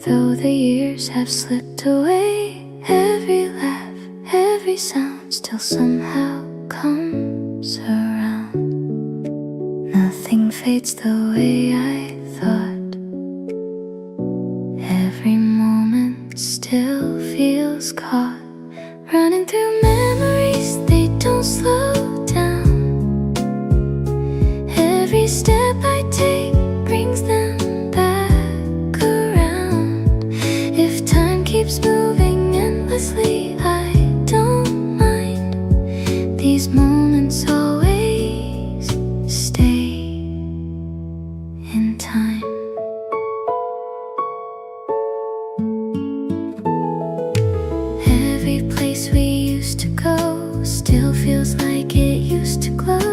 Though the years have slipped away, every laugh, every sound still somehow comes around. Nothing fades the way I thought. Every moment still feels caught. Running through memories, they don't slow down. Every step I take brings them back around. If time keeps moving endlessly, I don't mind. These moments always stay in time. Every place we used to go still feels like it used to glow.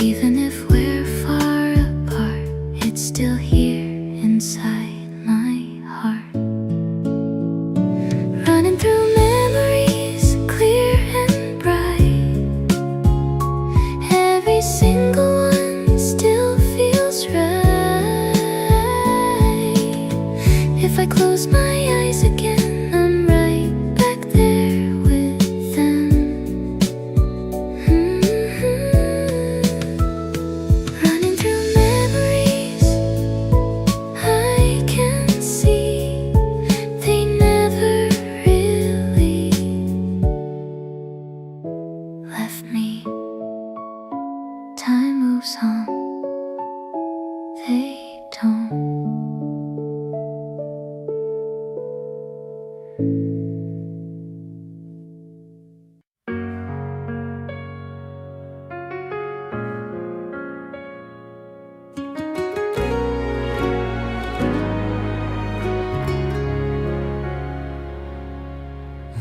Even if we're far apart, it's still here inside my heart. Running through memories, clear and bright. Every single one still feels right. If I close my eyes again, I'm right back there with them. Running through memories, I can see they never really left me. Time moves on, they don't.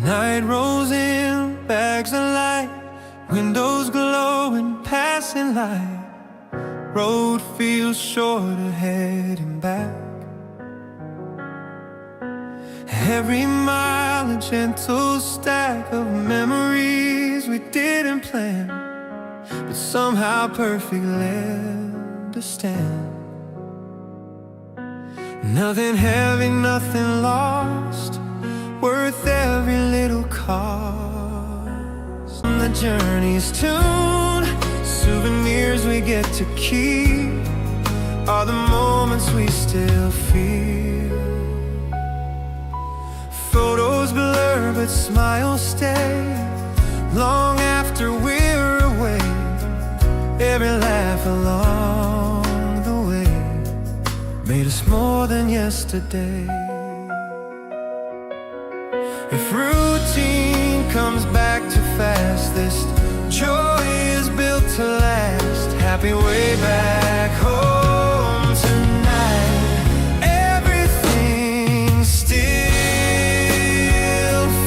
Night rolls in, bags of light, windows glowing, passing light. Road feels short ahead and back. Every mile a gentle stack of memories we didn't plan, but somehow perfectly understand. Nothing heavy, nothing lost, worth every little cost. The journey's tuned, souvenirs we get to keep are the moments we still feel. Photos blur but smiles stay long after we're away. Every laugh along the way made us more than yesterday. If routine comes back too fast, this joy is built to last. Happy way back home tonight. Everything still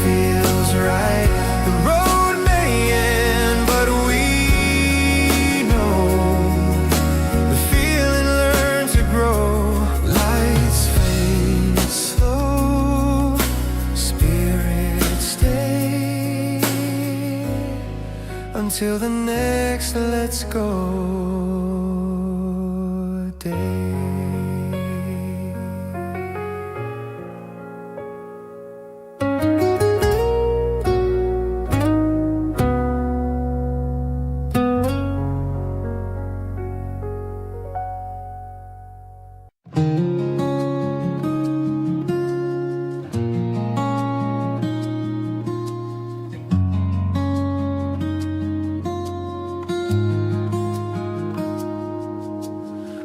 feels right. The road may end, but we know the feeling learned to grow. Lights fade slow, spirits stay until the next let's go day.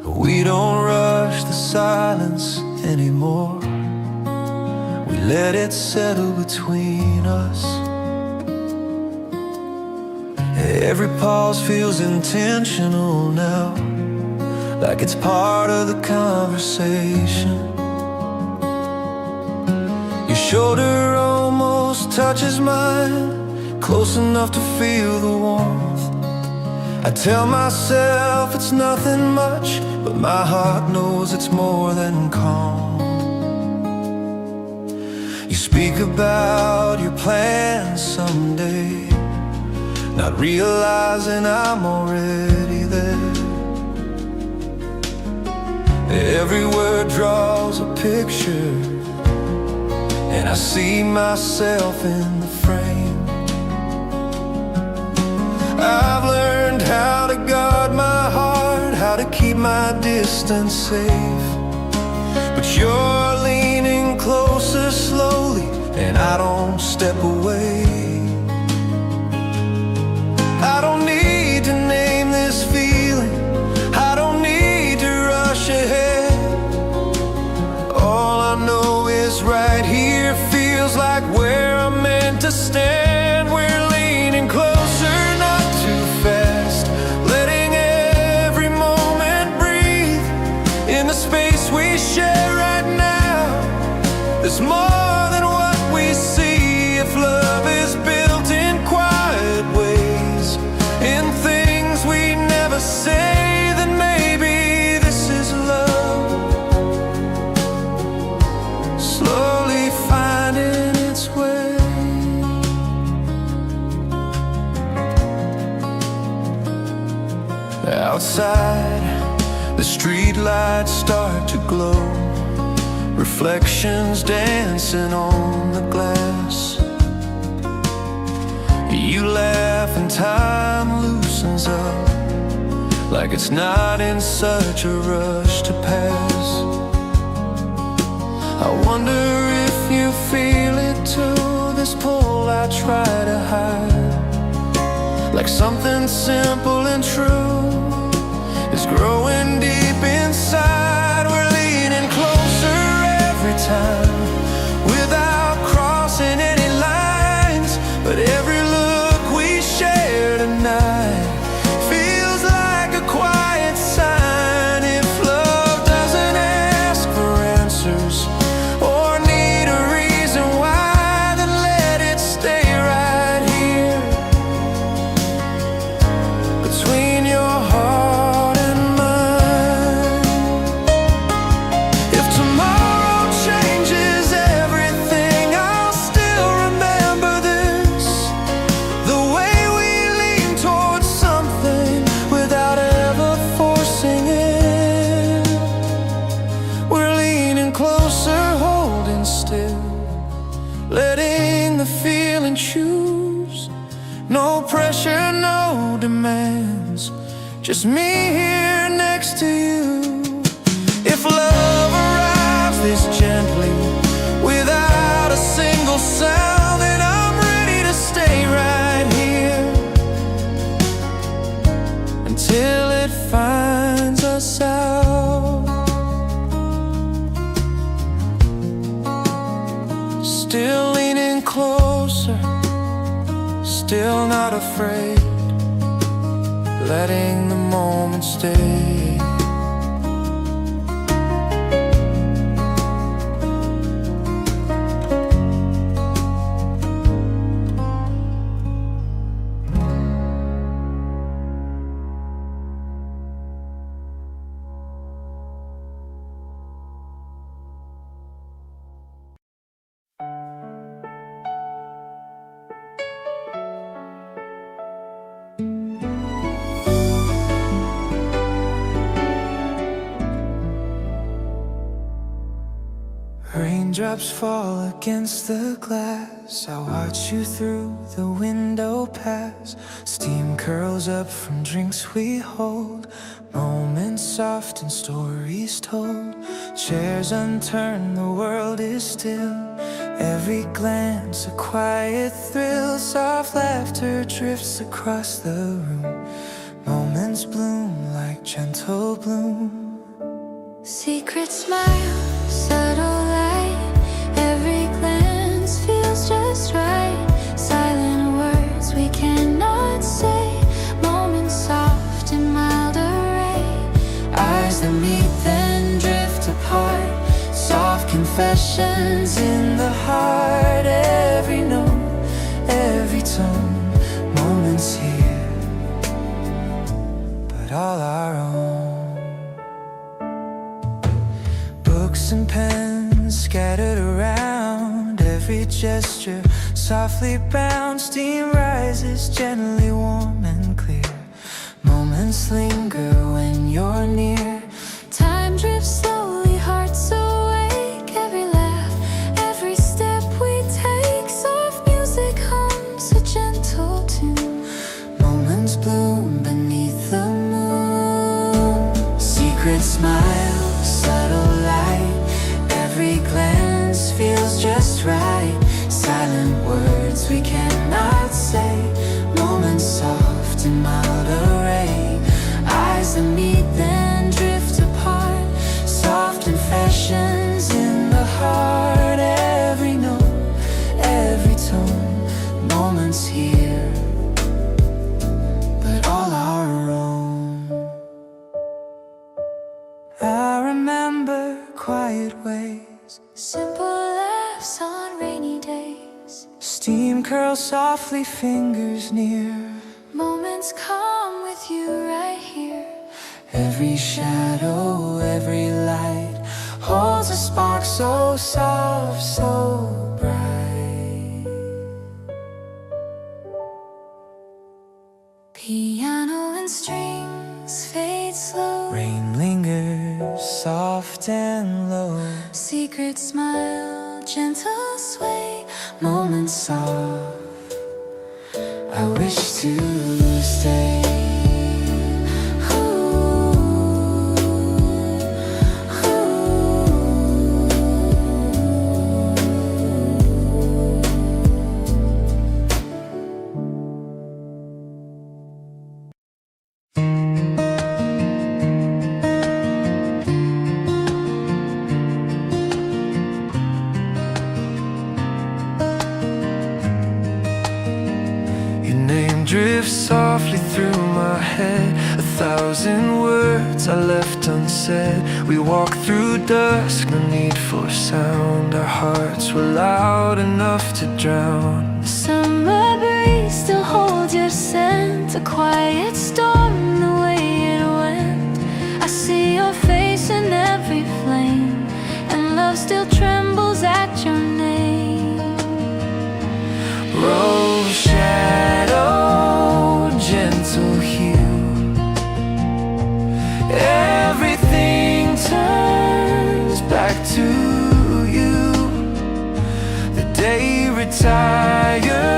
We don't rush the silence anymore. We let it settle between us. Every pause feels intentional now, like it's part of the conversation. Your shoulder almost touches mine, close enough to feel the warmth. I tell myself it's nothing much, but my heart knows it's more than calm. You speak about your plans someday, not realizing I'm already there. Every word draws a picture, and I see myself in the frame. I've learned how to guard my heart, how to keep my distance safe. But you're leaning closer slowly, and I don't step away. I don't need to name this feeling, I don't need to rush ahead. All I know is right here feels like where I'm meant to stand. We're leaning closer, not too fast, letting every moment breathe. In the space we share right now, there's more than what we see. If love is built in quiet ways, in things we never say, then maybe this is love, slowly finding its way. Outside, the street lights start to glow, reflections dancing on the glass. You laugh and time loosens up, like it's not in such a rush to pass. I wonder if you feel it too, this pull I try to hide, like something simple and true is growing deep inside. We're leaning closer every time, without crossing any lines. But every look we share tonight feels like a quiet sign. If love doesn't ask for answers or need a reason why, then let it stay right here, between your heart and mine. If tomorrow changes everything, I'll still remember this, the way we lean towards something without ever forcing it. We're leaning closer, holding still, letting the feeling choose. No pressure, no demands, just me here next to you. If love arrives this gently, without a single sound, then I'm ready to stay right here until it finds us out. Still leaning closer, still not afraid, letting the moment stay. Raindrops fall against the glass, I watch you through the window pass. Steam curls up from drinks we hold, moments soft and stories told. Chairs unturned, the world is still, every glance a quiet thrill. Soft laughter drifts across the room, moments bloom like gentle bloom. Secret smile, subtle light, every glance feels just right. Silent words we cannot say, moments soft in mild array. Eyes that meet then drift apart, soft confessions in the heart. Every note, every tone, moments here, but all our own. Books and pens scattered around, every gesture softly bound. Steam rises gently warm and clear, moments linger when you're near. Time drifts secret smile, subtle light. Every glance feels just right. Silent words we cannot say. Moments soft in mild array. Eyes that meet then drift apart. Soft confessions in the heart. Every note, every tone. Moments here, but all our own. I remember quiet ways, Simple laughs on rainy days. steam curls softly, fingers near. Moments calm with you right here. Every shadow, every light holds a spark so soft, so bright. Piano and strings fade slow. Rain lingers soft and low. Secret smile, gentle sway. Moments soft, I wish to stay. Drifts softly through my head. 1,000 words I left unsaid. We walked through dusk, no need for sound. Our hearts were loud enough to drown. The summer breeze still holds your scent. A quiet storm, the way it went. I see your face in every flame, and love still trembles at your name. Rose shadow, gentle hue. Everything turns back to you. The day retires,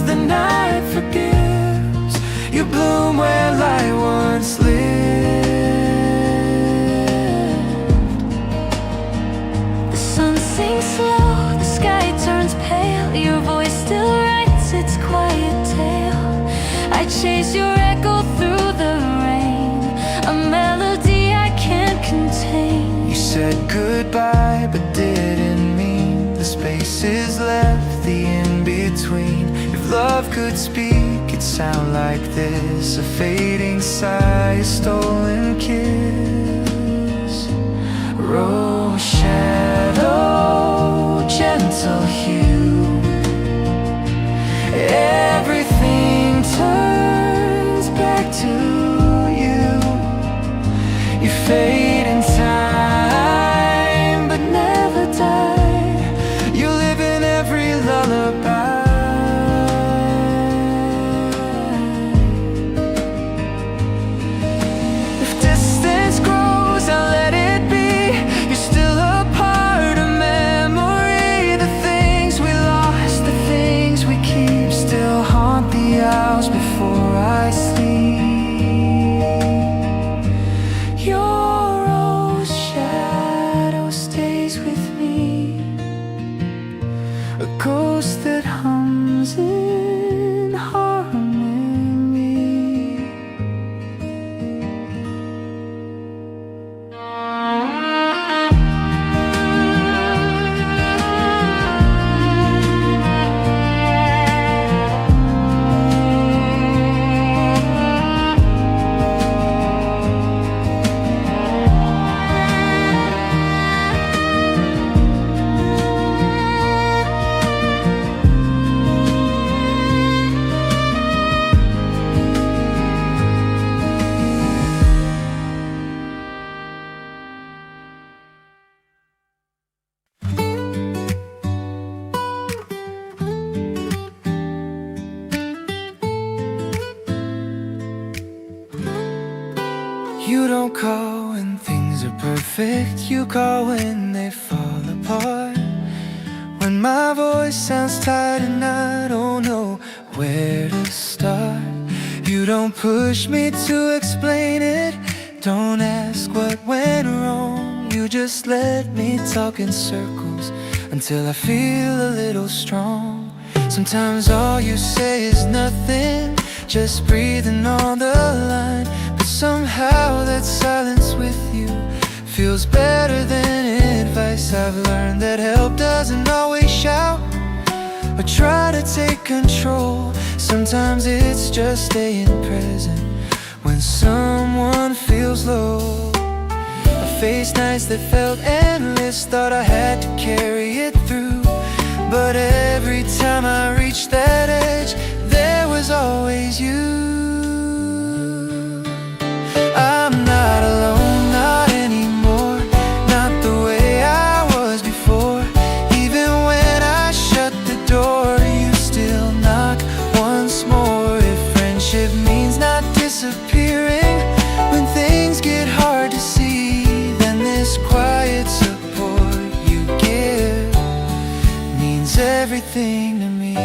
the night forgives. You bloom where light once lived. The sun sinks slow, the sky turns pale. Your voice still writes its quiet tale. I chase your echo through the rain, a melody I can't contain. You said goodbye but didn't mean the spaces left, the in-between. If love could speak, it'd sound like this. A fading sigh, a stolen kiss. Rose shadow, gentle hue. Everything turns back to you. You fade in time but never die. You live in every lullaby. If distance grows, I'll let it be. You're still a part of memory. The things we lost, the things we keep, still haunt the hours before I sleep. Your rose shadow stays with me, a ghost that hums in harmony. You don't call when things are perfect. You call when they fall apart. When my voice sounds tired and I don't know where to start. You don't push me to explain it. Don't ask what just let me talk in circles until I feel a little strong. Sometimes all you say is nothing, just breathing on the line. But somehow that silence with you feels better than advice. I've learned that help doesn't always shout or try to take control. Sometimes it's just staying present when someone feels low. I faced nights that felt endless, thought I had to carry it through. But every time I reached that edge, there was always you. I'm not alone, not anymore, not the way I was before. Even when I shut the door, you still knock once more. If friendship means not disappearing when things get hard to see, then this quiet support you give means everything to me.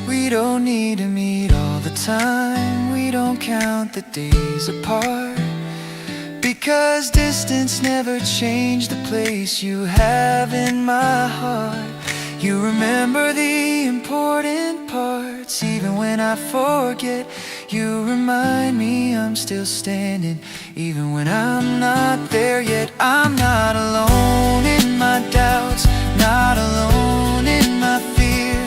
We don't need to meet all the time, we don't count the days apart, because distance never changed the place you have in my heart. You remember the important parts, even when I forget. You remind me I'm still standing, even when I'm not there yet. I'm not alone in my doubts, not alone in my fear.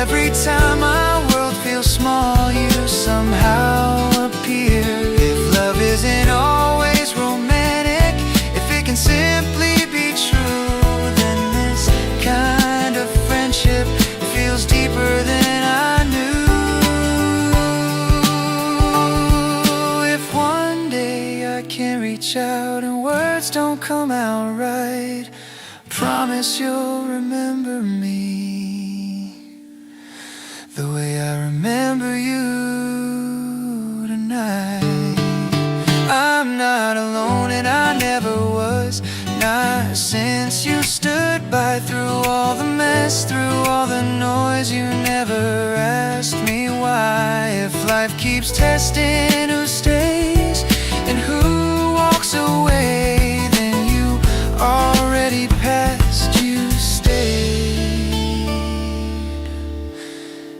Every time my world feels small, you somehow appear. If love isn't always romantic, if it can simply be true, then this kind of friendship feels deeper than I knew. If one day I can't reach out and words don't come out right, promise you'll remember me the way I remember you tonight. I'm not alone and I never was, not since you stood by. Through all the mess, through all the noise, you never asked me why. If life keeps testing who stays and who walks away, then you already passed, you stayed.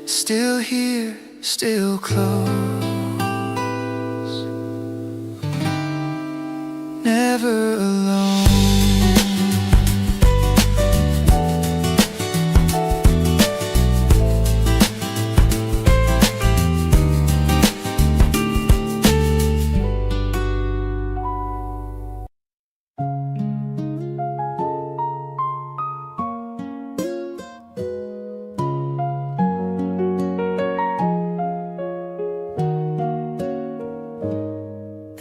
Still here, still close, never alone.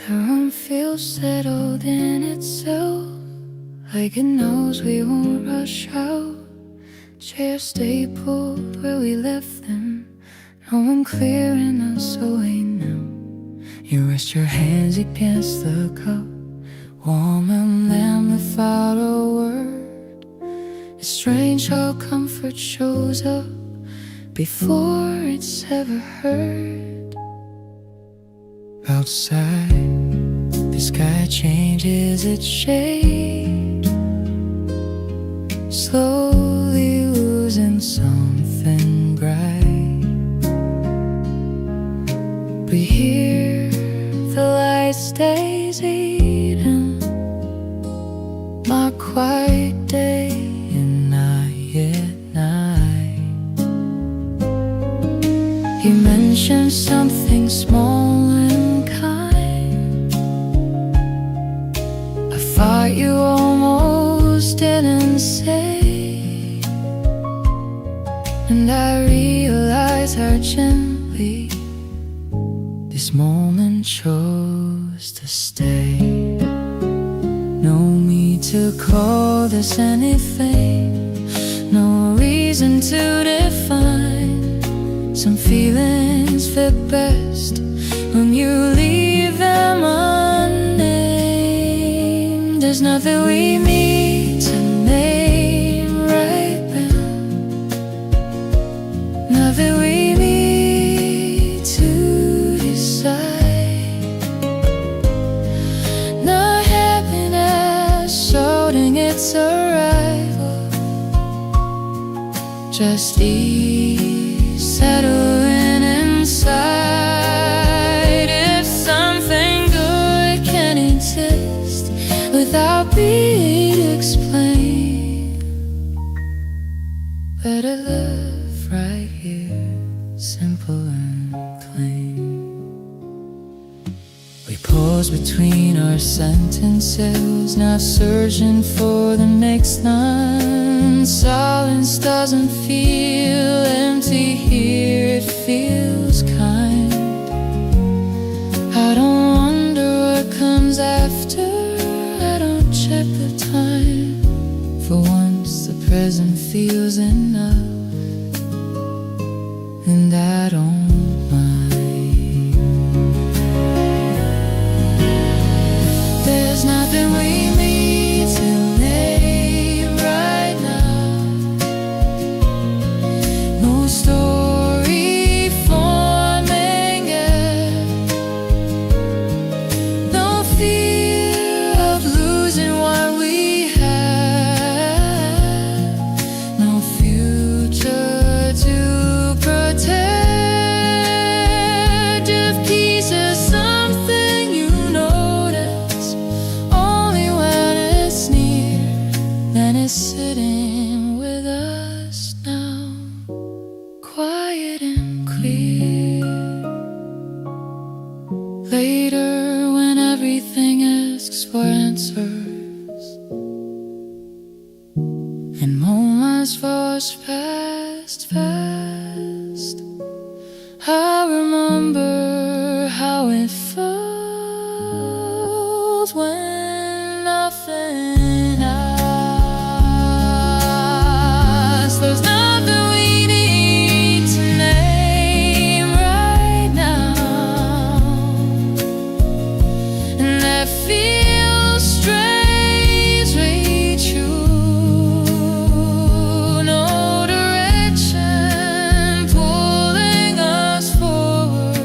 The room feels settled in itself, like it knows we won't rush out. Chairs stay pulled where we left them, no one clearing us away now. You rest your hands against the cup, warm and lamb without a word. It's strange how comfort shows up before it's ever heard. Outside, the sky changes its shade, slowly losing something bright. But here the light stays eating my quiet day and not yet night. You mentioned something small and kind, I thought you almost didn't say, and I realized how gently this moment chose to stay. No need to call this anything, no reason to define. Some feelings fit best when you leave them unnamed. There's nothing we need to name right now, nothing we need to decide. just ease, settle in inside. If something good can exist without being explained, better live right here, simple and plain. We pause between our sentences, now searching for the next line. Silence doesn't feel empty here, it feels kind. I don't wonder what comes after, I don't check the time. For once the present feels enough, and I don't mind. There's nothing we need to name right now. No story forming yet. No fear of losing what we have. No future to protect. If peace is something you notice only when it's near, then it's sitting with us now, quiet and clear. Later, when everything asks for answers and moments rush past fast, I remember how it felt when nothing asked. There's nothing we need to name right now, and that feels strangely true. No direction pulling us forward,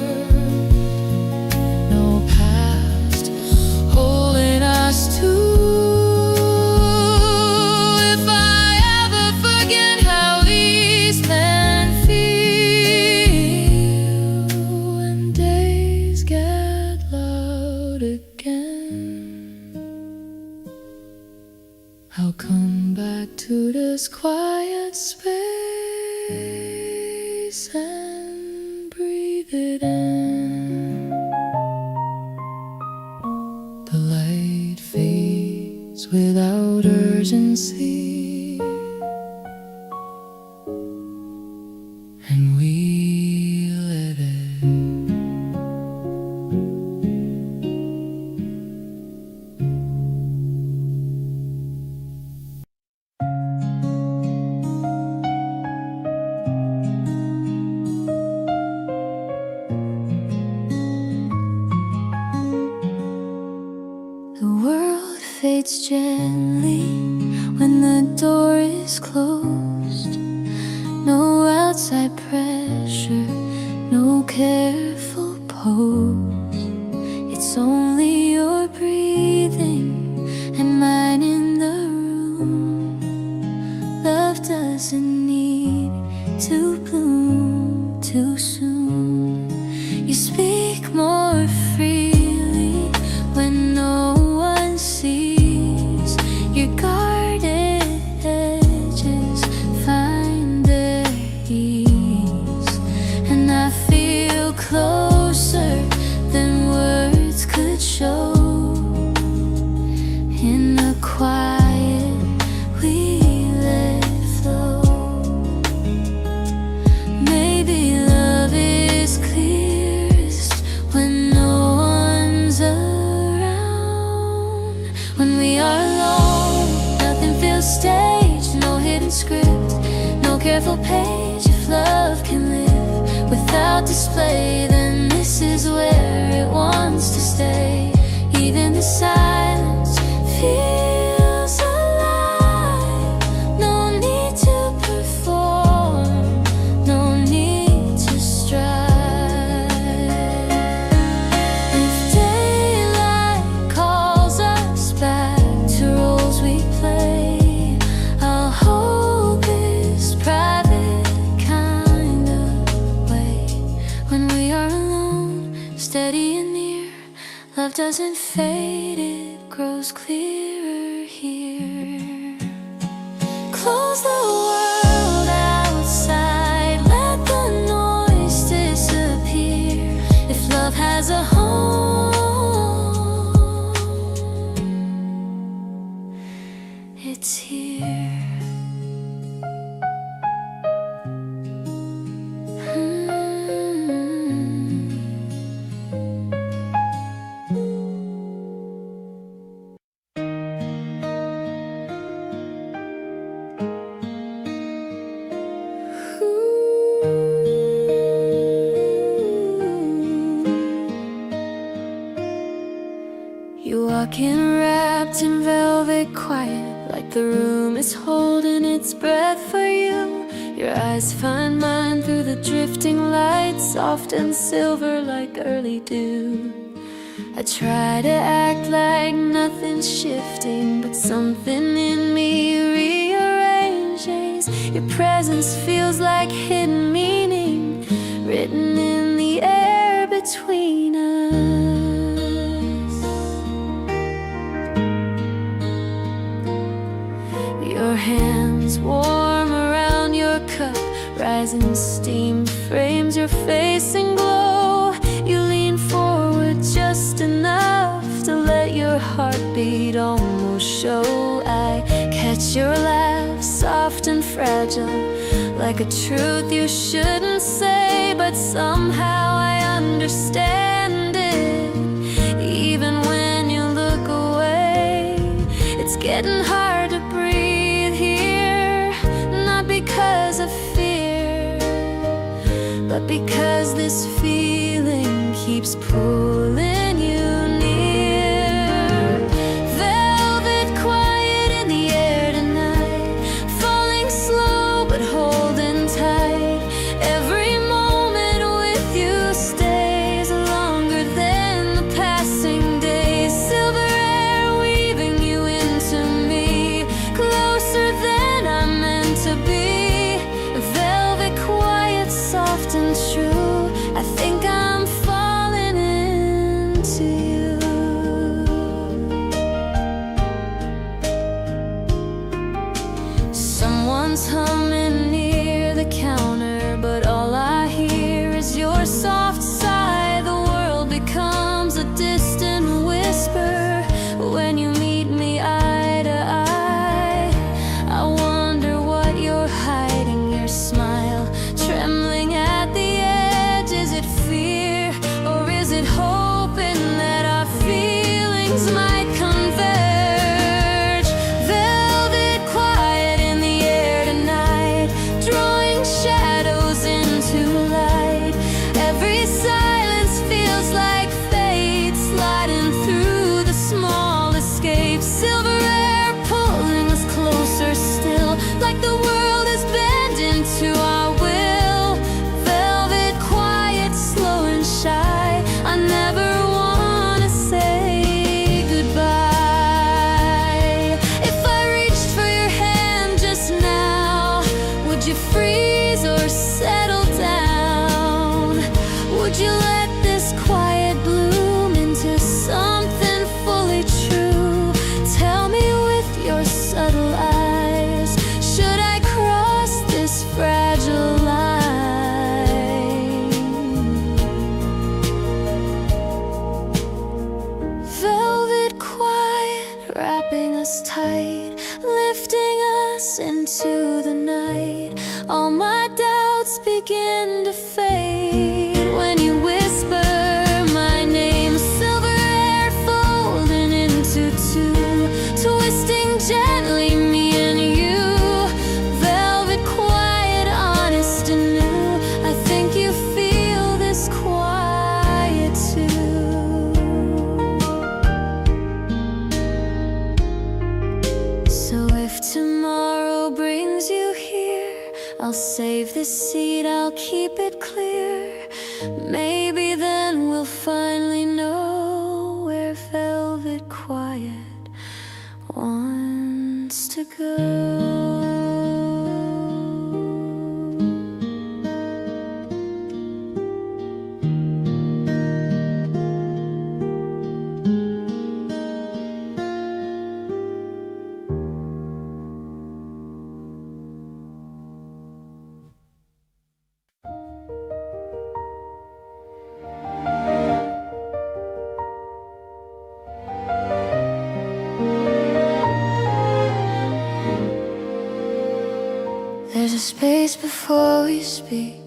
no past holding us to. If I ever forget how these men feel when days get loud again, I'll come back to this quiet space and breathe it in. The light fades without urgency, and we live it. The world fades gently when the door is closed. No outside pressure, no careful pose. It's only your breathing and mine in the room. Love doesn't need to bloom too soon. You speak more freely when no one sees. Your guarded edges find their ease, and I feel closer than words could show. In the quiet we let flow. Maybe love is clearest when no one's around. When we are alone, nothing feels staged, no hidden script, no careful page. If love can live without display, then this is where it wants to stay. Even the silence feels alive. No need to perform, no need to strive. If daylight calls us back to roles we play, I'll hold this private steady and near. Love doesn't fade, it grows clearer here. Close the world outside, let the noise disappear. If love has a home, it's here. You walk in wrapped in velvet quiet, like the room is holding its breath for you. Your eyes find mine through the drifting light, soft and silver like early dew. I try to act like nothing's shifting, but something in me rearranges. Your presence feels like hidden meaning, written in the air between us. Your hands warm around your cup, rising steam frames your face in glow. You lean forward just enough to let your heartbeat almost show. I catch your laugh, soft and fragile, like a truth you shouldn't say, but somehow I understand it. Even when you look away, it's getting hard to breathe here, not because of fear, but because this feeling keeps pulling you near. Velvet quiet in the air tonight, falling slow but holding tight. Every moment with you stays longer than the passing days. Silver air weaving you into me, closer than I'm meant to be. Velvet quiet, soft and true, I think I'm falling into you. Someone's humming near the counter, but all I hear is your soft sigh. The world becomes a distant whisper when you meet me eye to eye. I wonder what you're hiding, your smile trembling at the edge. Is it fear, or is it hoping that our feelings might converge? Velvet quiet in the air tonight, drawing shadows into light. Every silence feels like fate, sliding through the small escapes. Silver air pulling us closer still, like the world is bending to our will. Velvet quiet, slow and shy, I never wanna say goodbye. If I reached for your hand just now, would you freeze or settle down? Would you let this quiet bloom into something fully true? Tell me with your subtle eyes, should I cross this fragile line? Velvet quiet, wrapping us tight, lifting us into the night. All my doubts begin to fade when you whisper my name. Silver air folding into two, twisting gently me and you. Velvet quiet, honest and new, I think you feel this quiet too. So if tomorrow brings you here, I'll save this seat, I'll keep it clear. Maybe then we'll finally know where velvet quiet wants to go. space before we speak,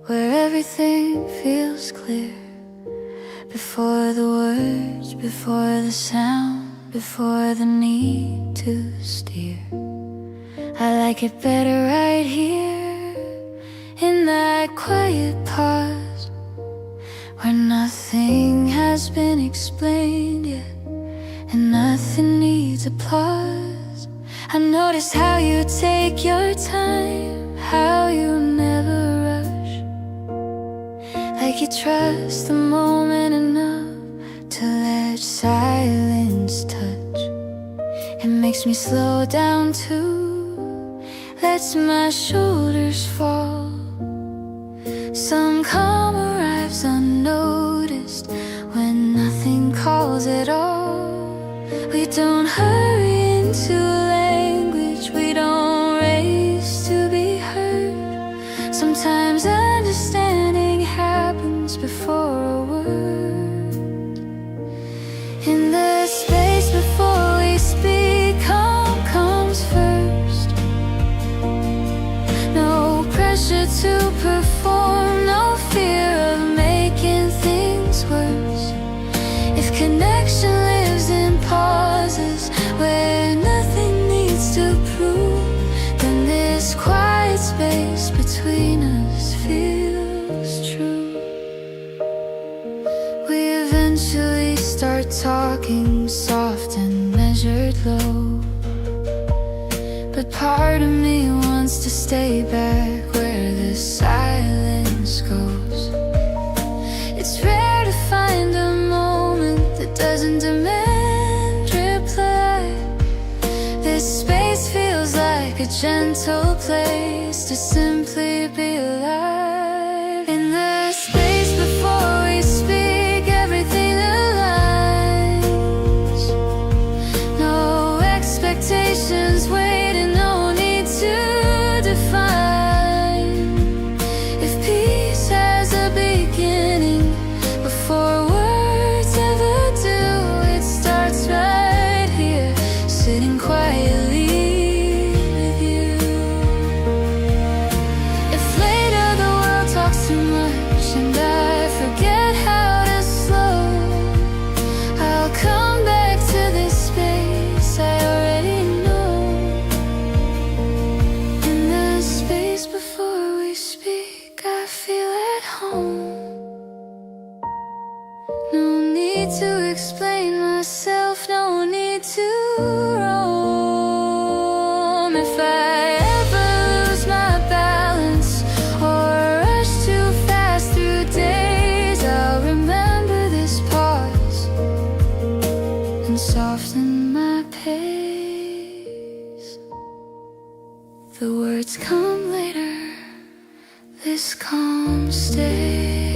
where everything feels clear. Before the words, before the sound, before the need to steer. I like it better right here, in that quiet pause, where nothing has been explained yet, and nothing needs applause. I notice how you take your time, how you never rush, like you trust the moment enough to let silence touch. It makes me slow down too, lets my shoulders fall. Some calm arrives unnoticed when nothing calls at all. We don't hurry into language, we don't race to be heard. Sometimes understanding happens before a word. In the space before we speak, calm comes first. No pressure to perform, no fear of making things worse. If connection lives in pauses where nothing needs to prove, then this quiet space between us feels true. We eventually start talking soft and measured low, but part of me wants to stay back where the silence goes. It's rare to find a moment that doesn't demand reply. This space feels like a gentle place to simply be alive. In the space before we speak, everything aligns. No expectations waiting, no need to define. If peace has a beginning before words ever do, it starts right here, sitting quietly with you. If later the world talks too much and I forget how to slow, I'll come back to this space I already know. In the space before we speak, I feel at home. No need to explain myself, no need to roam. If I ever lose my balance or rush too fast through days, I'll remember this pause and soften my pace. The words come later, this calm stays.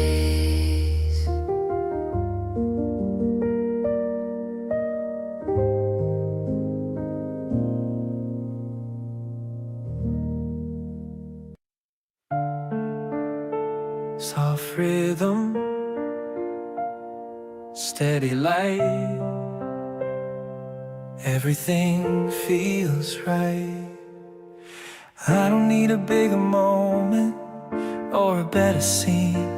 Soft rhythm, steady light, everything feels right. I don't need a bigger moment or a better scene.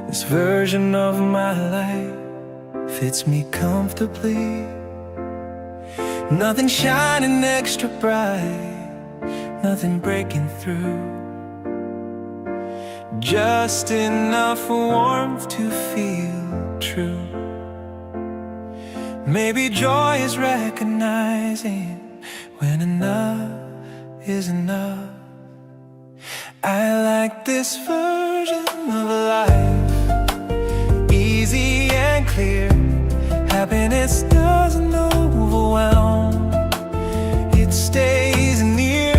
This version of my life fits me comfortably. Nothing shining extra bright, nothing breaking through. Just enough warmth to feel true. Maybe joy is recognizing when enough is enough. I like this version of life, easy and clear. Happiness doesn't overwhelm, it stays near.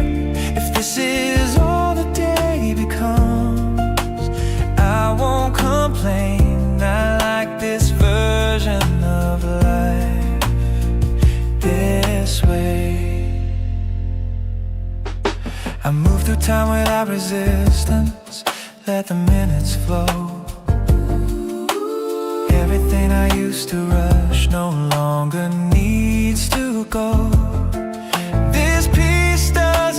If this is all the day becomes, I won't complain. I like this version of life this way. I move through time without resistance, let the minutes flow. Everything I used to rush no longer needs to go. This peace doesn't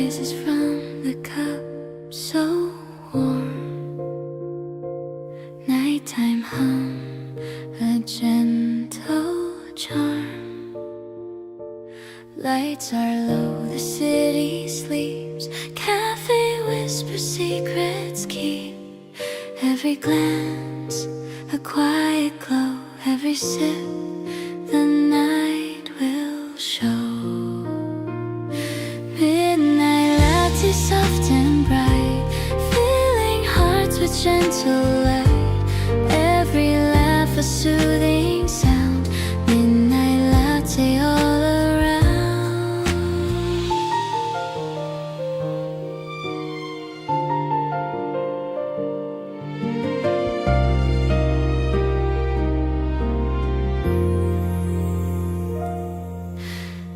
rises from the cup so warm. Nighttime hum, a gentle charm. Lights are low, the city sleeps. Cafe whispers, secrets keep. Every glance, a quiet glow. Every sip, the night will show. Midnight latte, soft and bright, filling hearts with gentle light. Every laugh a soothing sound. Midnight latte all around.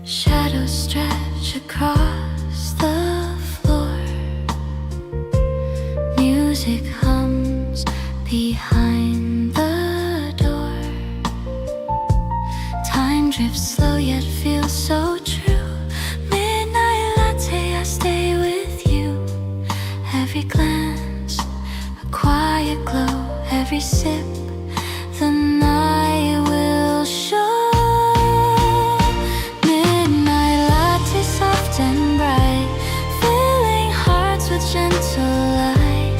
Shadows stretch across the floor. Music hums behind the door. Time drifts slow yet feels so true. Midnight latte, I stay with you. Every glance, a quiet glow. Every sip, the night will show. Midnight latte, soft and bright, filling hearts with gentle light.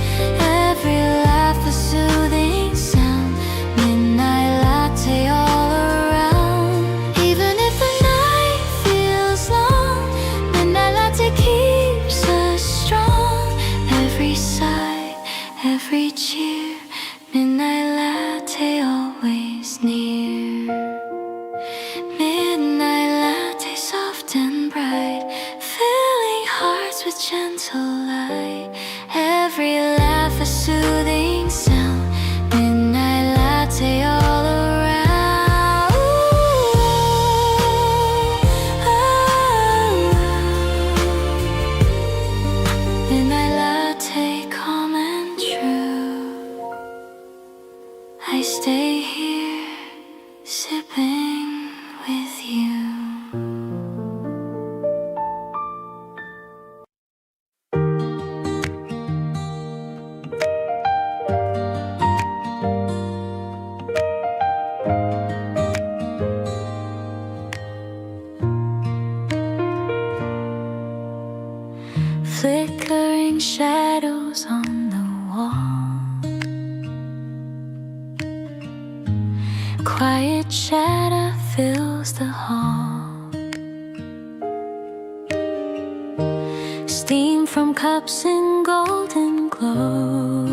Every laugh a soothing sound. Midnight latte all around. Even if the night feels long, midnight latte keeps us strong. Every sigh, every cheer, midnight latte always near. Midnight latte, soft and bright, filling hearts with gentle light. Every laugh a soothing sound. Midnight latte all around. Midnight latte, calm and true. I stay here, sipping with you. Flickering shadows on the wall. Quiet chatter fills the hall. Steam from cups in golden glow.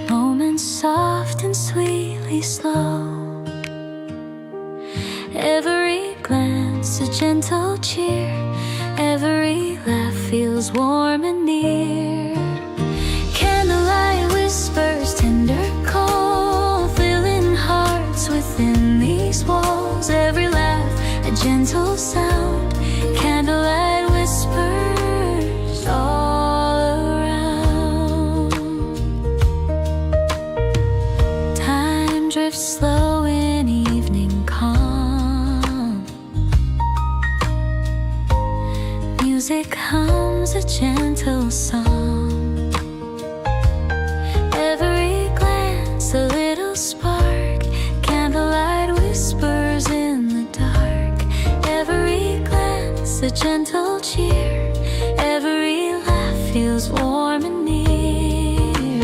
Moments soft and sweetly slow. Every glance a gentle cheer. Every laugh feels warm and near. Candlelight whispers tender call, filling hearts within these walls. Every laugh a gentle sound. Candlelight whispers all around. Time drifts slow in evening calm. Music hums a gentle song. Every glance a little spark. Candlelight whispers in the dark. Every glance a gentle cheer. Every laugh feels warm and near.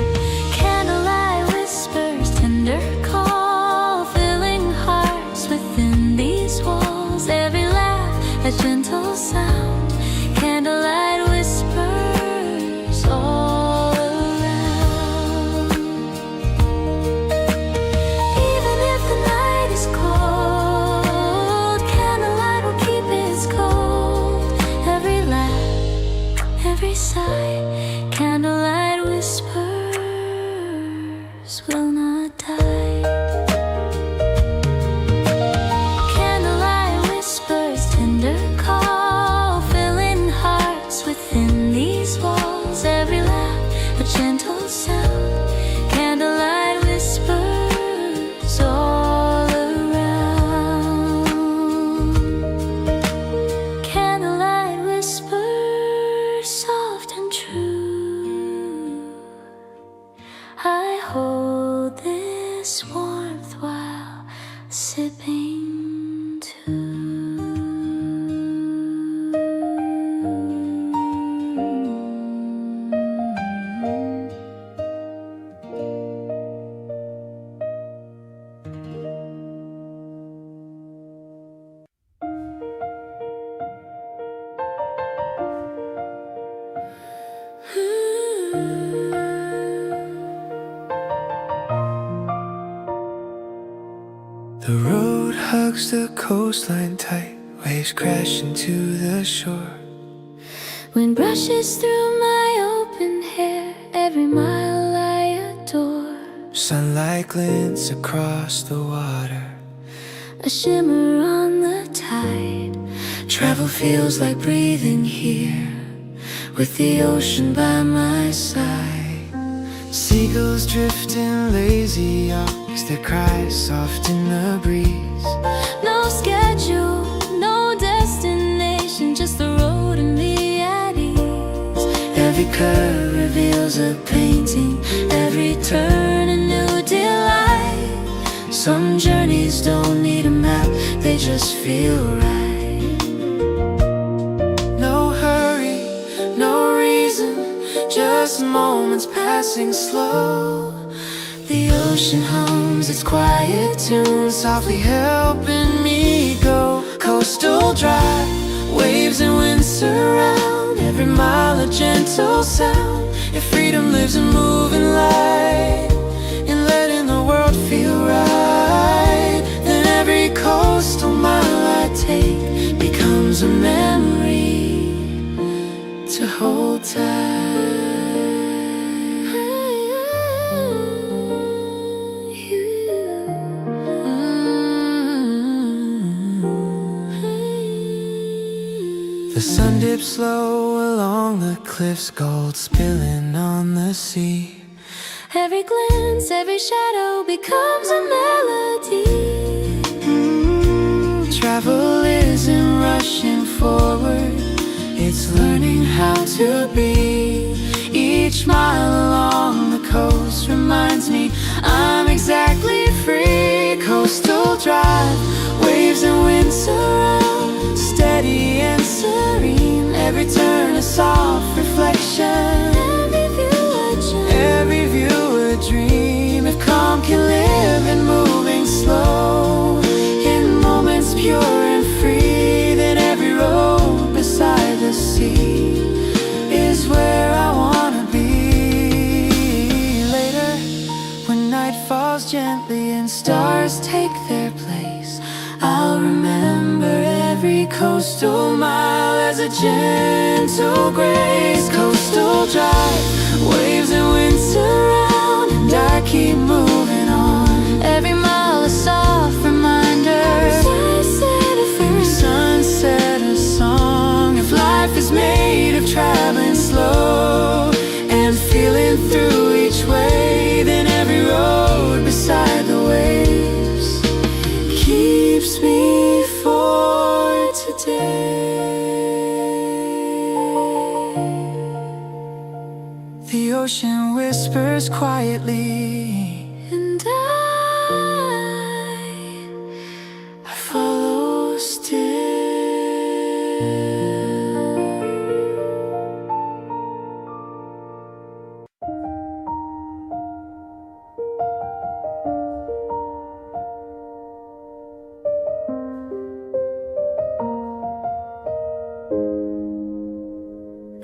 Candlelight whispers tender call, filling hearts within these walls. Every laugh a gentle sound. Candlelight whispers all around. Even if the night is cold, candlelight will keep its cold. Every laugh, every sigh, candlelight whispers will not die. Candlelight whispers tender call, filling hearts within these walls. Every laugh a gentle sound. Candlelight whispers all around. hugs the coastline tight, waves crash into the shore. Wind brushes through my open hair, every mile I adore. Sunlight glints across the water, A shimmer on the tide. travel feels like breathing here, with the ocean by my side. Seagulls drifting lazy yawns, their cries soft in the breeze. No schedule, no destination, just the road and me at ease. Every curve reveals a painting, every turn a new delight. Some journeys don't need a map, they just feel right. No hurry, no reason, just moments passing slow. The ocean hums its quiet tune, softly helping me go. Coastal drive, waves and wind surround, every mile a gentle sound. If freedom lives in moving light, in letting the world feel right, then every coastal mile I take becomes a memory to hold tight. The sun dips low along the cliffs, gold spilling on the sea. Every glance, every shadow becomes a melody. Travel isn't rushing forward, it's learning how to be. Each mile along the coast reminds me I'm exactly free. Coastal drive, waves and wind surround, steady and serene. Every turn a soft reflection, every view a dream. If calm can live in moving slow, in moments pure and free, then every road beside the sea is where I wanna be. Later, when night falls gently and stars take their place, I'll remember every coastal mile as a gentle grace. Coastal drive, waves and wind surround, and I keep moving on. Every mile a soft reminder, every sunset a song. If life is made of traveling slow and feeling through each way, then every road beside the waves keeps me for today. The ocean whispers quietly, And I follow still.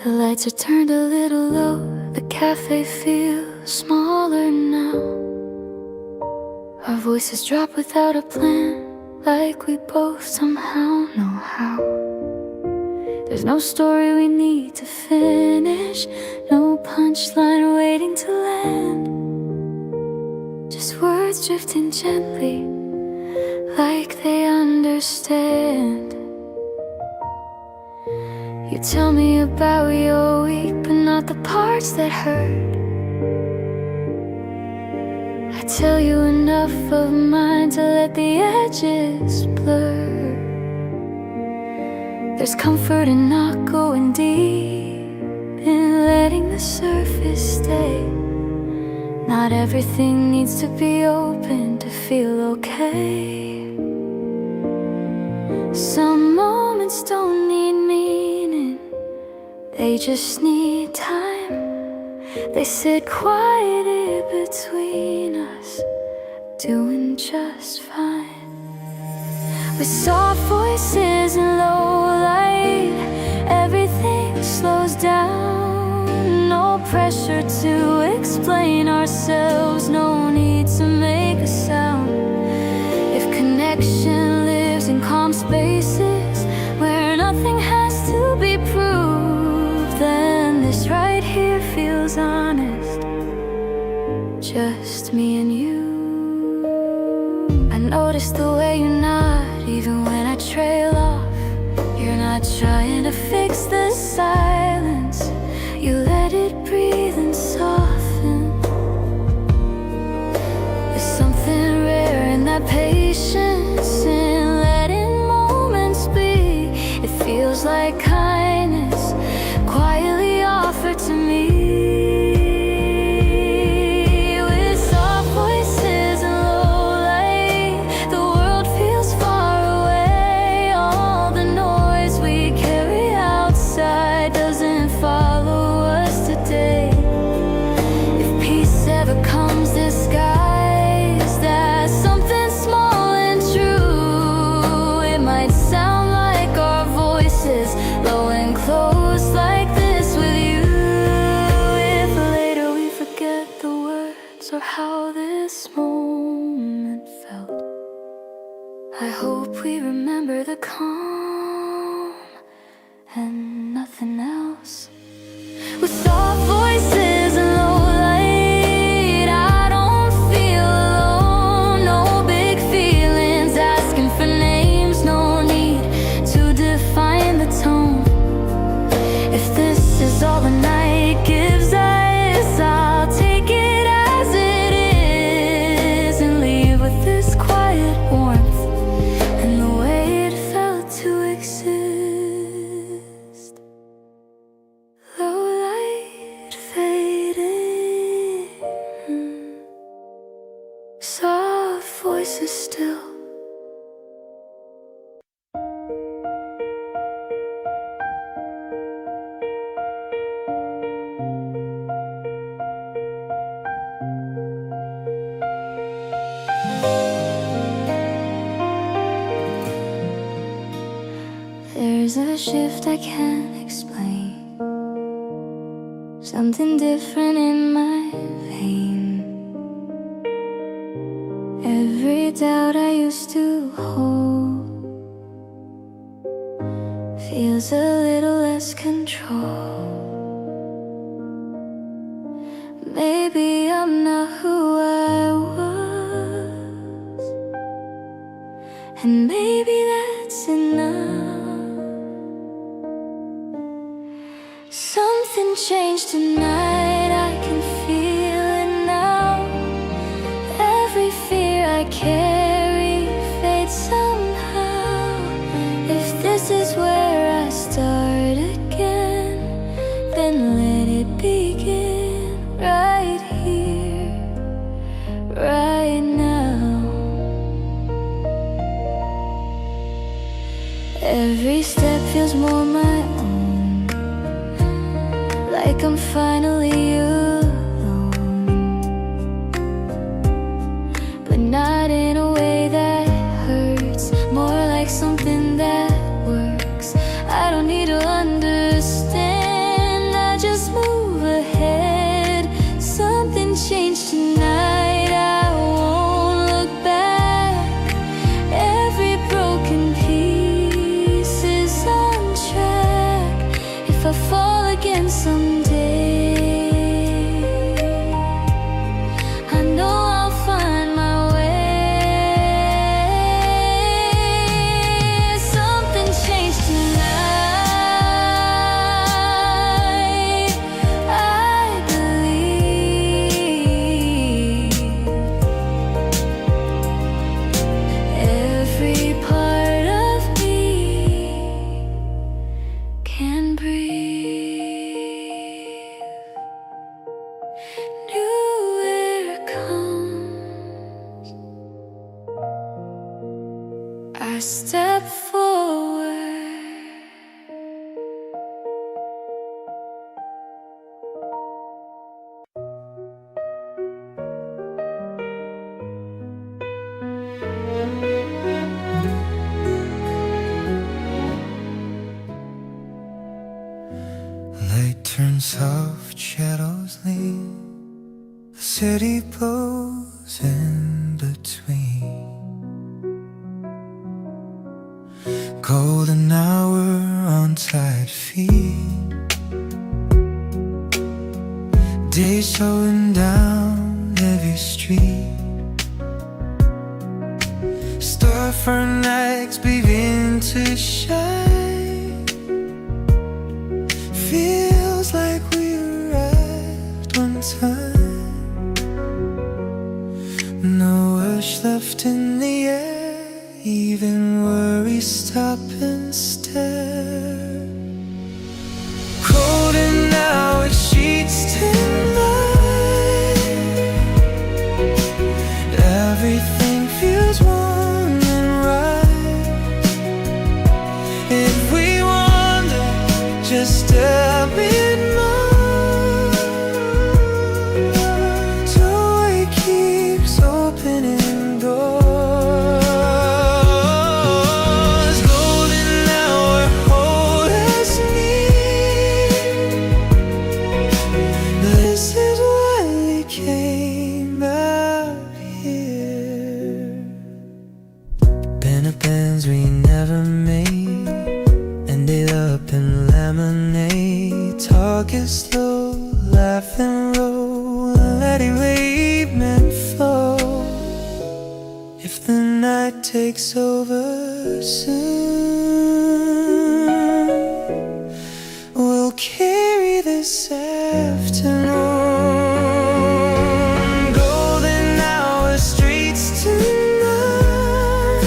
the lights are turned a little low, the cafe feels smaller now. Our voices drop without a plan, like we both somehow know how. There's no story we need to finish, no punchline waiting to land. Just words drifting gently, like they understand. You tell me about your week, but not the parts that hurt. I tell you enough of mine to let the edges blur. There's comfort in not going deep, in letting the surface stay. Not everything needs to be open to feel okay. Some moments don't need meaning, they just need time. They sit quietly between us, doing just fine. With soft voices and low light, everything slows down. No pressure to explain ourselves, no need to make a sound. If connection lives trying to fix the silence. You let it breathe and soften. There's something rare in that patience, in letting moments be. It feels like kindness quietly offered to me. I hope we remember the calm and nothing else. With soft voices and low light, I don't feel alone. No big feelings asking for names, no need to define the tone. If this is all the night gives us, I'll take it as it is and leave with this quiet warmth. Still there's a shift I can't explain, something different in my vein. Every doubt I used to hold feels a little less control. Maybe I'm not who I was, and maybe that's enough. Something changed tonight, I can feel it now. Every fear I carry fades somehow. If this is where I start again, then let it begin right here, right now. Every step feels more my own, like I'm finally not in a way that hurts, more like something that works. I don't need to understand, I just move ahead. Something changed tonight, I won't look back. Every broken piece is on track. If I fall again someday, I know I'll find my I step forward. Light turns soft, shadows lean. The city pulls in between. Golden hour on tired feet. Days slowing down every street. Storefront lights begin to shine. Then lemonade, talk it slow, laugh and roll, let it wave and flow. If the night takes over soon, we'll carry this afternoon. Golden hour streets tonight,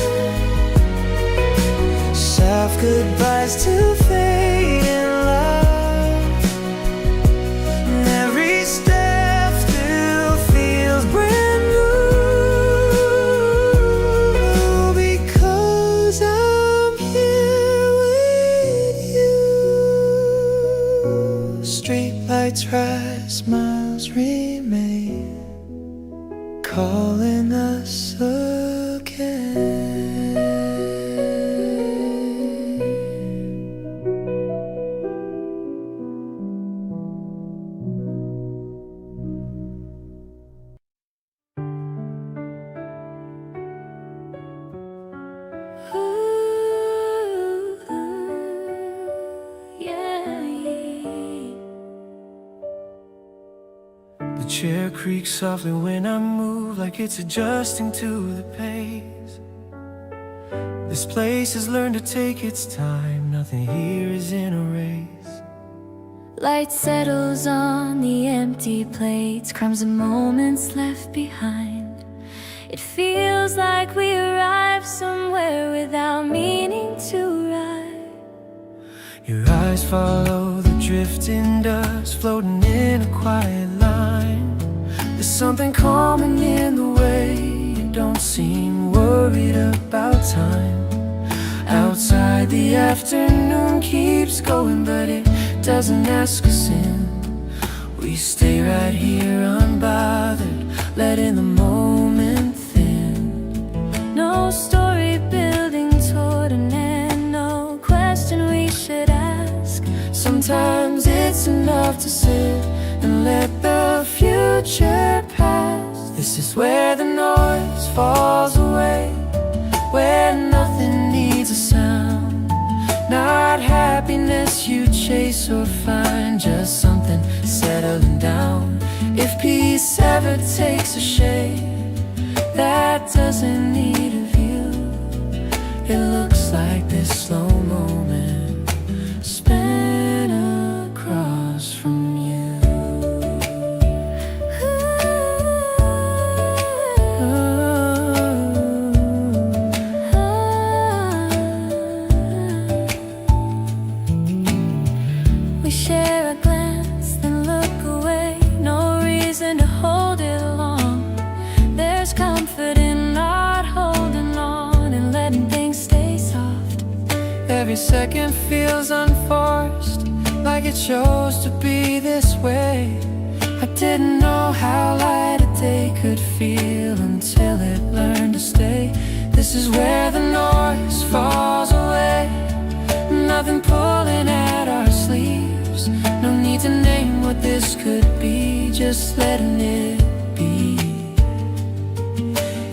soft goodbyes to fading love, and every step still feels brand new, because I'm here with you. Streetlights rise, smiles remain, calling us again. The chair creaks softly when I move, like it's adjusting to the pace. This place has learned to take its time, nothing here is in a race. Light settles on the empty plates, crumbs and moments left behind. It feels like we arrived somewhere without meaning to ride. Your eyes follow the drifting dust, floating in a quiet line. There's something calming in the way you don't seem worried about time. Outside the afternoon keeps going, but it doesn't ask us in. We stay right here unbothered, letting the moment thin. No story building toward an end, no question we should ask. Sometimes it's enough to sit and let the future pass. This is where the noise falls away, where nothing needs a sound. Not happiness you chase or find, just something settling down. If peace ever takes a shape that doesn't need a view, it looks like this slow moment spent across from you. We share a glance, then look away. No reason to hold it long. There's comfort in not holding on and letting things stay soft. Every second feels unforced, like it chose to be this way. I didn't know how light a day could feel until it learned to stay. This is where the noise falls away, nothing pulling at our sleeves. No need to name what this could be, just letting it be.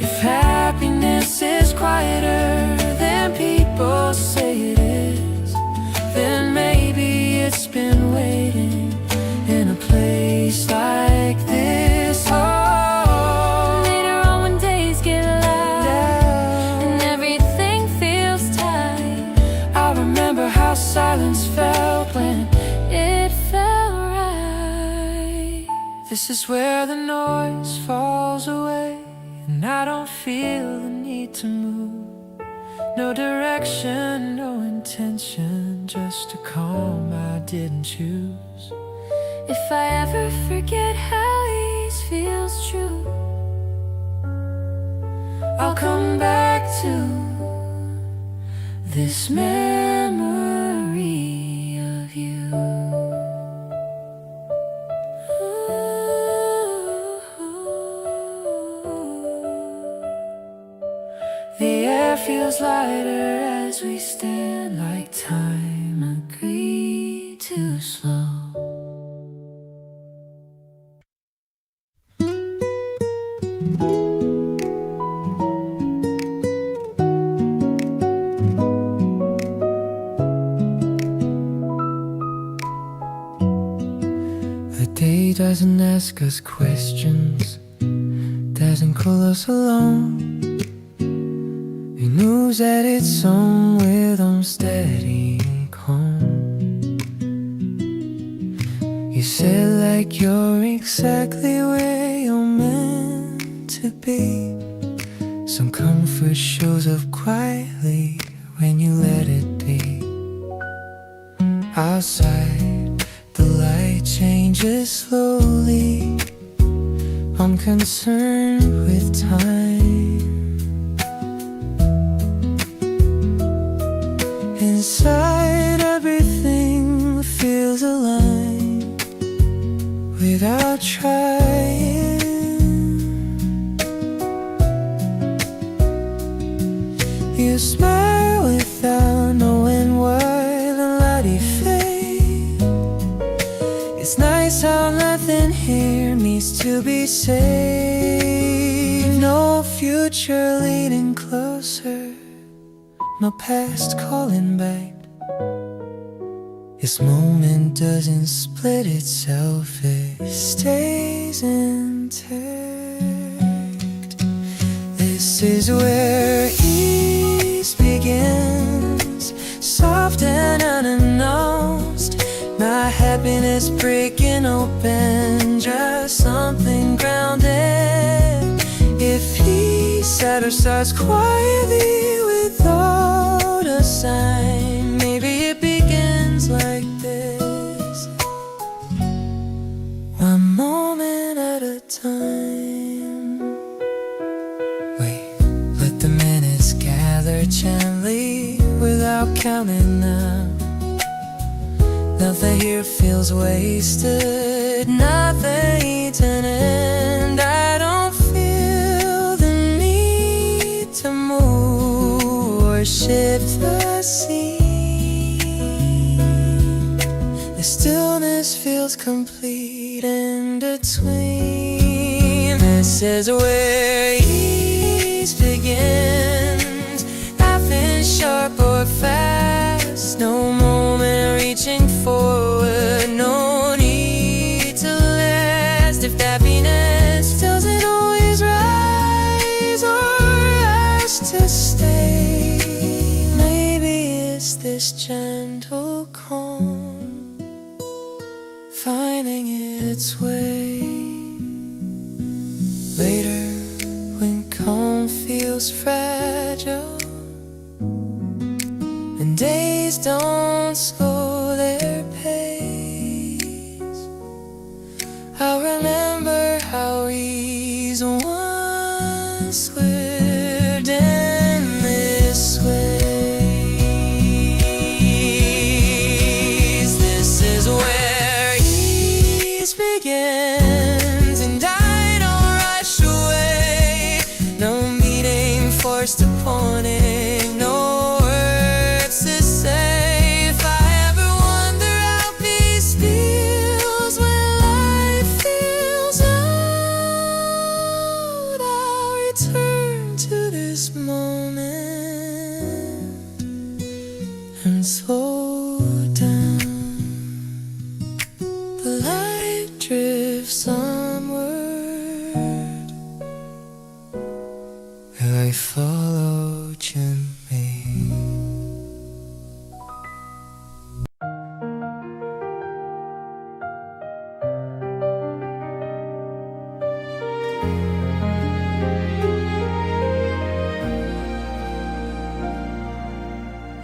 If happiness is quieter than people say it is, then maybe it's been waiting in a place like this. Oh, Later on when days get loud and everything feels tight, I remember how silence felt when it felt right. this is where the noise falls away, and I don't feel the need to move. No direction, no intention, just a calm I didn't choose. If I ever forget how ease feels true, I'll come back to this memory of you. The air feels lighter as we stand, like time agreed to slow. The day doesn't ask us questions, doesn't call us alone. It knows that it's on rhythm, steady and calm. You said like you're exactly where you're meant to be. Some comfort shows up quietly when you let it be. Outside, the light changes slowly. I'm concerned with time. Inside, everything feels aligned without trying. You smile without knowing why the light fades. It's nice how nothing here needs to be saved. No future leading closer, no past calling back. This moment doesn't split itself, it stays intact. This is where ease begins, soft and unannounced. My happiness breaking open, just something grounded. If he satisfies quietly without a sign, maybe it begins like this, one moment at a time. Wait, let the minutes gather gently without counting them. Nothing here feels wasted, nothing eaten, and I don't feel the need to move or shift the scene. The stillness feels complete in between. This is where ease begins, nothing sharp or fast, no moment reaching forward, no need to last. If happiness doesn't always rise or ask to stay, maybe it's this gentle calm finding its way. Later, when calm feels fragile and days don't slow their pace, I'll remember how ease once lived in this ways. This is where ease begins, and I don't rush away. No meeting forced upon it, no words to say. If I ever wonder how peace feels when life feels out, I'll return to this moment and slow down. The light drifts onward, I follow gently.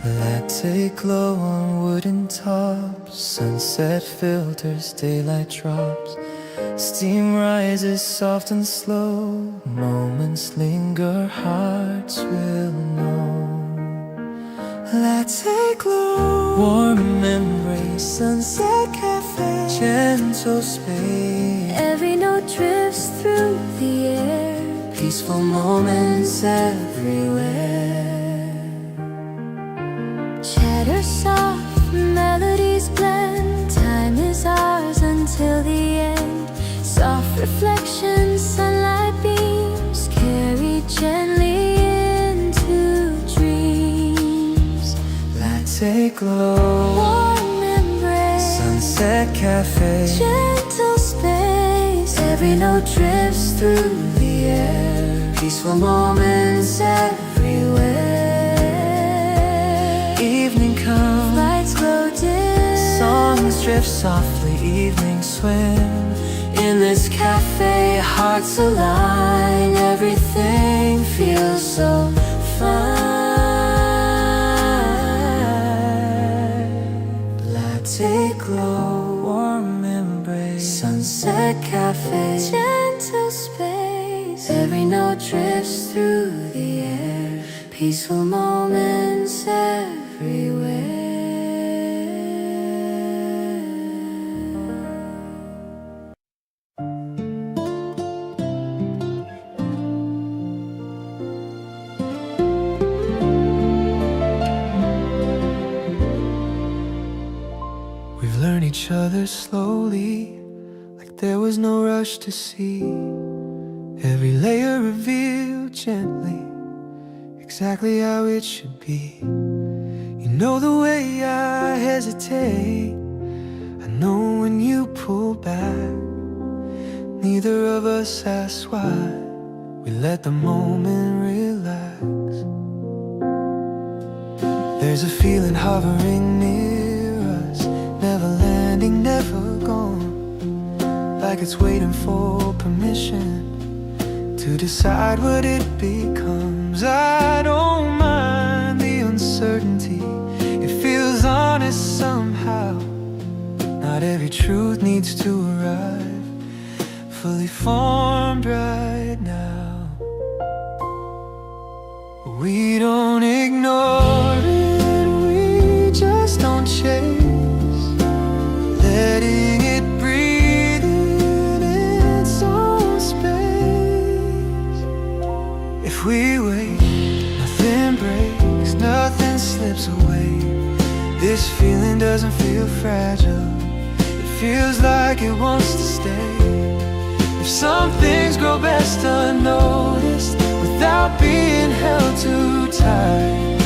Latte glow on wooden tops, sunset filters, daylight drops. Steam rises soft and slow, moments linger, hearts will know. Latte glow, warm embrace, sunset cafe, gentle space. Every note drifts through the air, Peaceful moments everywhere. chatter soft, melodies blend. Time is ours until the end. Soft reflections, sunlight beams, carry gently into dreams. Latte glow, Warm embrace, sunset cafe, gentle Every note drifts through the air, peaceful moments everywhere. Evening comes, lights glow dim, songs drift softly, evening swim. In this cafe, hearts align, everything feels so fine. Latte glow, warm embrace, sunset cafe, gentle space. Every note drifts through the air, peaceful moments everywhere. Learn each other slowly, like there was no rush to see. Every layer revealed gently, exactly how it should be. You know the way I hesitate, I know when you pull back. Neither of us asked why, we let the moment relax. There's a feeling hovering near us, never landing, never gone, like it's waiting for permission to decide what it becomes. I don't mind the uncertainty, it feels honest somehow. Not every truth needs to arrive fully formed right now. We don't ignore it, we just don't chase, letting it breathe in its own space. If we wait, nothing breaks, nothing slips away. This feeling doesn't feel fragile, it feels like it wants to stay. If some things grow best unnoticed, without being held too tight,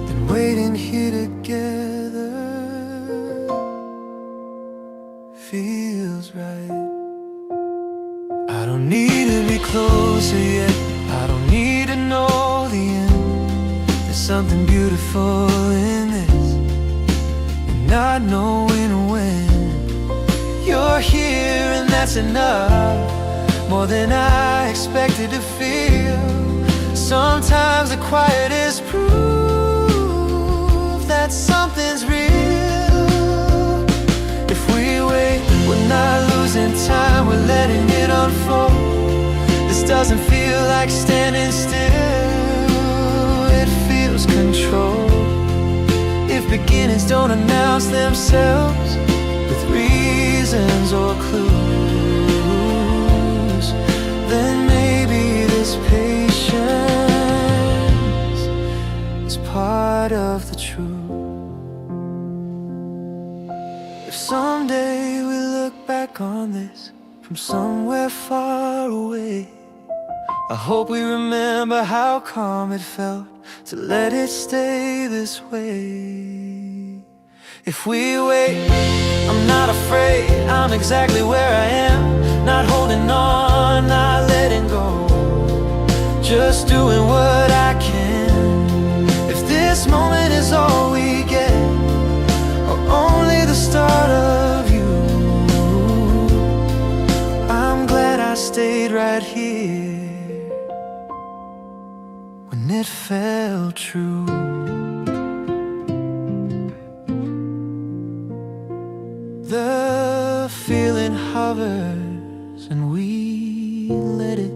then waiting here together feels right. I don't need to be closer yet, I don't need to know the end. There's something beautiful in this, and not knowing when. You're here and that's enough, more than I expected to feel. Sometimes the quiet is proof that something's real. If we wait, we're not losing time, we're letting it unfold. This doesn't feel like standing still, it feels controlled. If beginnings don't announce themselves with reasons or clues, then maybe this patience is part of the truth. If someday we look back on this from somewhere far away, I hope we remember how calm it felt to let it stay this way. If we wait, I'm not afraid, I'm exactly where I am. Not holding on, not letting go, just doing what I can. If this moment is all we get, or only the start of you, I'm glad I stayed right here when it felt true. The feeling hovers and we let it.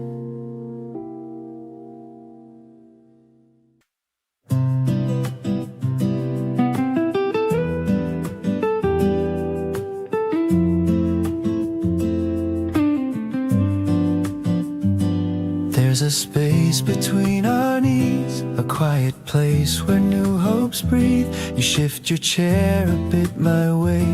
There's a space between our knees, a quiet place where new hopes breathe. You shift your chair a bit my way,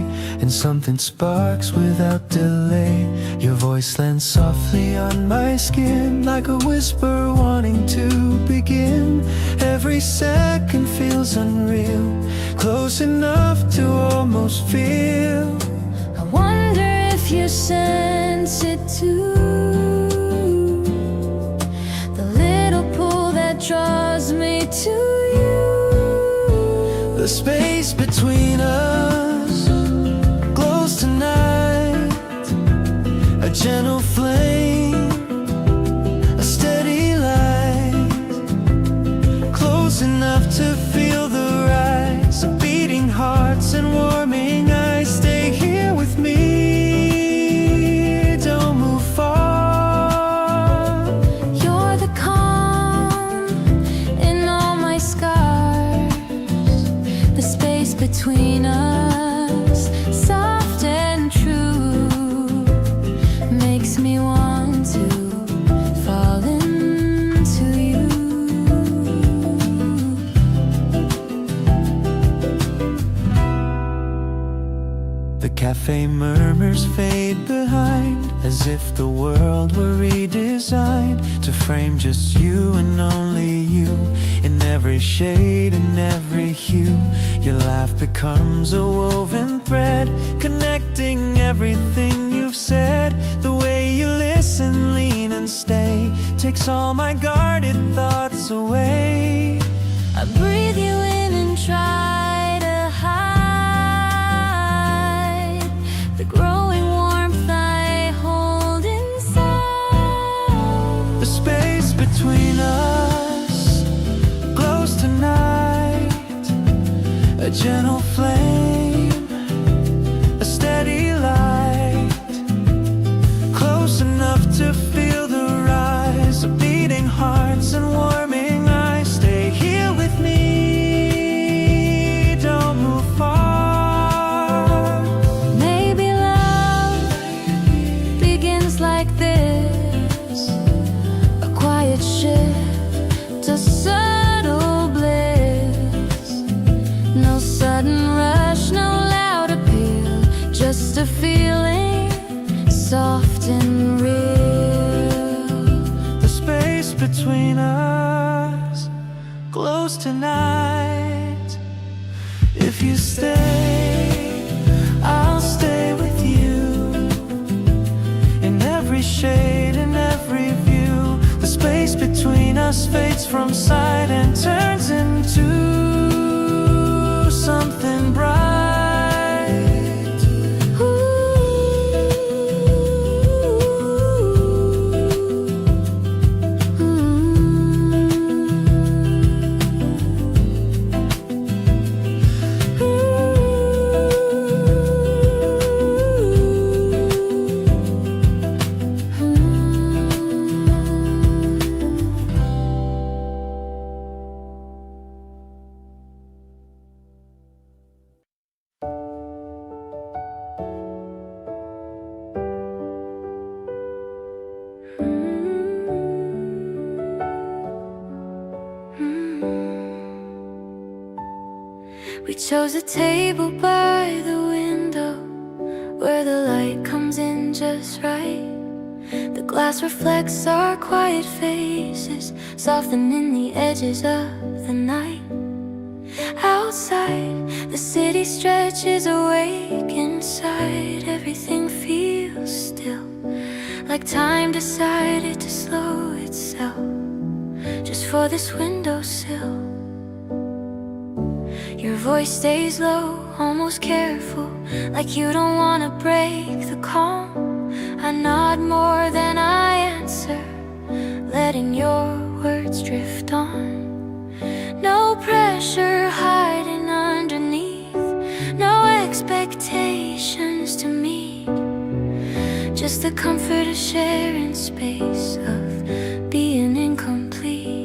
and something sparks without delay. Your voice lands softly on my skin, like a whisper wanting to begin. Every second feels unreal, close enough to almost feel. I wonder if if you're sensitive to the little pull that draws me to you. The space between us glows tonight, a gentle flame, a steady light, close enough to feel the rise of beating hearts and warming eyes. Stay here with me, don't move far. You're the calm in all my scars, the space between us, soft and true, makes me want to fall into you. The cafe murmurs fade behind, as if the world were redesigned to frame just you and only you. In every shade and every hue, your laugh becomes a woven thread, connecting everything you've said. The way you listen, lean and stay takes all my guarded thoughts away. I breathe you in and try to hide the growing warmth I hold inside. The space between us glows tonight, a gentle flame, a steady light, close enough to feel the rise of beating hearts and warming eyes. Stay here with me, don't move far. Maybe love begins like this, a quiet shift, a subtle bliss. No sudden rush, no loud appeal, just a feeling soft and real. The space between us glows tonight. If you stay, I'll stay with you. In every shade, in every view, the space between us fades from sight and turns into something bright. We chose a table by the window where the light comes in just right. The glass reflects our quiet faces, softening the edges of the night. Outside, the city stretches awake. Inside, everything feels still, like time decided to slow itself just for this windowsill. Your voice stays low, almost careful, like you don't want to break the calm. I nod more than I answer, letting your words drift on. No pressure hiding underneath, no expectations to meet, just the comfort of sharing space, of being incomplete.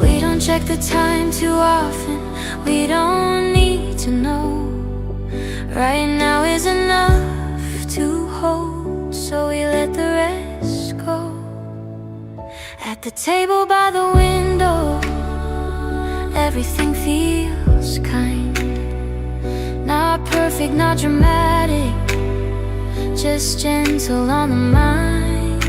We don't check the time too often, we don't need to know. Right now is enough to hold, so we let the rest go. At the table by the window, everything feels kind. Not perfect, not dramatic, just gentle on the mind.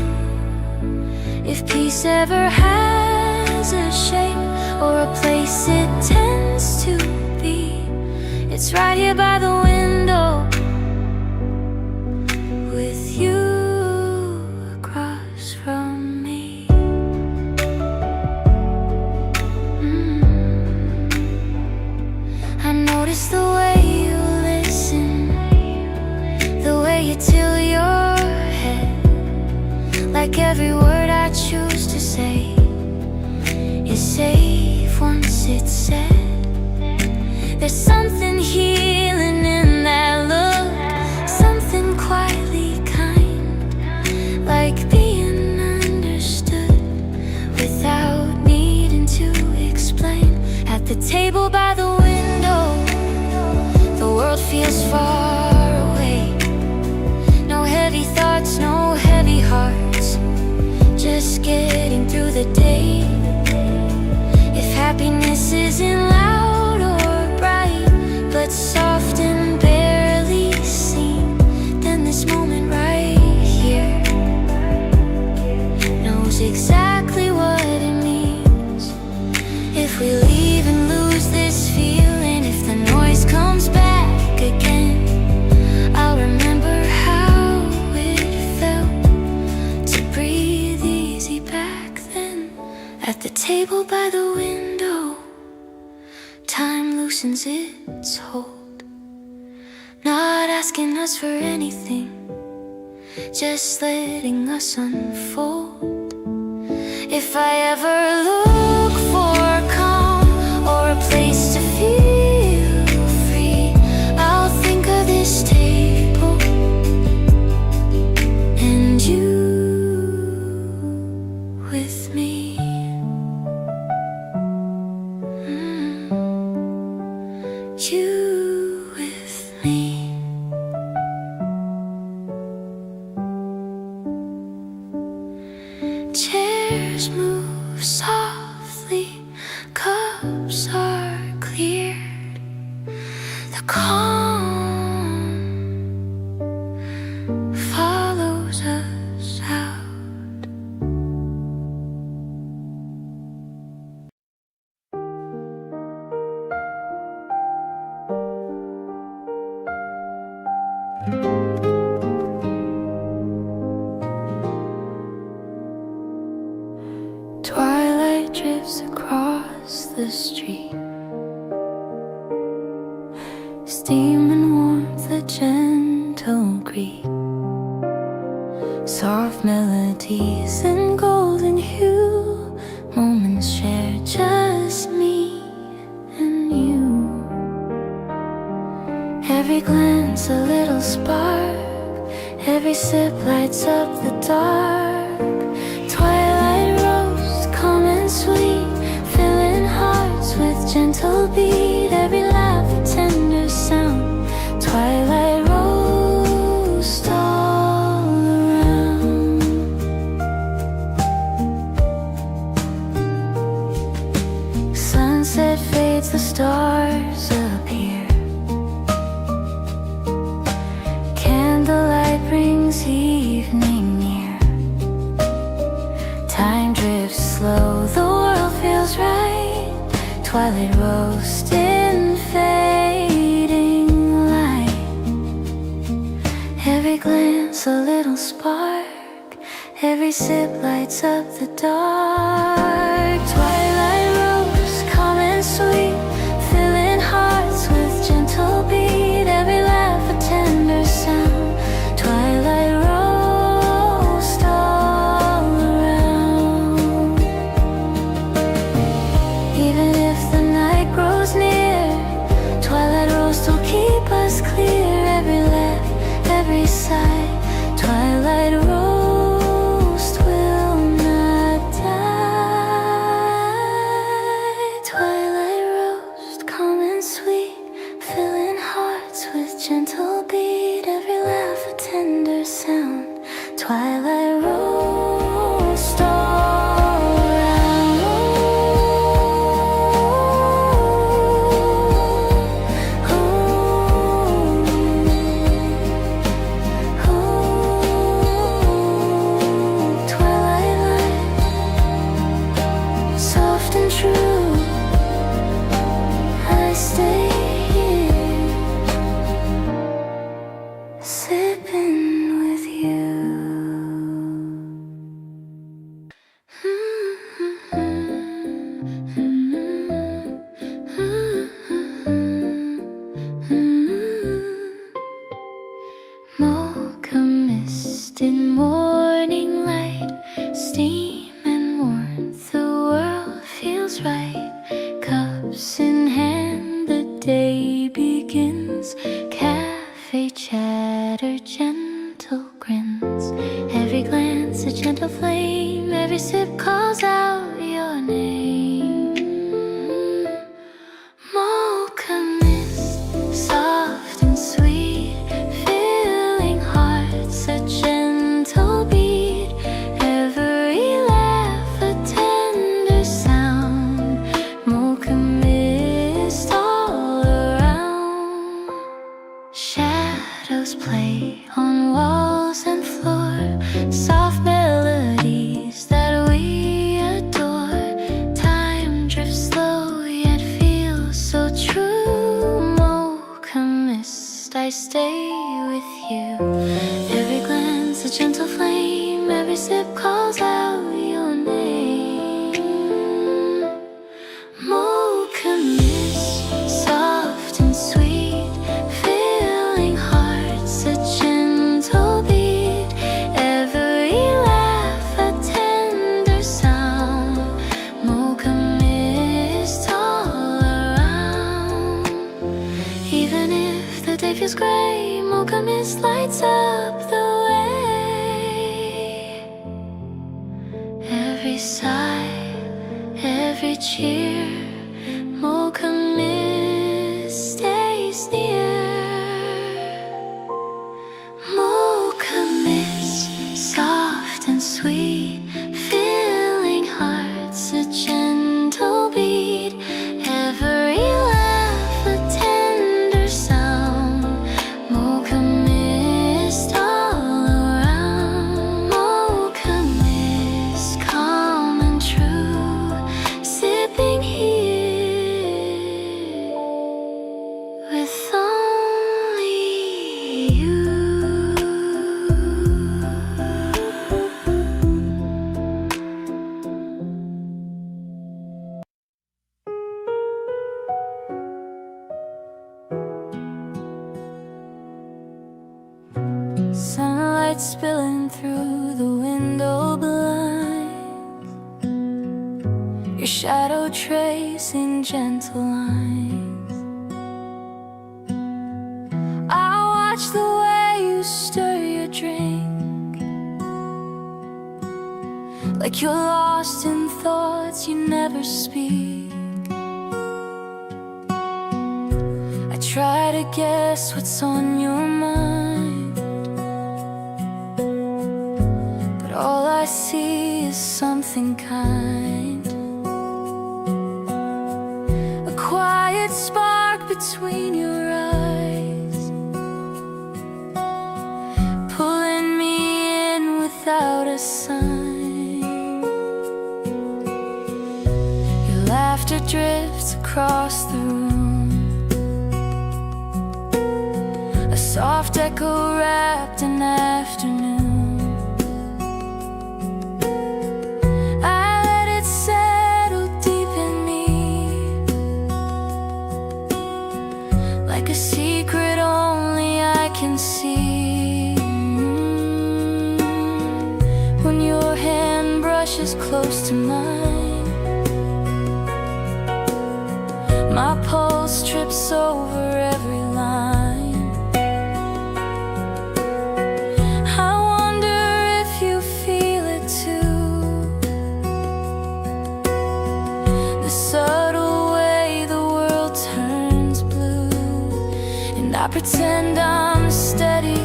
If peace ever has a shape or a place it tends to be, it's right here by the window. like every word I choose to say is safe once it's said. There's something healing in that look, something quietly kind, like being understood without needing to explain. At the table by the window, the world feels far away. No heavy thoughts, no heavy hearts, just getting through the day. If happiness isn't loud or bright, but soft and barely seen, then this moment right here knows exactly what it means. If we leave and lose this feeling, if the noise comes back again, I'll remember how it felt to breathe easy back then. At the table by the window, time loosens its hold, not asking us for anything, just letting us unfold. If I ever look for calm or a place to feel free, I'll think of this table and you with me. You with me. Chairs move softly, cups are cleared, the calm follows us out. Twilight drifts across the street, steam and warmth, a gentle greet, soft melodies and golden hue, moments shared, just me and you. Every glance a little spark, every sip lights up the dark. Twilight rose, calm and sweet, filling hearts with gentle beat. Every laugh a tender sound, twilight rose all around. Sunset fades, the stars appear, candlelight brings evening near. Time drifts slow, the world feels right. Twilight roast in fading light. Every glance a little spark, every sip lights up the dark. Twilight rose, calm and sweet, filling hearts with gentle beat. Every laugh a tender sound, twilight roast all around. Even if the night grows near, twilight roast will keep us clear. Every laugh, every sigh, twilight roast will not die. Twilight roast, calm and sweet, filling hearts with gentle beat. Every laugh a tender sound, twilight roast all around. Ooh, ooh, ooh. Twilight light, soft and true, I stay here, sipping with you. Every chatter, gentle grins. Every glance, a gentle flame. Every sip calls out your name. Mocha mist, soft and sweet, filling hearts, a gentle beat. Every laugh, a tender sound. Mocha mist all around. Shadows play on walls and floor, soft melodies that we adore. Time drifts slow yet feels so true. Mocha mist, I stay with you. Every glance, a gentle flame. Every sip calls out your name. Mocha mist, soft and sweet, filling hearts, a gentle beat. Every laugh, a tender sound. Mocha mist all around. Even if the day feels gray, mocha mist lights up the way. Every sigh, every cheer, mocha mist stays near. Mocha mist, soft and sweet, filling hearts, a gentle beat. Every laugh, a tender sound. Mocha mist all around. Mocha mist, calm and true, sipping here with only you. Sunlight spilling through the window blinds, your shadow tracing gentle lines. I watch the way you stir your drink, like you're lost in thoughts you never speak. I try to guess what's on your mind, but all I see is something kind. A quiet spark between your eyes, pulling me in without a sign. Your laughter drifts across the room, a soft echo wrapped in afternoon. I let it settle deep in me, like a secret only I can see. When your hand brushes close to mine, my pulse trips over every line. I wonder if you feel it too, the subtle way the world turns blue. And I pretend I'm steady,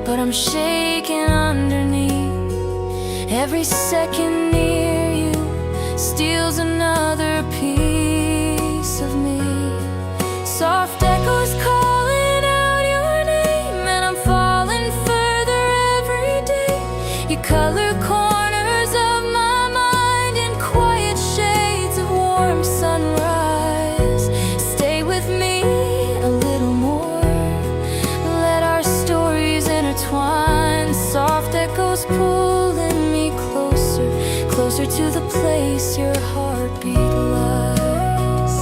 but I'm shaking underneath. Every second near you steals another piece of me. Soft echoes calling out your name, and I'm falling further every day. You color corners of my mind in quiet shades of warm sunrise. Stay with me a little more, let our stories intertwine. Soft echoes pulling me closer, closer to the place your heartbeat lies.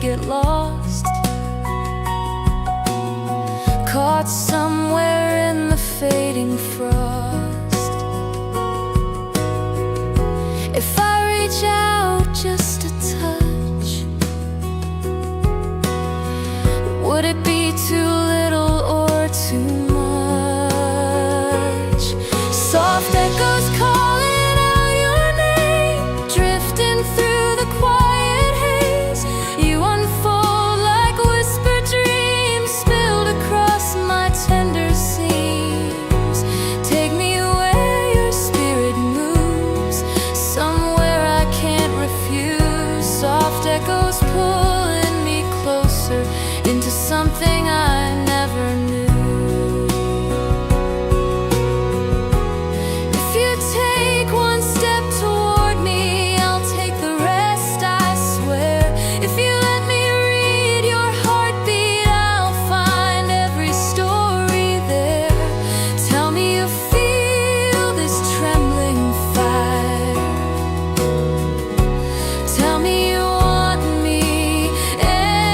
get lost, caught somewhere in the fading frost. If I reach out just a touch, would it be too little or too much? Soft echoes calling out your name, drifting through the quiet haze. You unfold like whispered dreams spilled across my tender seams. Take me where your spirit moves, somewhere I can't refuse. Soft echoes pulling me closer into something I never knew. If you take one step toward me, I'll take the rest, I swear. If you let me read your heartbeat, I'll find every story there. Tell me you feel this trembling fire. Tell me you want me anywhere.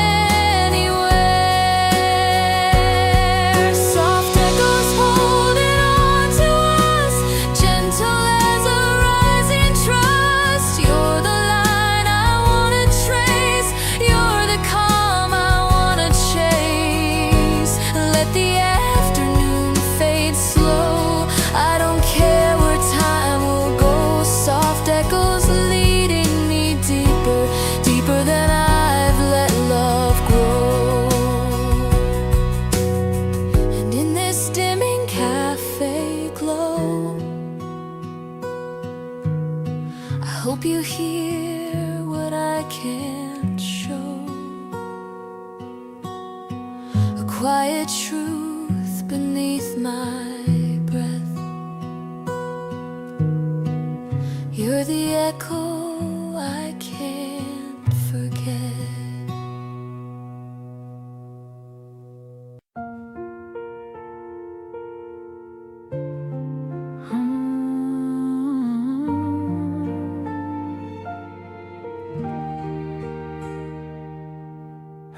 Soft echoes holding on to us, gentle as a rising trust. You're the line I wanna trace, you're the calm I wanna chase. Let the afternoon fade slow, I don't care where time will go. Soft echoes leading me deeper, deeper than I've let love grow. And in this dimming cafe glow, I hope you hear what I can't show. A quiet truth beneath my breath. You're the echo I can't forget.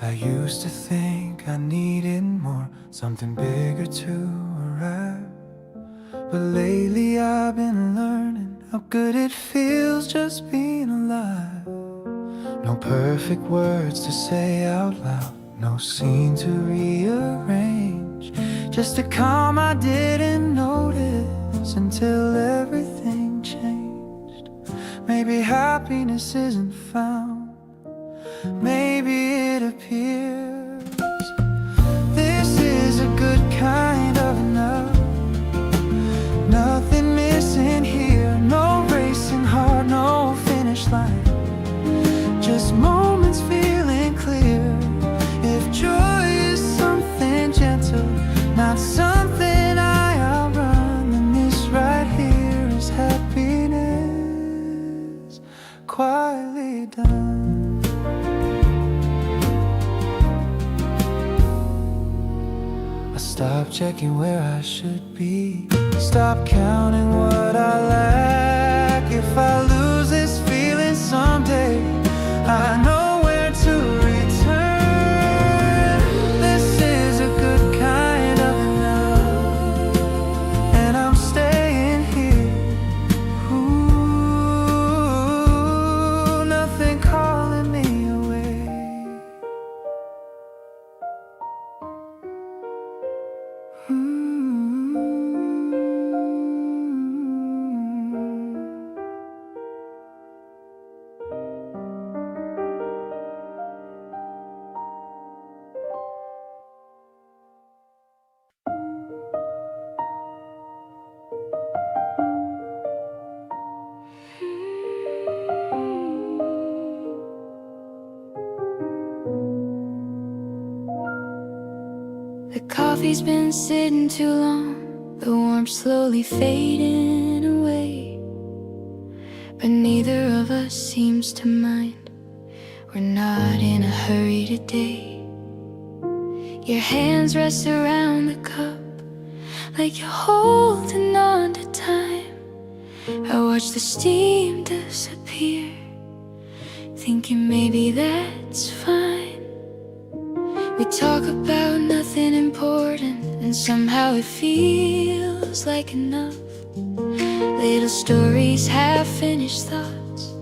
I used to think I needed more, something bigger to arrive. But lately I've been learning how good it feels just being alive. No perfect words to say out loud, no scene to rearrange, just a calm I didn't notice until everything changed. Maybe happiness isn't found, maybe it appears. This is a good kind of enough, nothing missing here, no racing heart, no finish line, just moments feeling clear. If joy is something gentle, not something I outrun, then this right here is happiness, quietly done. Stop checking where I should be, stop counting what I lack. If I lose this feeling someday, I know where to return. This is a good kind of enough, and I'm staying here. Ooh, nothing calling me away. The coffee's been sitting too long, the warmth slowly fading away. But neither of us seems to mind, we're not in a hurry today. Your hands rest around the cup like you're holding on to time. I watch the steam disappear, thinking maybe that's fine. We talk about nothing important, and somehow it feels like enough. Little stories, half-finished thoughts,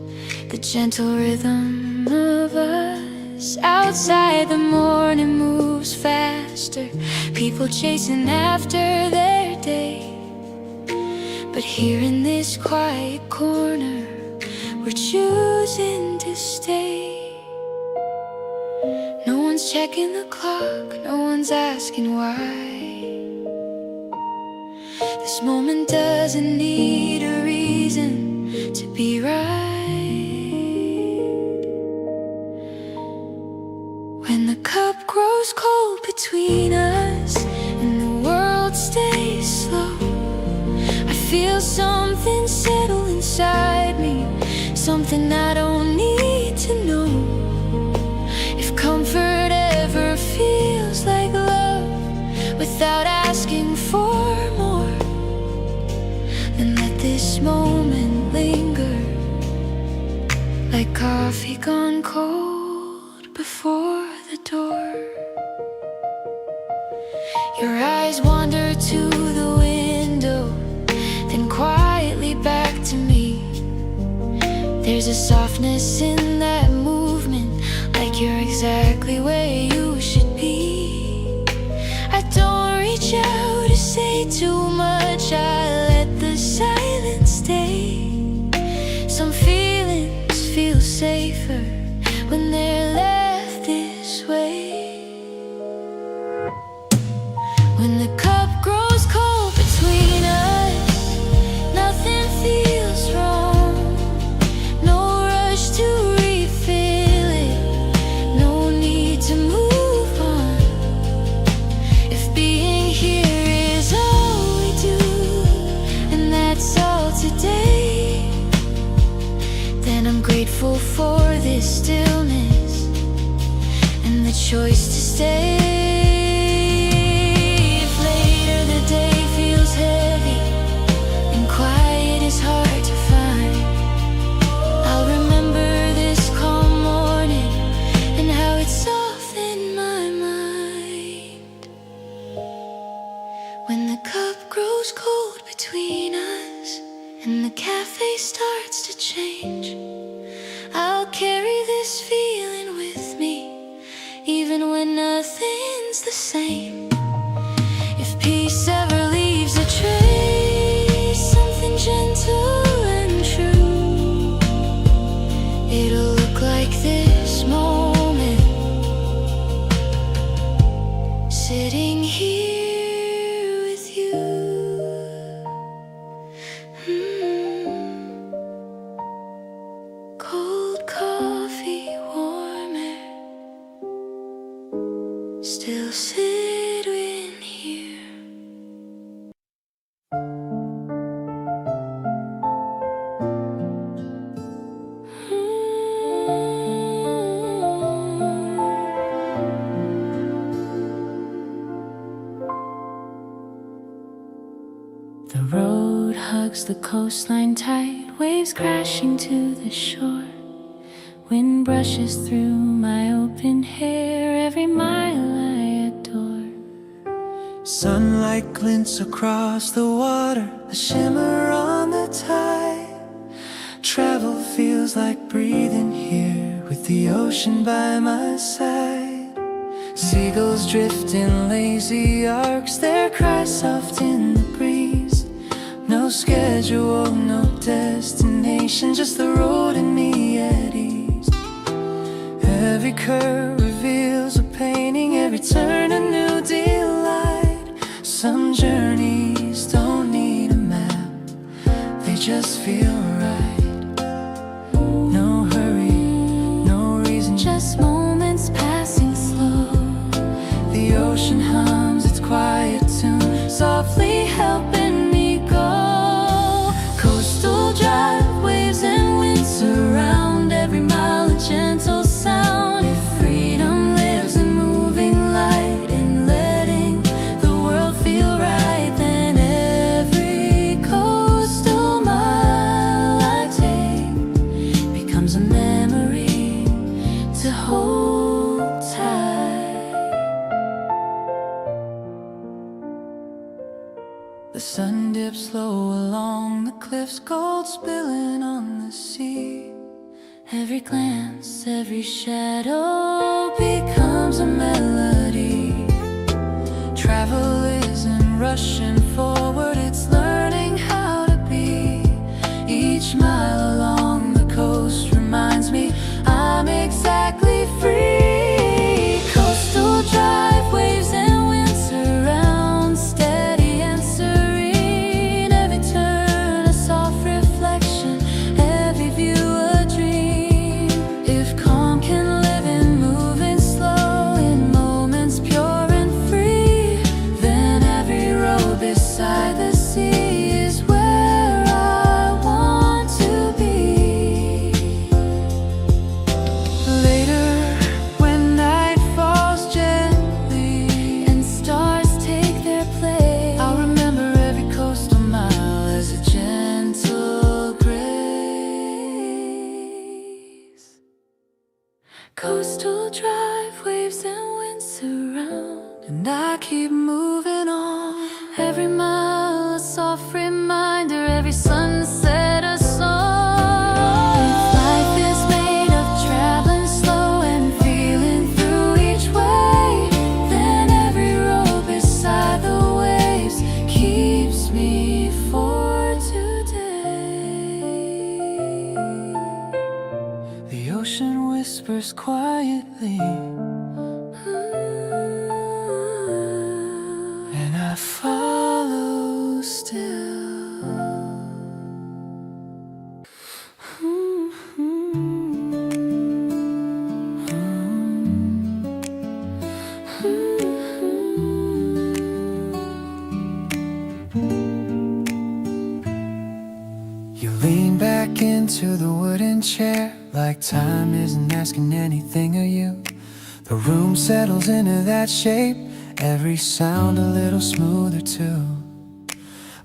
the gentle rhythm of us. Outside the morning moves faster, people chasing after their day. But here in this quiet corner, we're choosing to stay. No one's checking the clock, no one's asking why. This moment doesn't need a reason to be right. When the cup grows cold between us and the world stays slow, I feel something settle inside me, something I don't need to know. If comfort ever feels like love without asking for more, then let this moment linger like coffee gone cold before the door. Your eyes wander to the window, then quietly back to me. There's a softness in that movement, like you're exactly where you should be. I don't reach out to say too much, I let the silence stay. Some feelings feel safer when they're left this way. When the cup grows cold between us, nothing feels wrong. No rush to refill it, no need to move on. If being here is all we do, and that's all today, then I'm grateful for this stillness and the choice to stay. If later the day feels heavy and quiet is hard to find, I'll remember this calm morning and how it softened my mind. When the cup grows cold between us and the cafe starts to change, I'll carry this feeling with me, even when nothing's the same. If peace ever leaves a trace, something gentle and true, it'll look like this moment, sitting here with you. Cold coffee warmer, still sitting here. The road hugs the coastline tight, waves crashing to the shore. Wind brushes through my open hair, every mile I adore. Sunlight glints across the water, a shimmer on the tide. Travel feels like breathing here, with the ocean by my side. Seagulls drift in lazy arcs, their cries soft in the breeze. No schedule, no destination, just the road and me at ease. Every curve reveals a painting, every turn a new delight. Some journeys don't need a map, they just feel right. No hurry, no reason, just moments passing slow. The ocean hums its quiet tune, softly helping me go. Coastal drive, waves and wind surround, every mile a gentle sound. If freedom lives in moving light and letting the world feel right, then every coastal mile I take becomes a memory to hold tight. sun dips low along the cliffs, gold spilling on the sea. Every glance, every shadow becomes a melody. Travel isn't rushing forward, it's learning how to be. Each mile along the coast reminds me I'm exactly free. Coastal drive, waves and wind surround, steady and serene. Every turn a soft reflection, every view a dream. If calm can live in moving slow, in moments pure and free, then every road beside the sea is where I want to be. Later, when night falls gently and stars take their place, I'll remember every coastal mile as a gentle grace. Coastal drive, waves and winds surround, and I keep moving on. Every mile a soft reminder, every sunset a song. If life is made of traveling slow and feeling through each way, then every road beside the waves keeps me for today. The ocean whispers quietly, and I follow still. You lean back into the wooden chair, like time isn't asking anything of you. The room settles into that shape, every sound a little smoother too.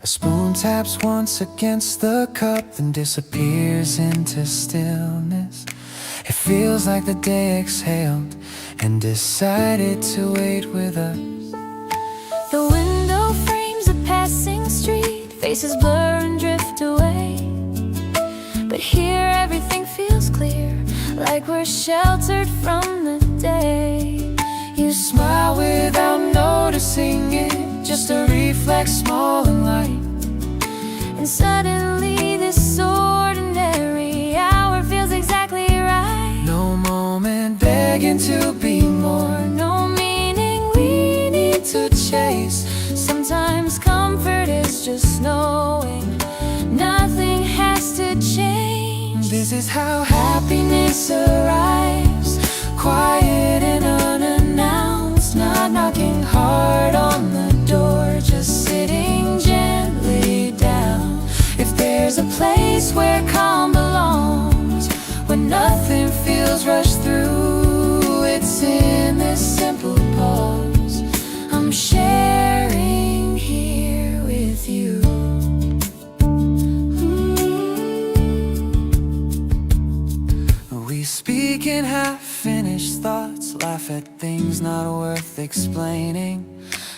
A spoon taps once against the cup, then disappears into stillness. It feels like the day exhaled and decided to wait with us. The window frames a passing street, faces blur and drift away. But here everything feels clear, like we're sheltered from the day. You smile Without noticing it, just a reflex, small and light. and suddenly this ordinary hour feels exactly right. No moment begging to be more, No meaning we need to chase. Sometimes comfort is just knowing nothing has to change. This is how happiness arrives, quiet and unannounced, not knocking hard on the door, just sitting gently down. If there's a place where calm belongs, when nothing feels rushed through, it's in this simple pause I'm sharing here with you. We speak in half-finished thoughts, laugh at things not worth explaining.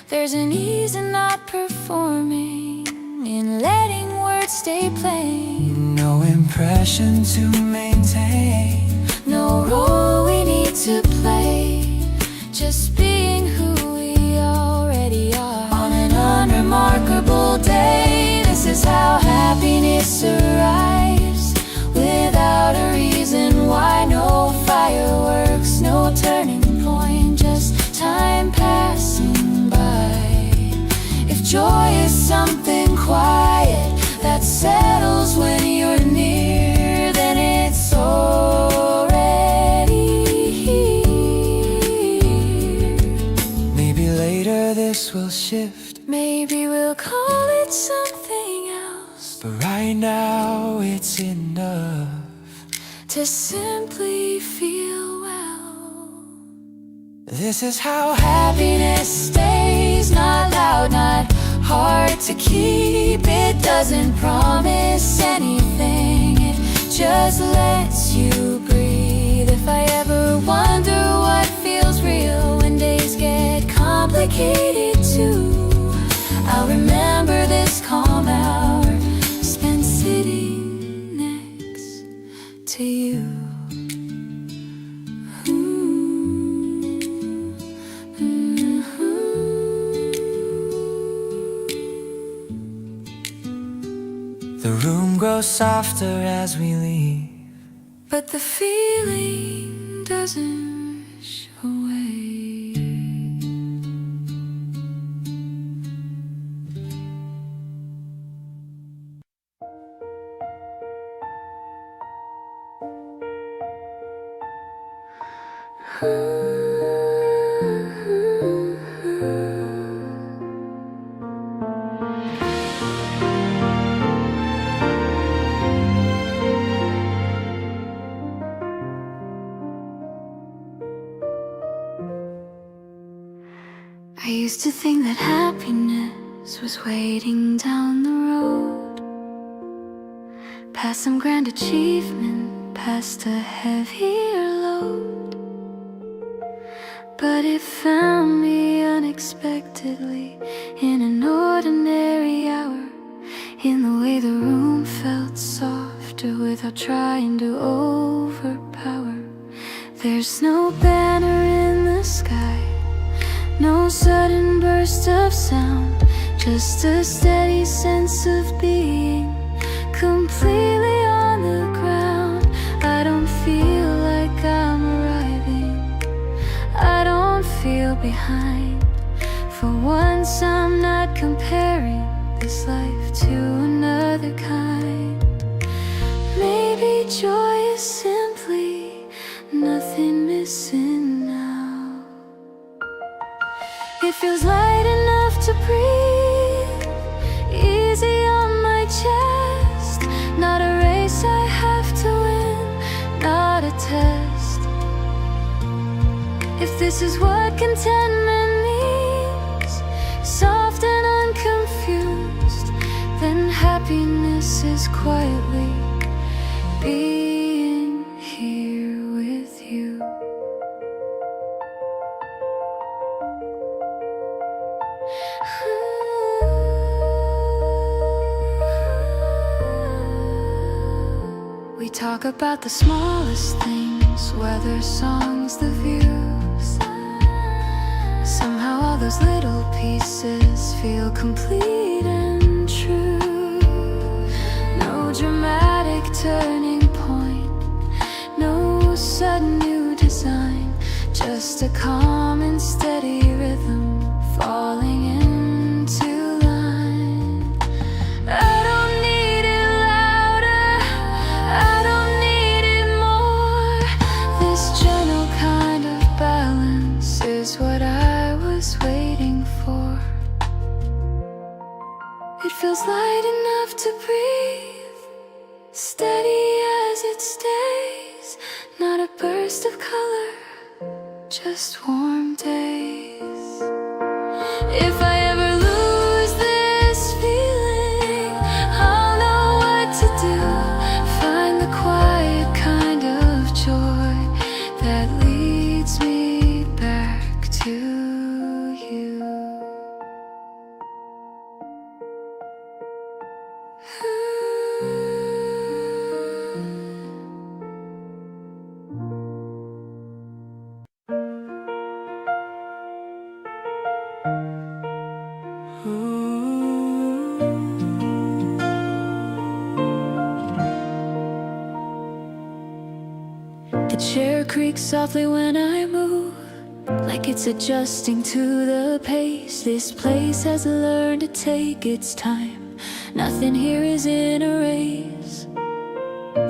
There's an ease in not performing, in letting words stay plain. No impression to maintain, No role we need to play, just being who we already are. on an unremarkable day. This is how happiness arrives, without a reason why. No fireworks, no turning point, just time passing by. If joy is something quiet that settles when you're near, then it's already here. Maybe later this will shift, Maybe we'll call it something else, but right now it's enough to simply feel well. This is how happiness stays, not loud, not hard to keep. It doesn't promise anything, it just lets you breathe. If I ever wonder what feels real when days get complicated too, I'll remember this grows softer as we leave, but the feeling doesn't rush away. I used to think that happiness was waiting down the road, past some grand achievement, past a heavier load. But it found me unexpectedly in an ordinary hour, in the way the room felt softer without trying to overpower. There's no banner in the sky, no sudden burst of sound, just a steady sense of being completely on the ground. I don't feel like I'm arriving, I don't feel behind. For once I'm not comparing this life to another kind. Maybe joy is simply nothing missing now. It feels light enough to breathe, easy on my chest. Not a race I have to win, not a test. If this is what contentment means, soft and unconfused, then happiness is quietly being here with you. We talk about the smallest things, weather, songs, the views. Somehow all those little pieces feel complete and true. No dramatic turning point, no sudden new design, just a calm and steady rhythm falling into line. I don't need it louder, I don't need it more. This gentle kind of balance is what I was waiting for. It feels light enough to breathe, steady as it stays. Not a burst of color, just warm days. If I ever lose this feeling, I'll know what to do. Find the quiet kind of joy that leads me back to you. The chair creaks softly when I move, like it's adjusting to the pace. This place has learned to take its time, nothing here is in a race.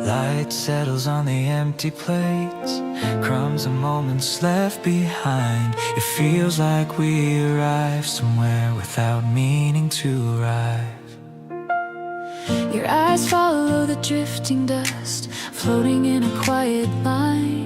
Light settles on the empty plates, crumbs and moments left behind. It feels like we arrived somewhere without meaning to arrive. Your eyes follow the drifting dust, floating in a quiet line.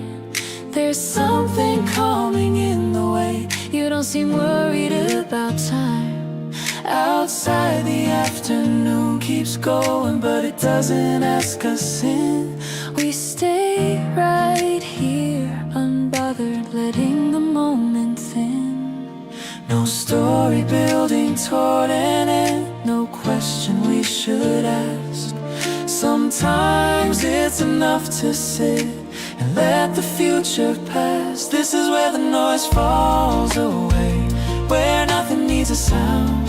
There's something calming in the way you don't seem worried about time. Outside the afternoon keeps going, but it doesn't ask us in. We stay right here, unbothered, letting the moment thin. No story building toward an end, no question we should ask. Sometimes it's enough to sit and let the future pass. This is where the noise falls away, where nothing needs a sound.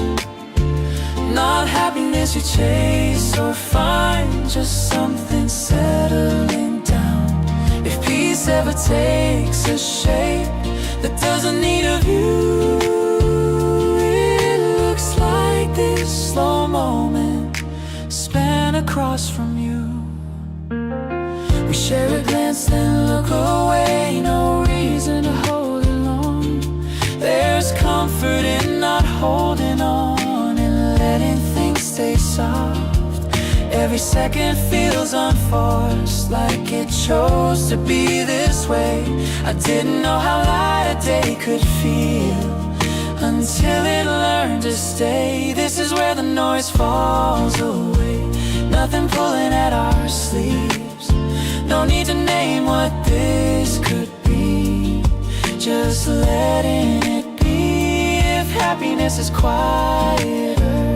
Not happiness you chase or find, just something settling down. If peace ever takes a shape that doesn't need a view, it looks like this slow moment span across from you. We share a glance then look away, no reason to hold it long. There's comfort in not holding on and letting things stay soft. Every second feels unforced, like it chose to be this way. I didn't know how light a day could feel until it learned to stay. This is where the noise falls away, nothing pulling at our sleeves. No need to name what this could be, just letting it be. If happiness is quieter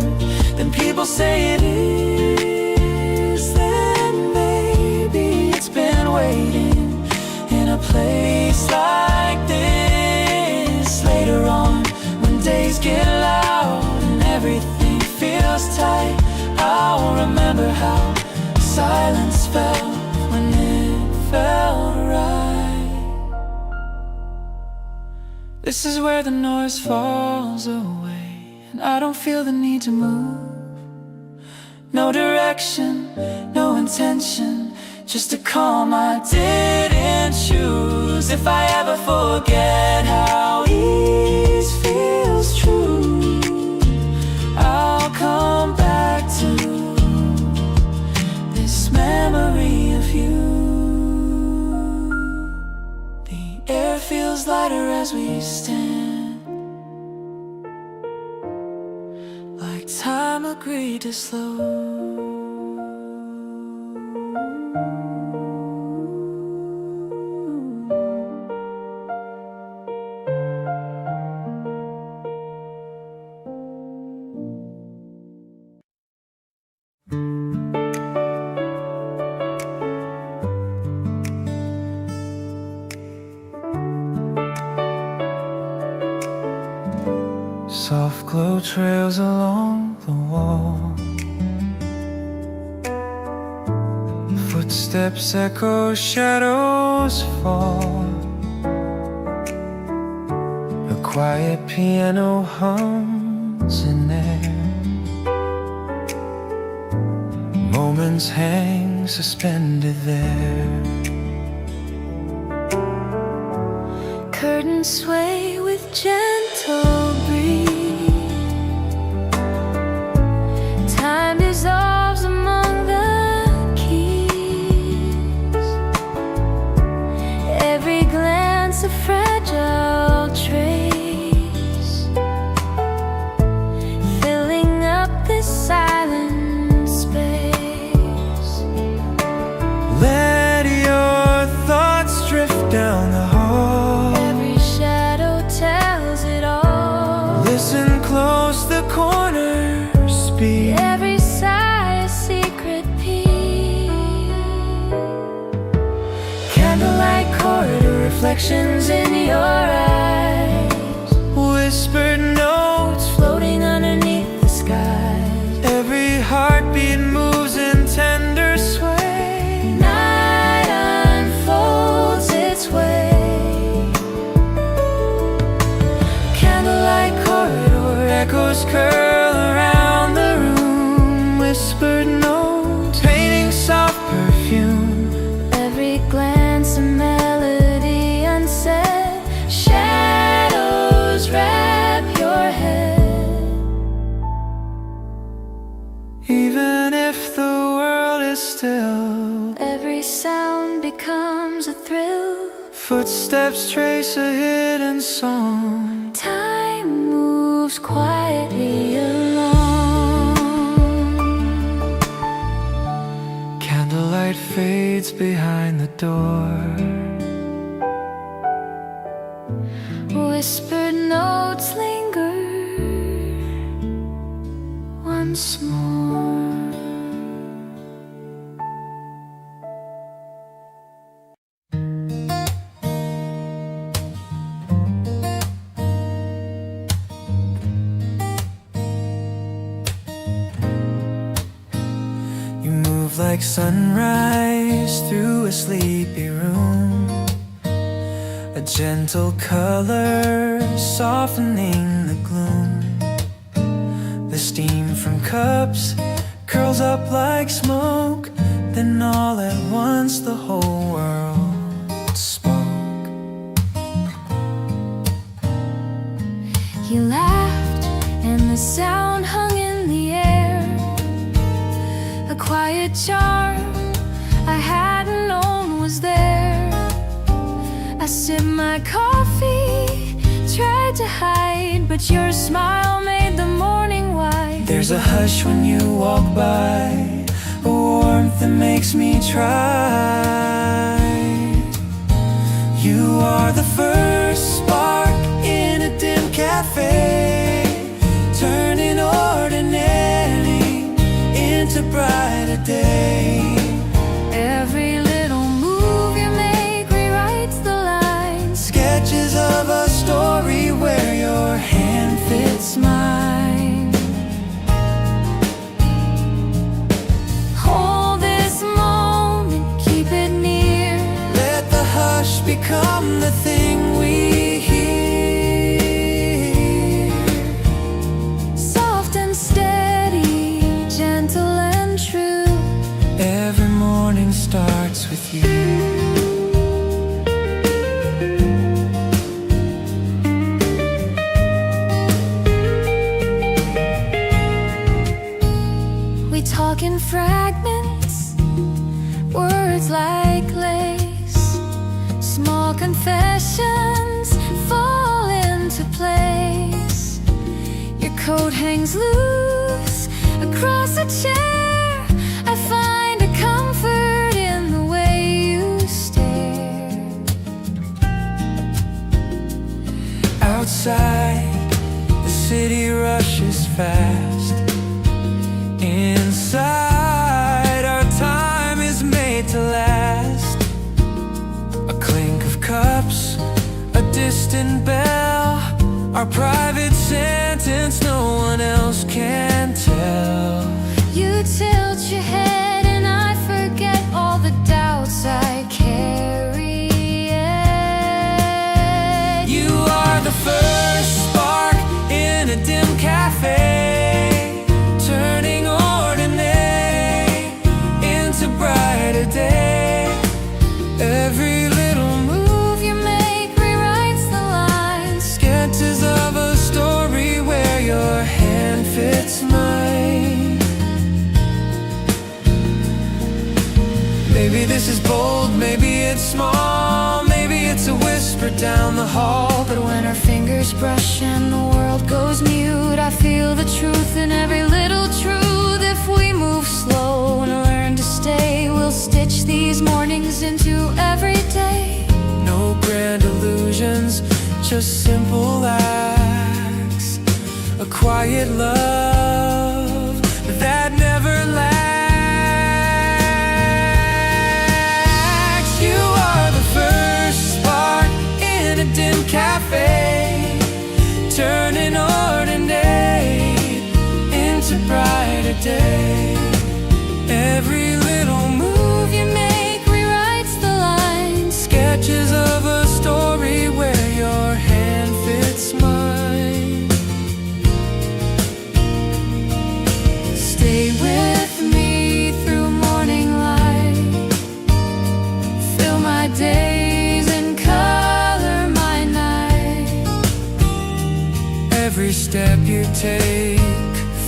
than people say it is, then maybe it's been waiting in a place like this. Later on, when days get loud and everything feels tight, I'll remember how silence felt when it felt right. This is where the noise falls away, and I don't feel the need to move. No direction, no intention, just a calm I didn't choose. If I ever forget how ease feels true, I'll come back to this memory of you. The air feels lighter as we stand, like time agreed to slow. Soft glow trails along the wall, footsteps echo, shadows fall. A quiet piano hums in there, moments hang suspended there. Curtains sway with gentle breeze. Time dissolves among the keys. Every glance a fragile trace, filling up this silent space. Let your thoughts drift down the hall. Every shadow tells it all. Listen close, the corners speak. Every sigh a secret peek. Candlelight corridor reflections in your eyes, Whispered notes, floating underneath the skies. every heartbeat moves in tender sway. Night unfolds its way. Candlelight corridor Echoes curl around the room, whispered notes, painting soft perfume. Every glance a melody unsaid. shadows wrap your head. Even if the world is still, Every sound becomes a thrill. footsteps trace a hidden song. Time moves quietly along. Candlelight fades behind the door. Whispered notes linger once more. like sunrise through a sleepy room, a gentle color softening the gloom. The steam from cups curls up like smoke, then all at once the whole world spoke. You laughed and the sound hung in the air, a quiet charm I hadn't known was there. I sipped my coffee, tried to hide, but your smile made the morning white. There's a hush when you walk by, a warmth that makes me try. You are the first spark in a dim cafe, turning ordinary into brighter day. Every little move you make rewrites the lines, Sketches of a story where your hand fits mine. hold this moment, keep it near. Let the hush become the thing we hear. Soft and steady, gentle and true. Every morning starts with you. We talk in fragments, words like lace. Small confessions fall into place. Your coat hangs loose across a chair. I find a comfort in the way you stare. Outside, the city rushes fast. Inside, our time is made to last. A clink of cups, a distant bell, our private sentence no one else can tell. You tilt your head and I forget all the doubts I carry. You are the first spark in a dim cafe, turning ordinary into brighter day. Every little Move you make rewrites the lines, sketches of a story where your hand fits mine. Maybe this is bold, maybe it's small, maybe it's a whisper down the hall. but when our fingers brush and the world goes mute, I feel the truth in every little truth. If we move slow and learn to stay, we'll stitch these mornings into every day. No grand illusions, just simple acts. A quiet love that never lacks. You are the first spark in a dim cafe, turning ordinary into brighter day. Every little Move you make rewrites the lines, sketches of a story where your hand fits mine. stay with me through morning light. Fill my days and color my night. Every step you take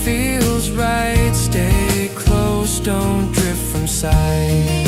feels right. Stay close, don't drift from sight.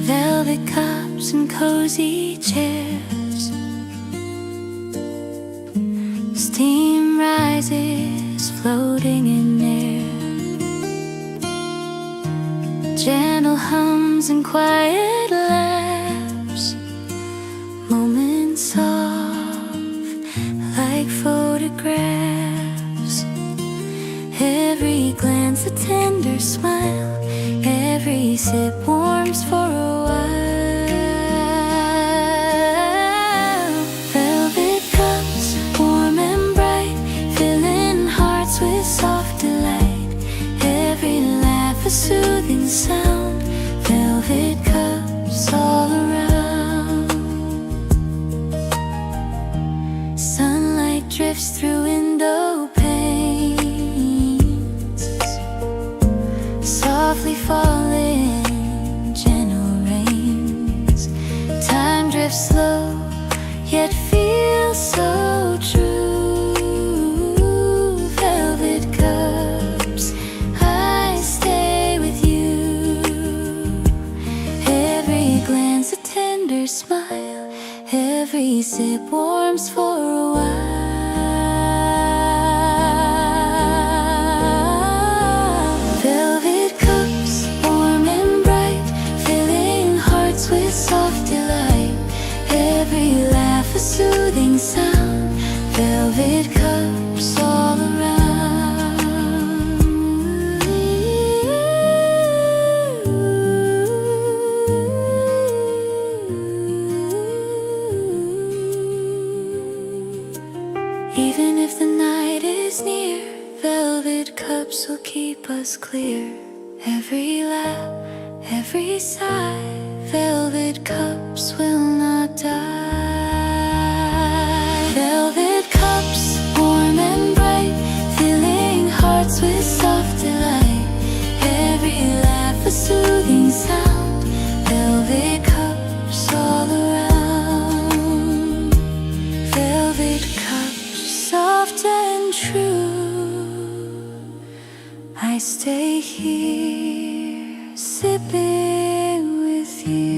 Velvet cups and cozy chairs. Steam rises floating in air. Gentle hums and quiet laughs, moments of like photographs. Every glance a tender smile, every sip warms for a while. Velvet cups, warm and bright, filling hearts with soft delight. Every laugh a soothing sound, velvet cups all around. Sunlight drifts through window panes, softly falling, gentle rains. Time drifts slow, yet feels so true. Velvet cups, I stay with you. Every glance a tender smile, every sip warms for a while. Velvet cups, warm and bright, filling hearts with soft delight. Every laugh a soothing sound, velvet cups all around. Even if the night is near, velvet cups will keep us clear. Every laugh, every sigh, velvet cups will not die. Velvet cups, warm and bright, filling hearts with soft delight. Every laugh a soothing sound, velvet cups all around. Velvet cups, soft and true, I stay here sipping with you.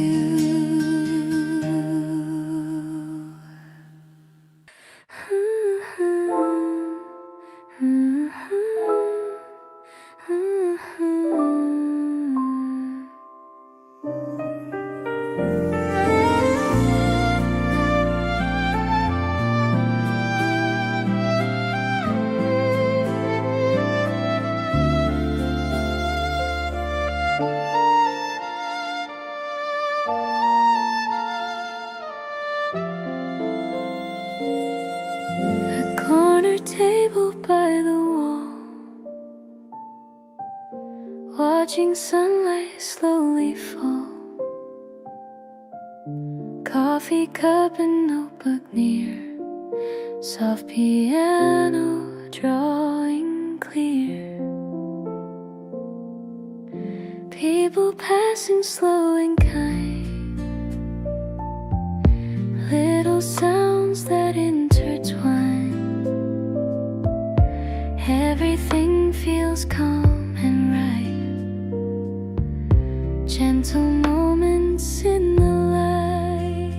Table by the wall, watching sunlight slowly fall. Coffee cup and notebook near, soft piano drawing clear. People passing slow and kind, little sounds that intertwine. Everything feels calm and right, gentle moments in the light.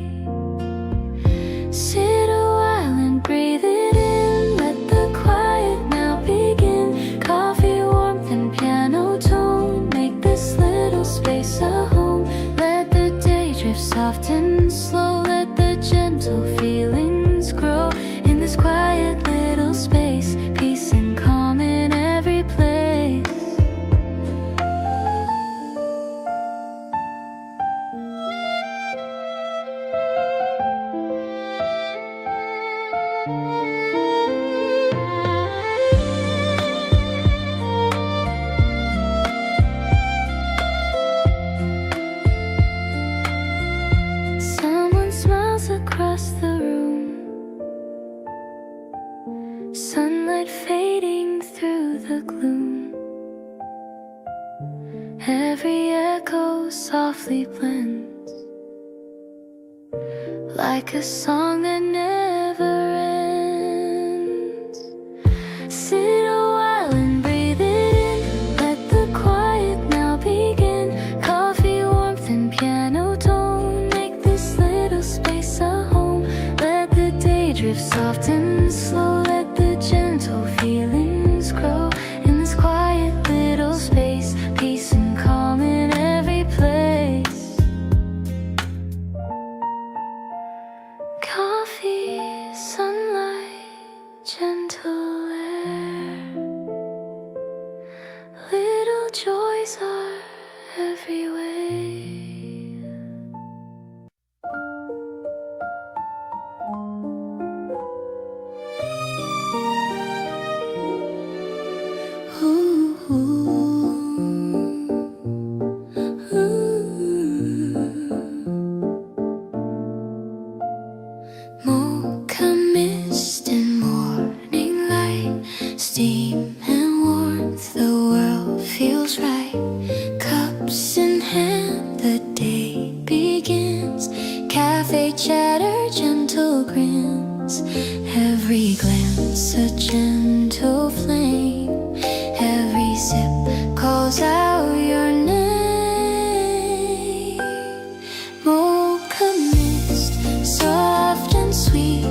Sit a while and breathe it in, let the quiet now begin. Coffee warmth and piano tone make this little space a home. Let the day drift soft and slow, let the gentle feelings grow in this quiet little space. Peace and calm in every place. Someone smiles across the room, sunlight fading through the gloom. Every echo softly blends, like a song that never ends. Sit a while and breathe it in, let the quiet now begin. Coffee warmth and piano tone make this little space a home. Let the day drift soft and slow, let the gentle feelings grow in this quiet little space. Peace and calm in eyes are every way. Mocha mist and morning light, steam and warmth, the world feels right. Cups in hand, the day begins. Cafe chatter, gentle grins. Every glance a gentle flame. Every sip calls out your name. Mocha mist, soft and sweet,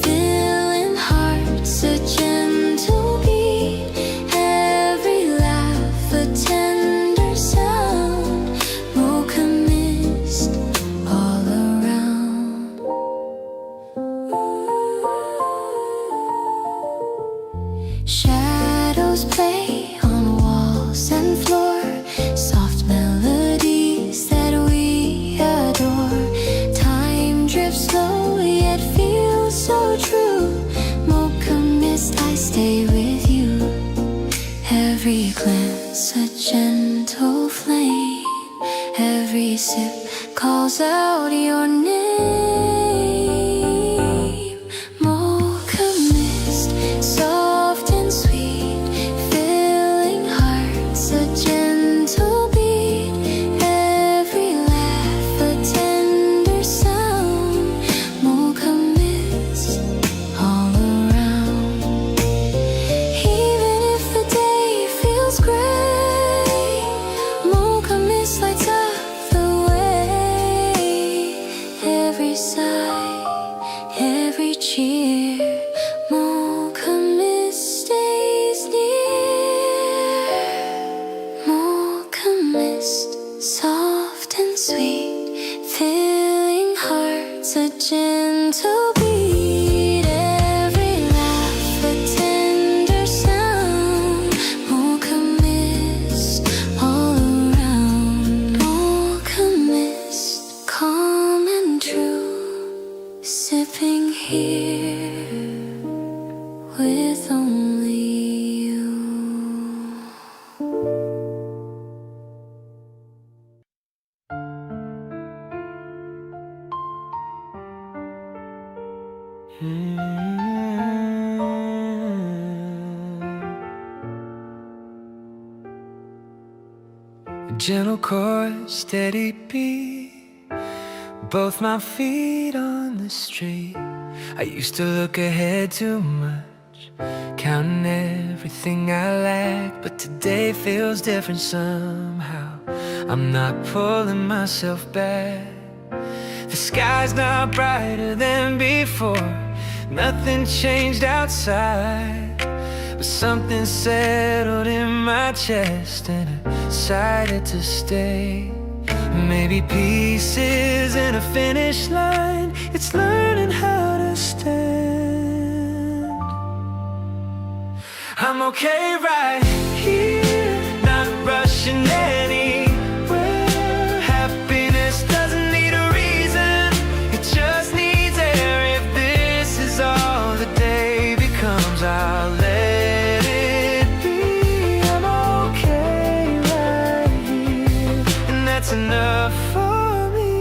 filling hearts, a gentle beat. Every laugh, a tender sound. Mocha mist all around. Shadows play on walls and floor, soft melodies that we adore. Time drifts slow yet feels so true. Mocha mist, I stay with you. Every glance a gentle flame. Every sip calls out your name. Mocha mist, soft and sweet, filling hearts, a gentle beat. Every laugh, a tender sound. Mocha mist all around. Even if the day feels gray, mocha mist lights up the way. Every sigh, every cheer, mocha mist stays near. Mocha mist, soft and sweet, filling hearts, a gentle beat. Every laugh, a tender sound. Mocha mist all around. Mocha mist, calm and true, sipping here with only you. A gentle chord, steady beat, both my feet on the street. I used to look ahead too much, counting everything I lack, but today feels different somehow. I'm not pulling myself back. The sky's not brighter than before. Nothing changed outside, but something settled in my chest and I decided to stay. Maybe peace isn't a finish line, it's learning how to stand. I'm okay right here, not rushing anywhere. Happiness doesn't need a reason, it just needs air. If this is all the day becomes, I'll let it be. I'm okay right here, and that's enough for me.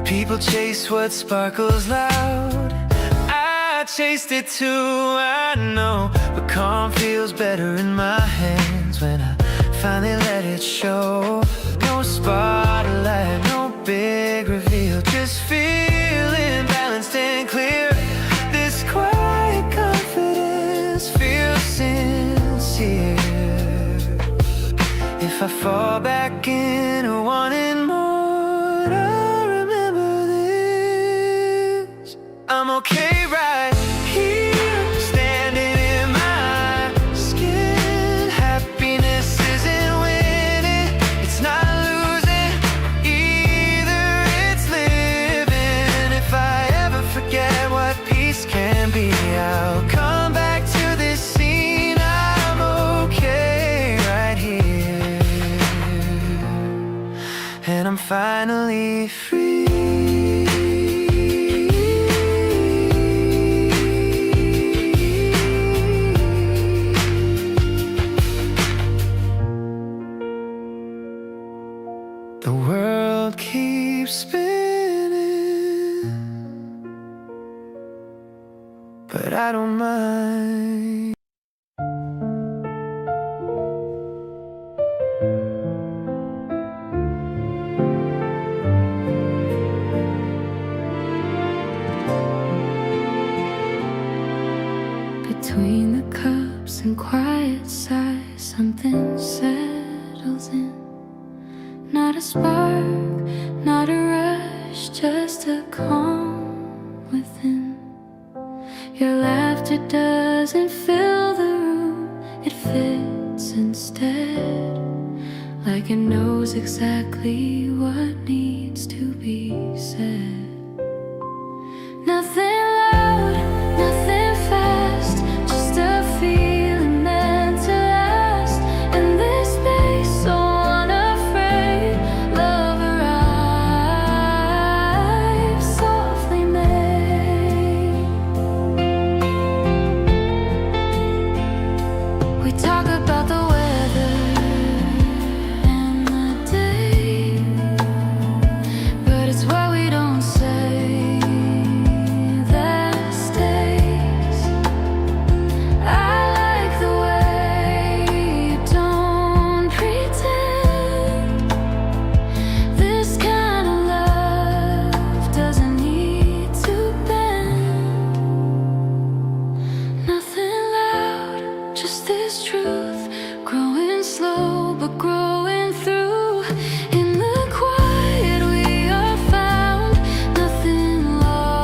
People chase what sparkles loud, I chased it too, I know. But calm feels better in my hands when I finally let it show. No spotlight, no big reveal, just feeling balanced and clear. This quiet confidence feels sincere. If I fall back into wanting more, I remember this. I'm okay right here, standing in my skin. Happiness isn't winning, it's not losing either, it's living. If I ever forget what peace can be, I'll come back to this but I don't mind. Between the cups and quiet sighs, something settles in. Not a spark, not a rush, just a calm within. Your laughter doesn't fill the room, it fits instead. Like it knows exactly what needs to be said. Nothing loud, nothing fast, just a feeling meant to last. In this space so unafraid, love arrives, softly made. We talk about the weather and the day, but it's what we don't say that stays. I like the way you don't pretend. This kind of love doesn't need to bend. Nothing loud, just this truth, growing slow but growing through. In the quiet we are found, nothing lost,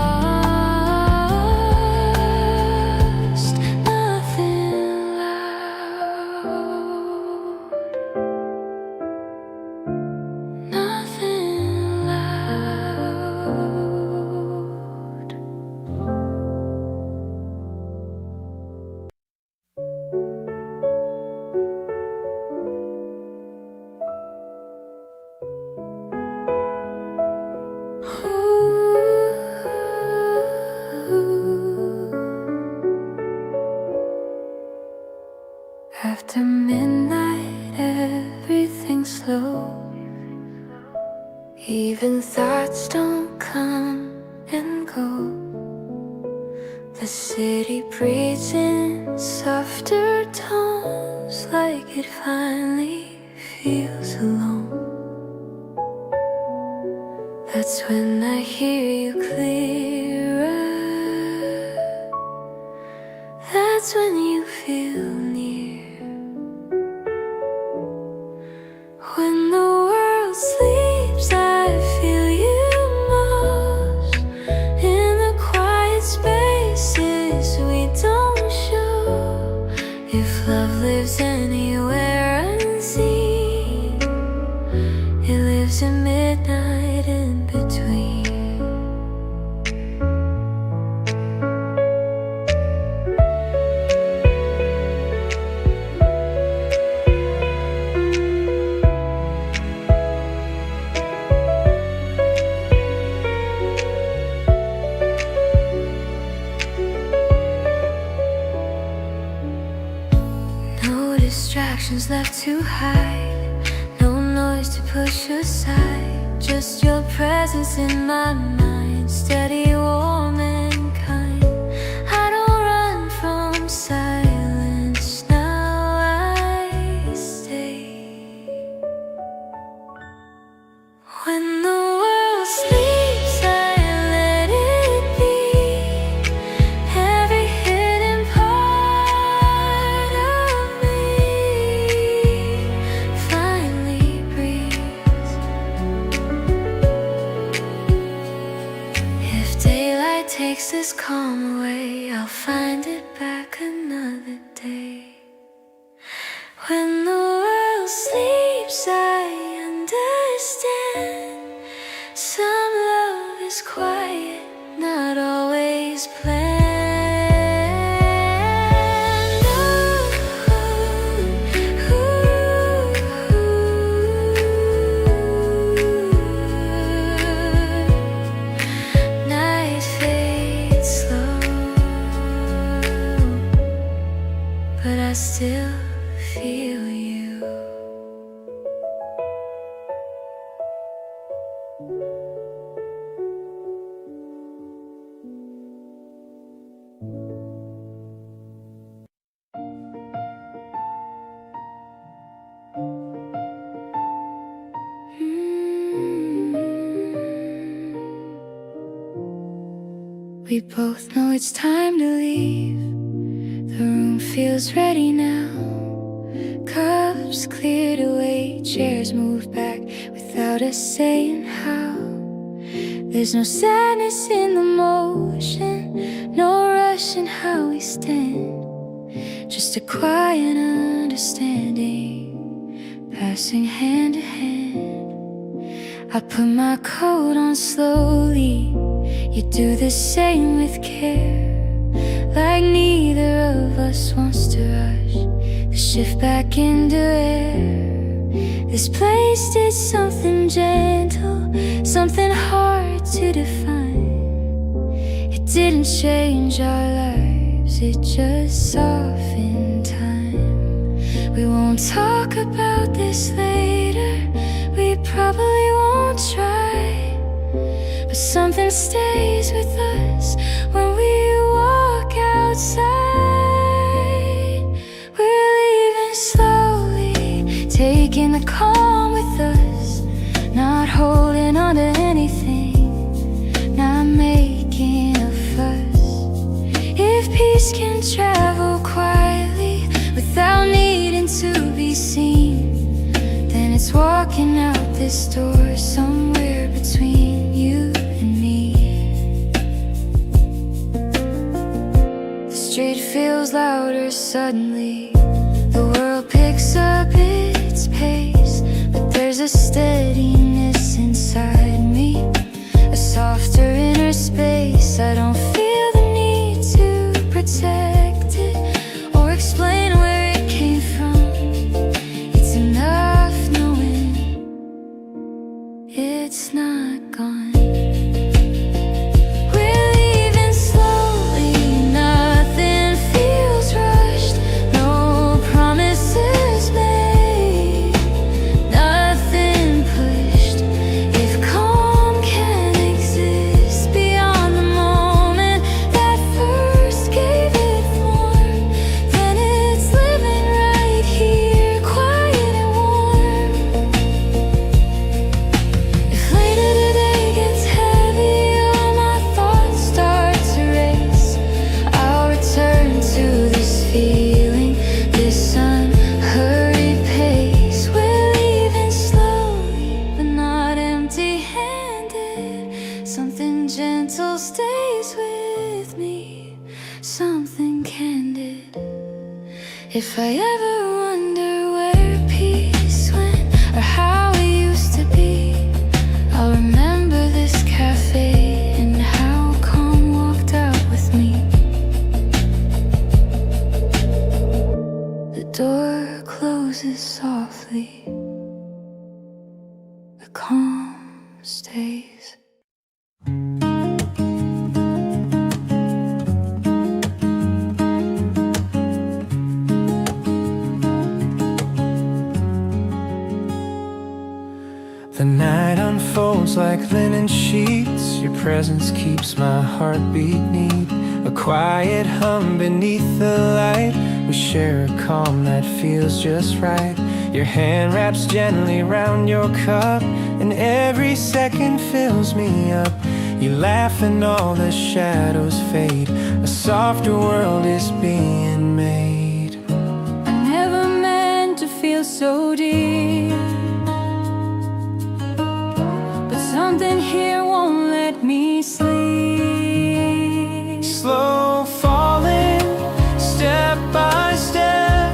nothing loud, nothing loud. After midnight, everything's slow. Even thoughts don't come and go. The city breathes in softer tones, like it finally feels alone. That's when I hear you clearer. That's when you feel near. When the world sleeps, I feel you most. In the quiet spaces we don't show. If love lives anywhere unseen, it lives in midnight in between. No distractions left to hide, no noise to push aside. Just your presence in my mind, steady, warm and kind. I don't run from silence, now I stay. When the world sleeps, I let it be. Every hidden part of me finally breathes. If daylight takes this calm away, I'll find it back another day. When the world sleeps, I understand. Some love is quiet, not always planned. Night fades slow, but I still feel you. We both know it's time to leave. The room feels ready now. Cups cleared away, chairs moved back without us saying how. There's no sadness in the motion, no rush in how we stand. Just a quiet understanding, passing hand to hand. I put my coat on slowly, you do the same with care. Like neither of us wants to rush the shift back into air. This place did something gentle, something hard to define. It didn't change our lives, it just softened time. We won't talk about this later, we probably won't try. But something stays with us when we walk outside. We're leaving slowly, taking the calm with us, not holding on to anything, not making a fuss. If peace can travel quietly without needing to be seen, then it's walking out this door somewhere between you and me. The street feels louder suddenly, the world picks up its pace, but there's a steadiness inside me, a softer inner space. I don't feel the need to protect it or explain where it came from. It's enough knowing it's not gone. We're leaving slowly, nothing feels rushed, no promises made, nothing pushed. If calm can exist beyond the moment that first gave it form, then it's living right here, quiet and warm. If later today gets heavy, all my thoughts start to race, I'll return to this feeling, this unhurried pace. We're leaving slowly, but not empty-handed. Something gentle stays with me, something candid. If I ever wonder where peace went or how it used to be, I'll remember this cafe and how calm walked out with me. The door closes softly, the calm stays. The night unfolds like linen sheets. Your presence keeps my heartbeat neat. A quiet hum beneath the light. We share a calm that feels just right. Your hand wraps gently round your cup, and every second fills me up. You laugh and all the shadows fade. A softer world is being made. I never meant to feel so deep, but something here won't let me sleep. Slow falling, step by step,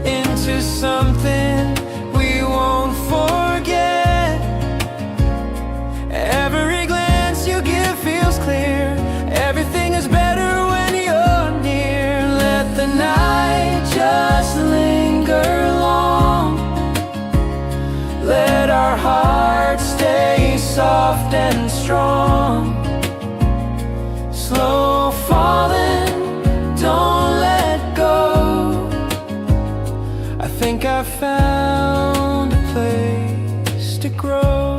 into something we won't forget. Every glance you give feels clear. Everything is better when you're near. Let the night just linger long. Let our hearts stay soft and strong. Slow falling, don't let go. I think I found a place to grow.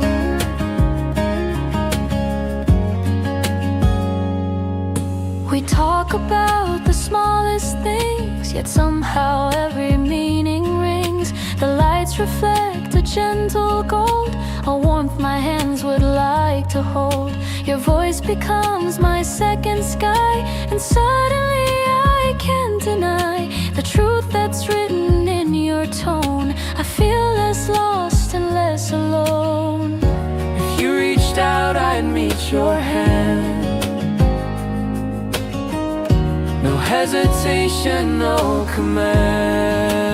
We talk about the smallest things, yet somehow every meaning rings. The lights reflect a gentle gold, a warmth my hands would like to hold. Your voice becomes my second sky, and suddenly I can't deny the truth that's written in your tone. I feel less lost and less alone. If you reached out, I'd meet your hand. No hesitation, no command.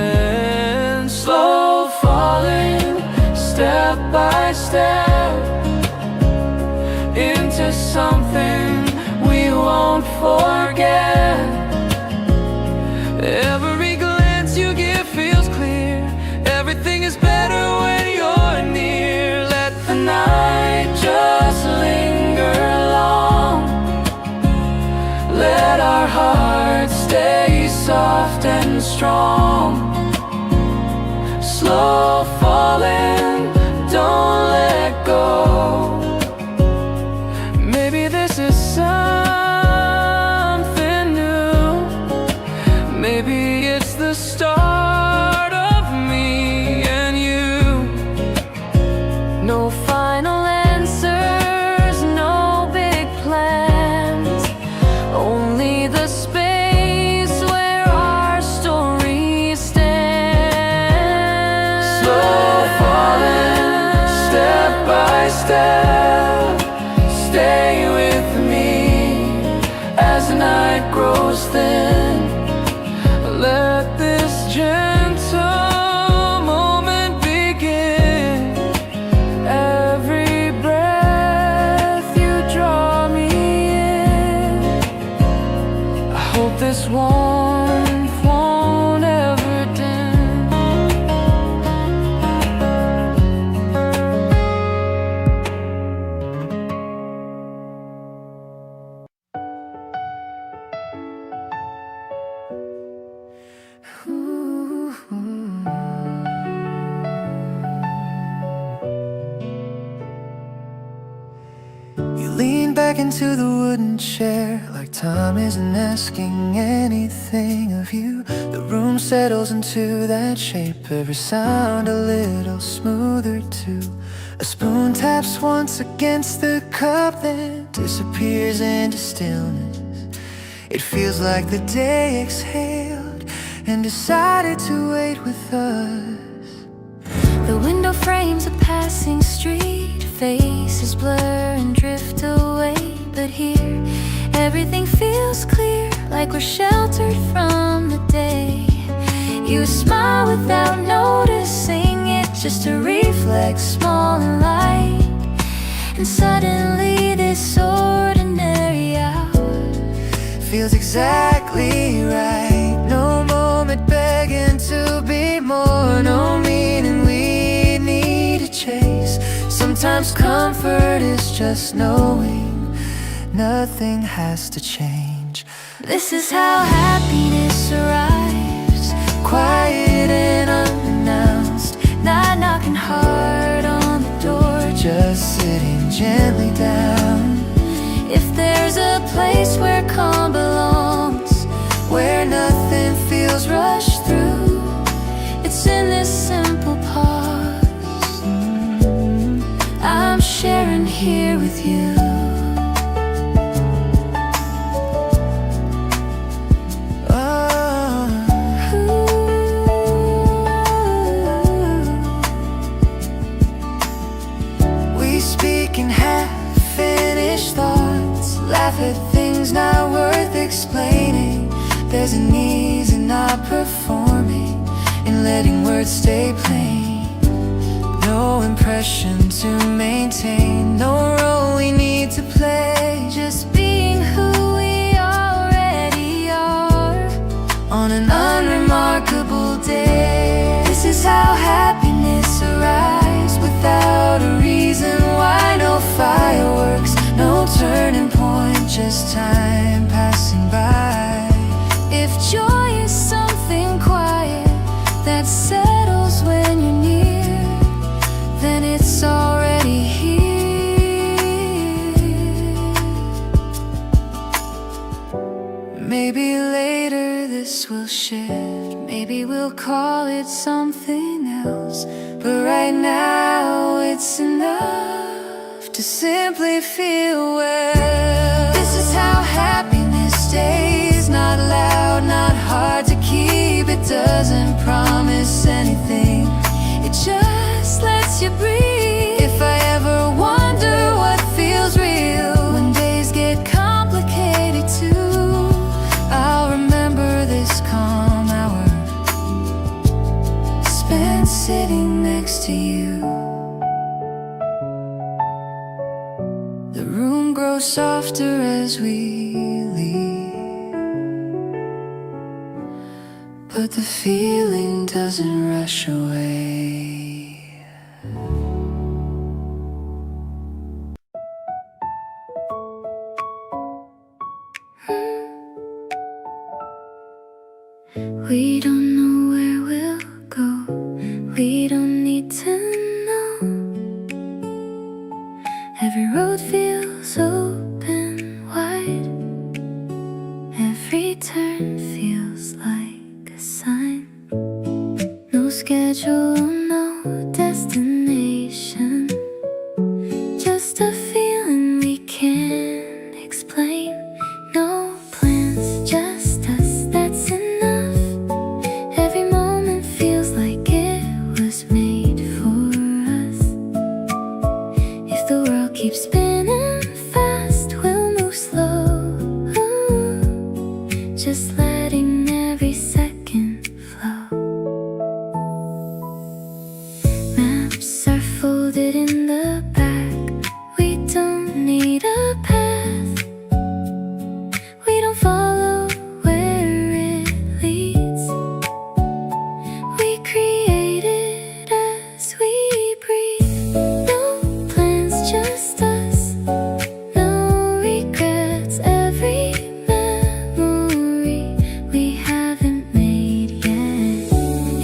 Slow falling, step by step, into something we won't forget. Every glance you give feels clear. Everything is better when you're near. Let the night just linger long. Let our hearts stay soft and strong. Slow falling, don't let go. Maybe this is something new. Maybe it's the start of me and you. No final answers, no big plans, only the space where our story stands. Slow falling, step by step, stay with me as the night grows thin. Let this gentle moment begin. Every breath you draw me in. I hope this warmth won't ever dim. You lean back into the wooden chair, like time isn't asking anything of you. The room settles into that shape, every sound a little smoother too. A spoon taps once against the cup, then disappears into stillness. It feels like the day exhaled and decided to wait with us. The window frames a passing street, faces blur and drift away. But here, everything feels clear, like we're sheltered from the day. You smile without noticing it, just a reflex, small and light. And suddenly this ordinary hour feels exactly right. No moment begging to be more, no meaning we need to chase. Sometimes comfort is just knowing nothing has to change. This is how happiness arrives, Quiet and unannounced, not knocking hard on the door. just sitting gently down. If there's a place where calm belongs, Where nothing feels rushed through, it's in this simple pause I'm sharing here with you. We speak in half-finished thoughts, laugh at things not worth explaining. There's an ease in not performing, in letting words stay plain. No impression to maintain, no role we need to play. Just being who we already are On an unremarkable day, this is how happiness arrives, without a reason why. No fireworks, no turning point, just time passing by. If joy is something quiet that settles when you're near, then it's already here. Maybe later this will shift, maybe we'll call it something else. But right now it's enough to simply feel well. This is how happiness stays. Not loud, not hard to keep. It doesn't promise anything. It just lets you breathe. If I ever wonder what feels real, when days get complicated too, I'll remember this calm hour spent sitting next to you. The room grows softer as we leave, but the feeling doesn't rush away. We don't know where we'll go. We don't need to know. Every road feels open wide. Every turn feels like a sign. No schedule, no destination. Just a feeling we can't explain. No plans, just us, that's enough. Every moment feels like it was made for us. If the world keeps spinning fast, we'll move slow. Just letting every second flow. Maps are folded in the back. We don't need a path. We don't follow where it leads. We create it as we breathe. No plans, just us. No regrets. Every memory we haven't made yet.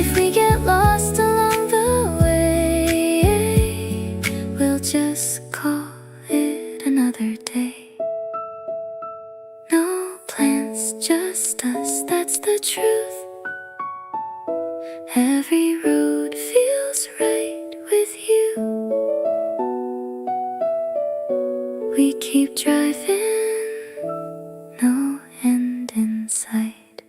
If we get lost along the way, we'll just call it another day. No plans, just us, that's the truth. Every road feels right with you. We keep driving, no end in sight.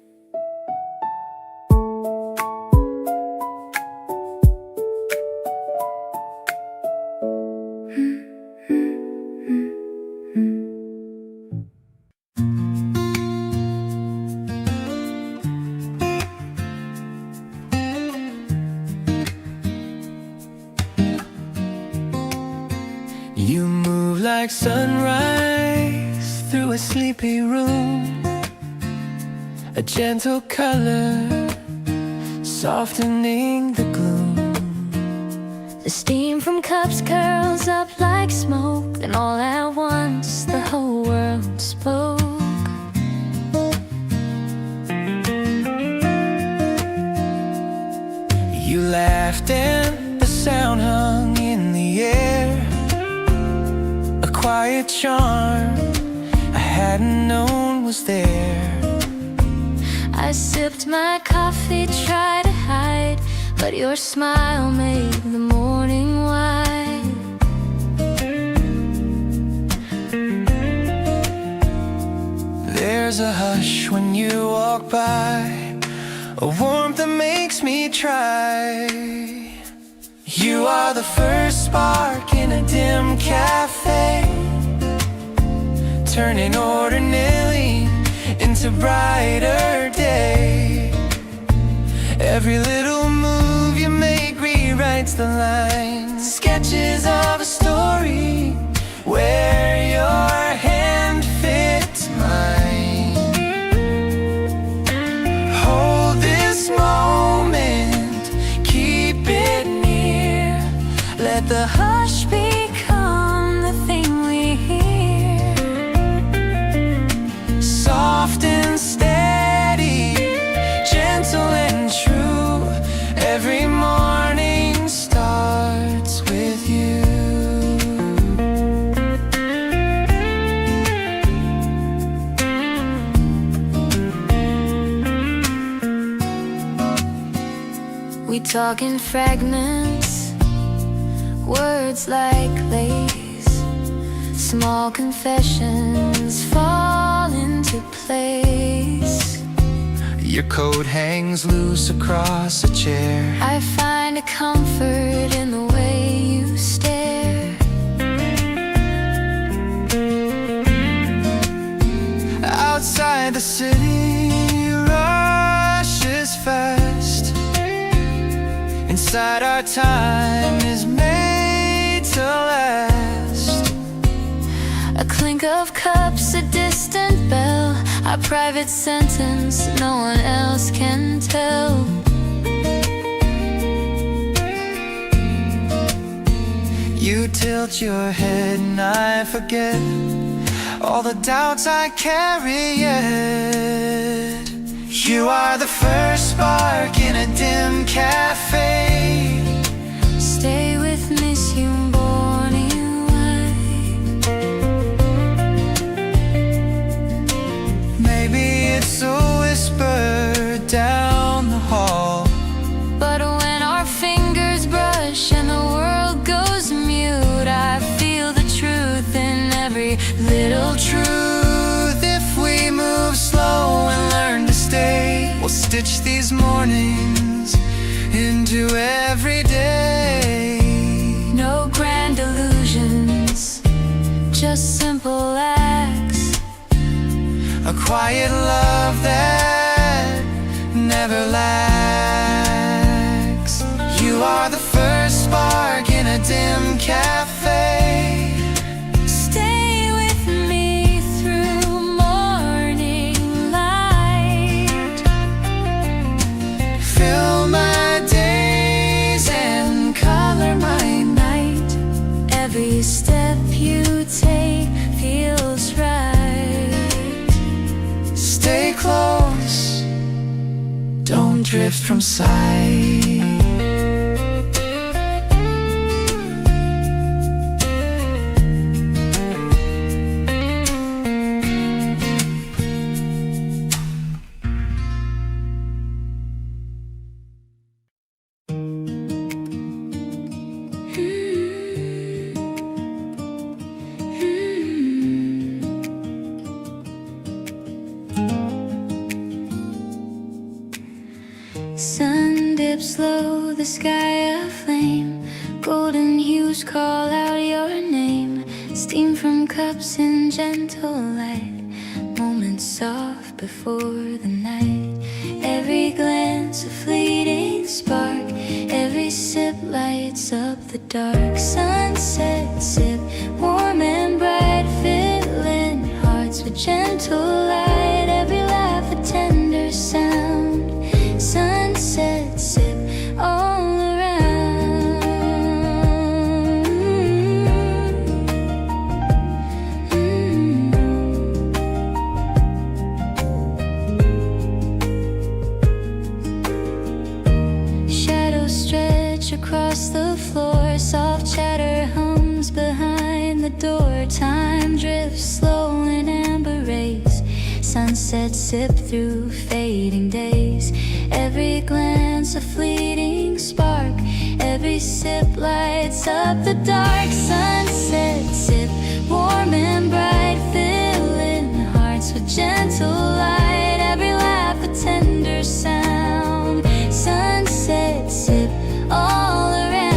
You move like sunrise through a sleepy room, a gentle color softening the gloom. The steam from cups curls up like smoke, and all at once the whole world spoke. You laughed and the sound hung in the air, a quiet charm I hadn't known was there. I sipped my coffee, tried to hide, but your smile made the morning white. There's a hush when you walk by, a warmth that makes me try. You are the first spark in a dim cafe, turning ordinary into brighter day. Every little move you make rewrites the lines, sketches of a story where your hand fits mine. Hold this moment, keep it near, let the hush become the thing we hear. Soft and steady, gentle and true, every morning starts with you. We talk in fragments, Words like lace, small confessions fall into place. Your coat hangs loose across a chair. I find a comfort in the way you stare. Outside the city rushes fast. Inside our time is made to last. A clink of cups, a distant bell, our private sentence no one else can tell. You tilt your head and I forget all the doubts I carry yet. You are the first spark in a dim cafe. Stay with me, si un buon Maybe it's a whisper down the hall, but when our fingers brush and the world goes mute, I feel the truth in every little truth. if we move slow and learn to stay, we'll stitch these mornings into every day. No grand illusions, just simple acts. A quiet love that never lacks. You are the first spark in a dim cafe. Stay with me through morning light. Fill my days and color my night. Every step you take feels right. Stay close, don't drift from sight. Sun dips low, the sky aflame. Golden hues call out your name. Steam from cups in gentle light. Moments soft before the night. Every glance a fleeting spark. Every sip lights up the dark. Sunset sip, warm and bright, filling hearts with gentle light. Every laugh a tender sound. Sunset sip all around. Shadows stretch across the floor. Soft chatter hums behind the door. Time drifts slow in amber rays. Sunset sip through fading days. Every glance a fleeting spark. Every sip lights up the dark. Sunset sip, warm and bright, filling hearts with gentle light. Every laugh a tender sound. Sunset sip all around.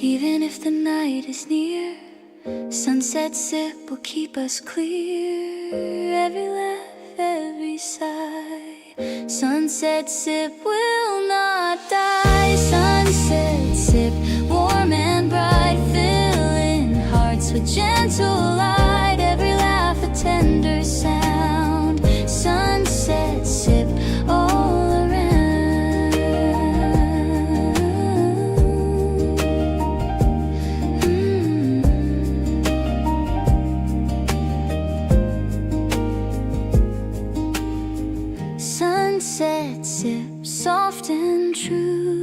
Even if the night is near, sunset sip will keep us clear. Every laugh, every sigh. Sunset sip will not die. Sunset sip, warm and bright, filling hearts with gentle light. Every laugh a tender sound. Sunset sip all around. Sunset sip, soft and true.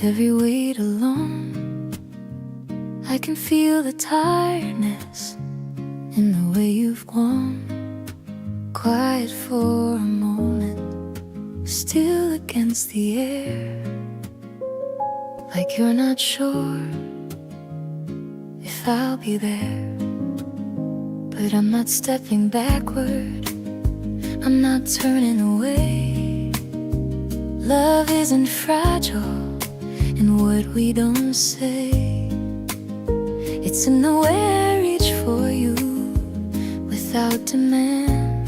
every weight alone. I can feel the tiredness in the way you've gone. Quiet for a moment, still against the air, like you're not sure if I'll be there. But I'm not stepping backward, I'm not turning away. Love isn't fragile in what we don't say. It's in the way I reach for you without demand.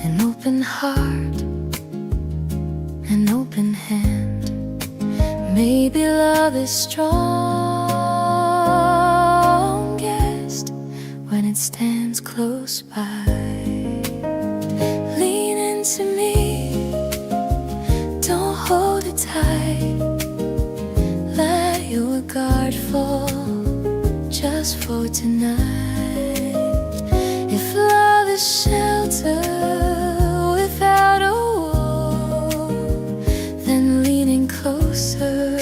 An open heart, an open hand. Maybe love is strongest when it stands close by. Lean into me, don't hold it tight. Let your guard fall just for tonight. If love is shelter without a wall, then leaning closer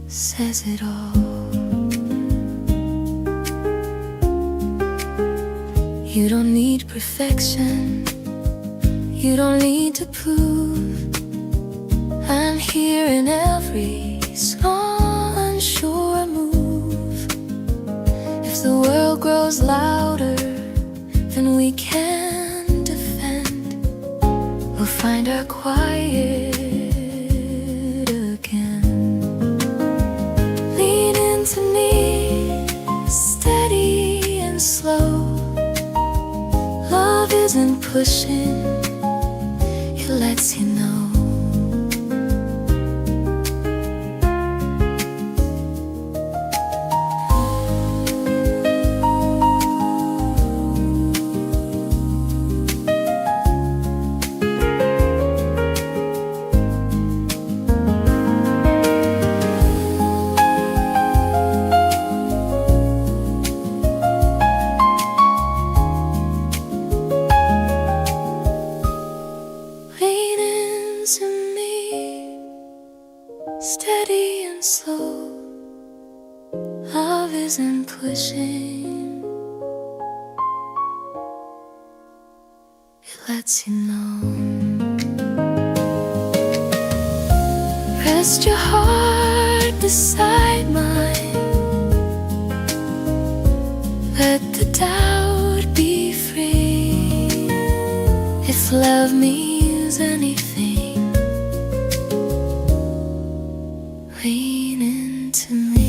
says it all. You don't need perfection, you don't need to prove. I'm here in every small, unsure move. If the world grows louder than we can defend, we'll find our quiet again. Lean into me, steady and slow. Love isn't pushing, it lets you know. Steady and slow, love isn't pushing, it lets you know. Rest your heart beside mine, let the doubt be free. If love means anything, lean into me.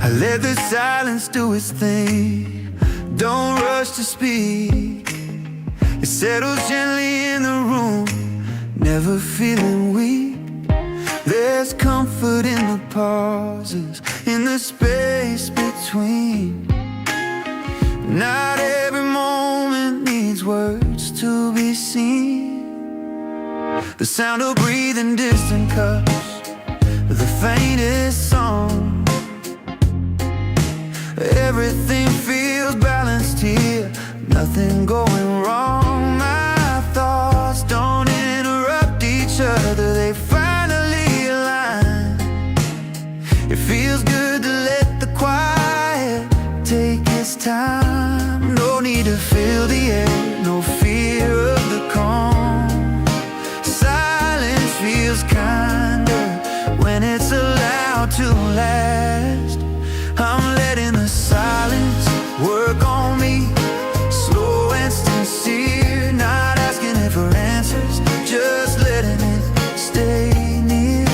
I let the silence do its thing. Don't rush to speak. It settles gently in the room, never feeling weak. There's comfort in the pauses, in the space between. Not every moment needs words to be seen. The sound of breathing distant cups, the faintest song. Everything feels balanced here, nothing going wrong. My thoughts don't interrupt each other, they finally align. It feels good to let the quiet take its time. No need to fill the air, no fear of the calm. Silence feels kinder when it's allowed to last. I'm letting the silence work on me, slow and sincere, not asking it for answers, just letting it stay near.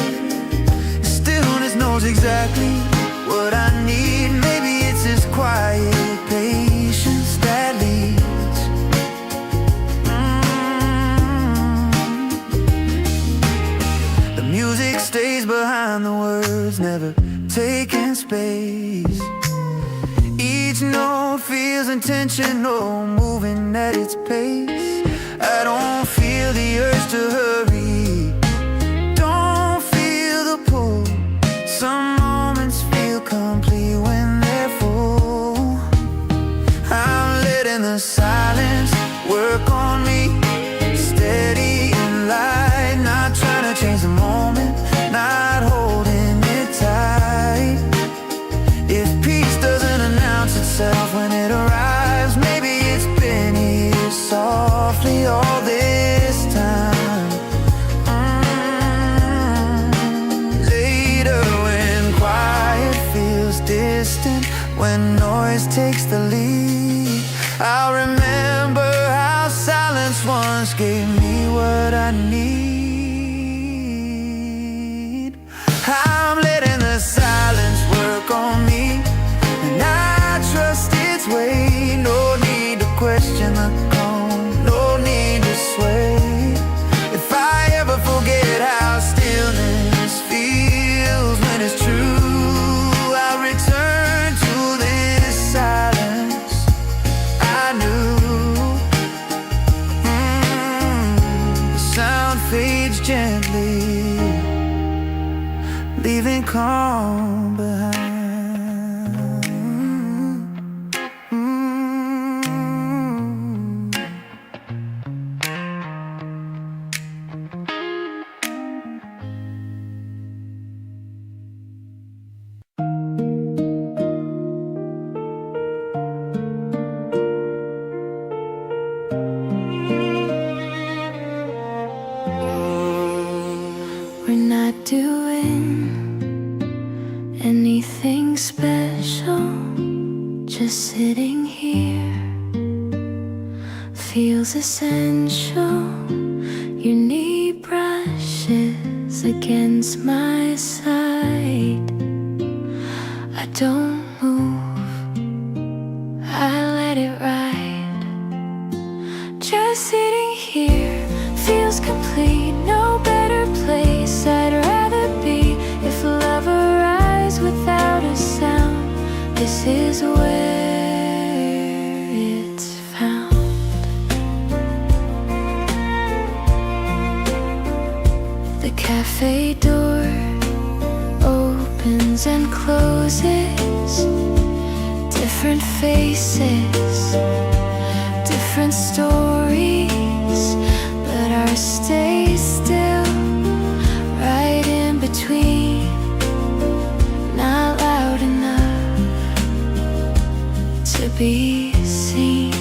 Stillness knows exactly what I need. Maybe it's this quiet patience that leads space. Each note feels intentional, moving at its pace. I don't feel the urge to hurry, don't feel the pull. Some moments feel complete when they're full. I'm letting the silence work on me, steady and light, not trying to change the moment, not holding it tight. If peace doesn't announce itself when it arrives, maybe it's been here softly all this time. Later when quiet feels distant, when noise takes the lead, I'll remember how silence once gave me what I need. I'm letting the silence work on me, and I trust its way. No need to question the calm, no need to sway. If I ever forget how stillness feels when it's true, I'll return to this silence I knew. The sound fades gently, leaving calm behind. We're not doing anything special, just sitting here feels essential. Your knee brushes against my side. I don't move, I let it ride. Just sitting here feels complete, no better place I'd rather be. If love arrives without a sound, this is where it's found. The cafe door opens and closes, different faces, different stories, but ours stays still, right in between, not loud enough to be seen.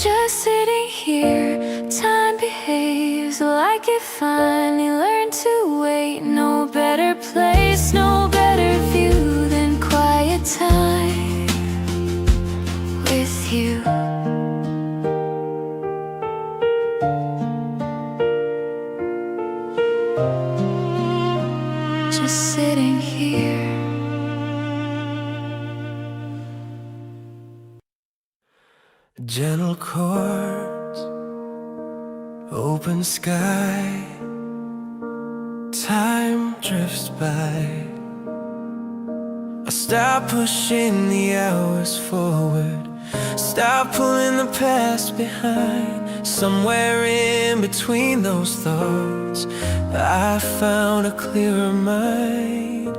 Just sitting here, time behaves like it finally learned to wait. No better place, no better view than quiet time with you. Just sitting here. Gentle chords, open sky, time drifts by. I stop pushing the hours forward, stop pulling the past behind. Somewhere in between those thoughts, I found a clearer mind.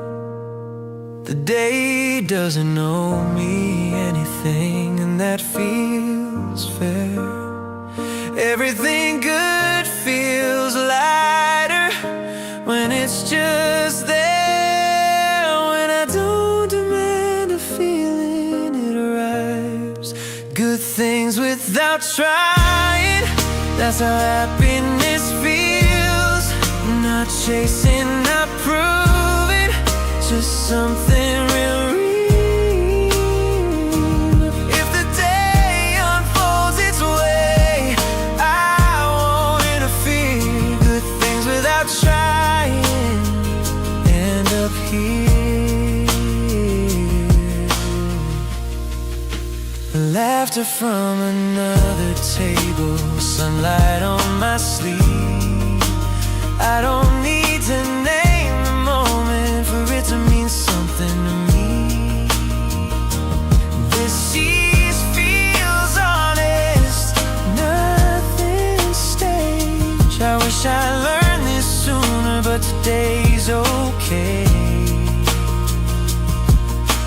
The day doesn't owe me anything, and that feels fair. Everything good feels lighter when it's just there. When I don't demand a feeling, it arrives. Good things without trying, that's how happiness feels. Not chasing, not proving, just something real. If the day unfolds its way, I won't interfere. Good things without trying end up here. Laughter from another table, sunlight on my sleeve. I don't need to name the moment for it to mean something to me. day's okay.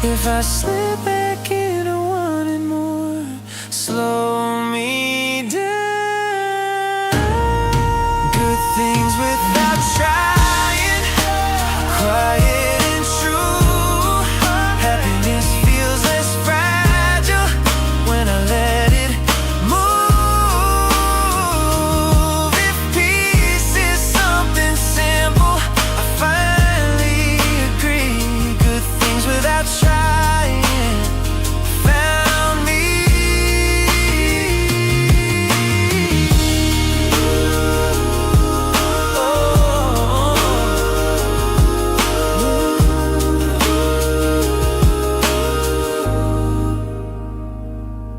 If I slip back into wanting more, slow me down. Good things without trying, quiet and true. Happiness feels less fragile when I let it move. If peace is something simple, I finally agree. Good things without trying found me.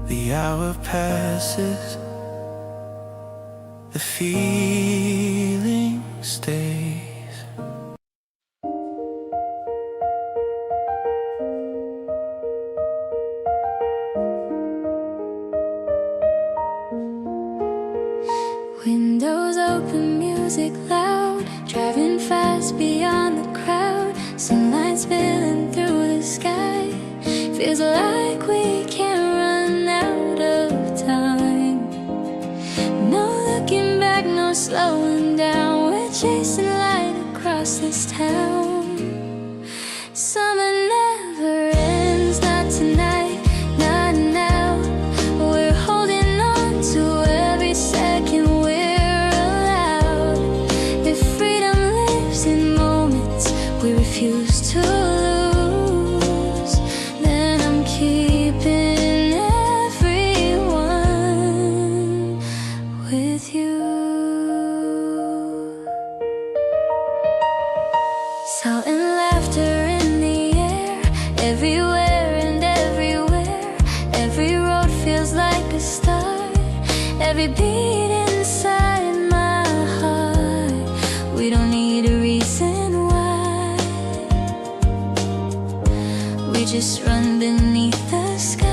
The hour passes, the feeling stays. Windows open, music loud, driving fast beyond the crowd. Sunlight spilling through the sky. Feels like we can't run out of time. No looking back, no slowing down. We're chasing light across this town. Summer never ends, not tonight, not now. We're holding on to every second we're allowed. If freedom lives in moments we refuse to lose, then I'm keeping everyone with you. Salt and laughter in the air, everywhere and everywhere. Every road feels like a start, every beat inside my heart. We don't need a reason why, we just run beneath the sky.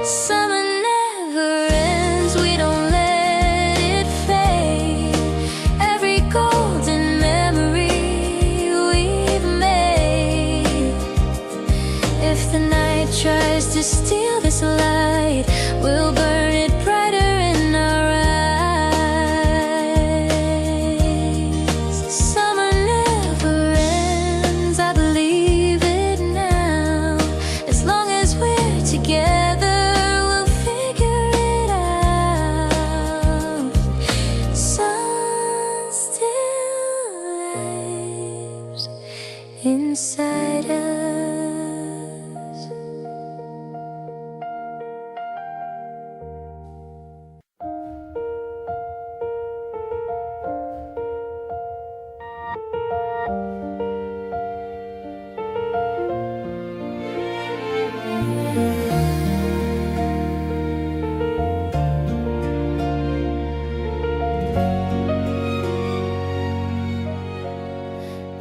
Summer never ends, we don't let it fade. Every golden memory we've made. If the night tries to steal this light, we'll burn it brighter in our eyes. Summer never ends, I believe it now. As long as we're together, we'll figure it out. Sun still lives inside us.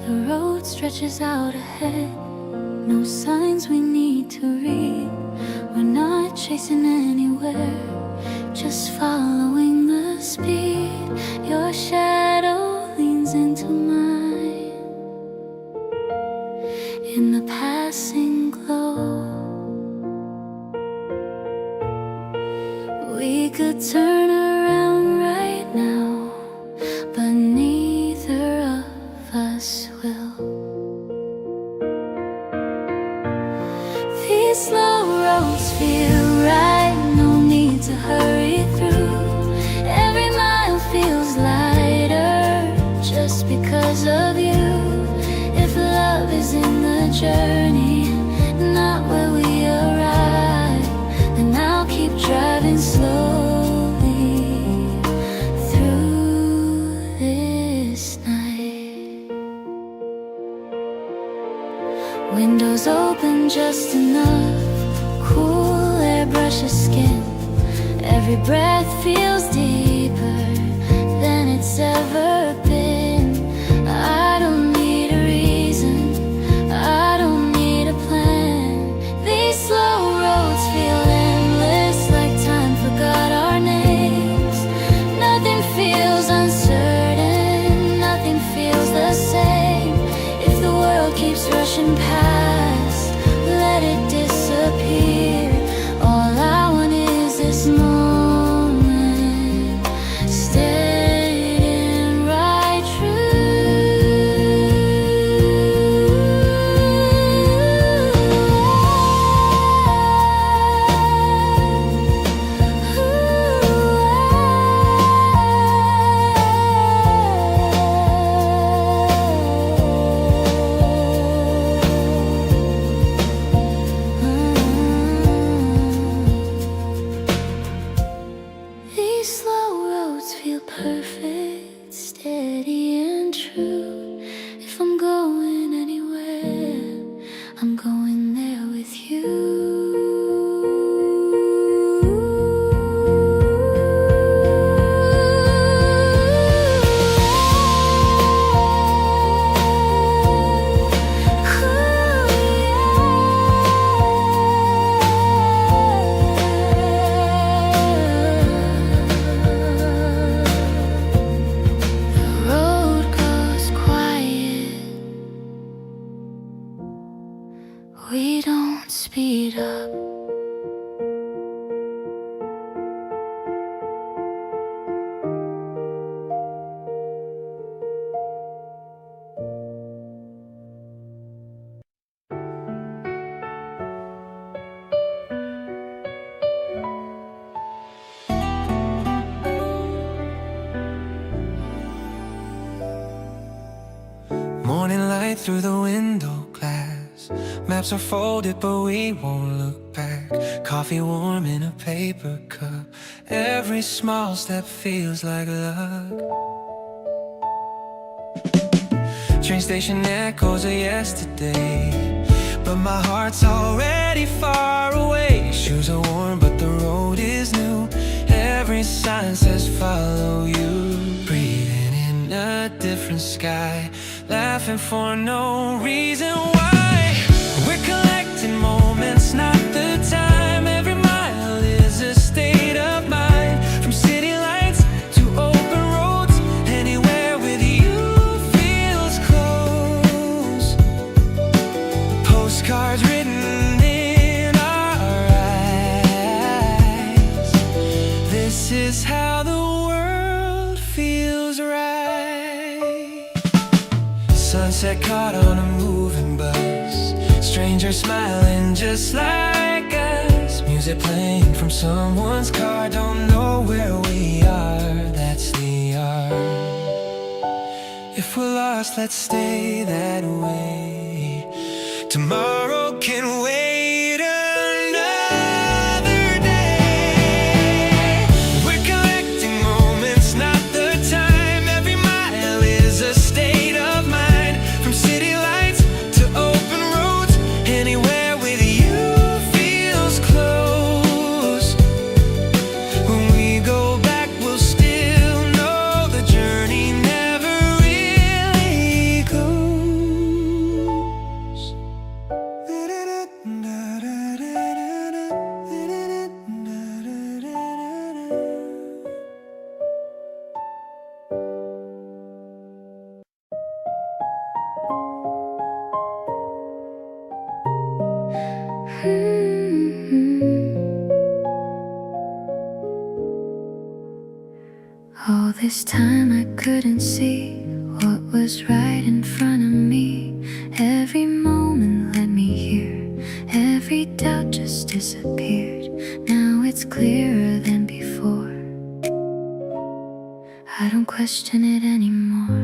The road stretches out ahead, no signs we need to read. We're not chasing anywhere, just following the speed. Your shadow leans into mine in the passing glow. We could turn around right now, but neither of us will. These slow roads feel right, no need to hurry through. Every mile feels lighter just because of you. If love is in the journey, not where we arrive, then I'll keep driving slowly through this night. Windows open just enough, cool air brushes skin. Every breath feels deeper than it's ever been. I don't need a reason, I don't need a plan. These slow roads feel endless, like time forgot our names. Nothing feels uncertain. up. Morning light through the window glass. Maps are folded but we won't look back. Coffee warm in a paper cup. Every small step feels like luck. Train station echoes of yesterday, but my heart's already far away. Shoes are worn but the road is new. Every sign says follow you. Breathing in a different sky, laughing for no reason why. We're collecting moments, not the time. Every mile is a state of mind. From city lights to open roads, anywhere with you feels close. Postcards written in our eyes. This is how the world feels right. Sunset caught on a moving bus. Strangers smiling just like us. Music playing from someone's car. Don't know where we are, that's the art. If we're lost, let's stay that way. Tomorrow can wait another day. We're collecting moments, not the time. Every mile is a state of mind. From city lights to open roads, anywhere with you feels close. When we go back, we'll still know the journey never really goes. All this time I couldn't see what was right in front of me. Every moment led me here. Every doubt just disappeared. Now it's clearer than before. I don't question it anymore.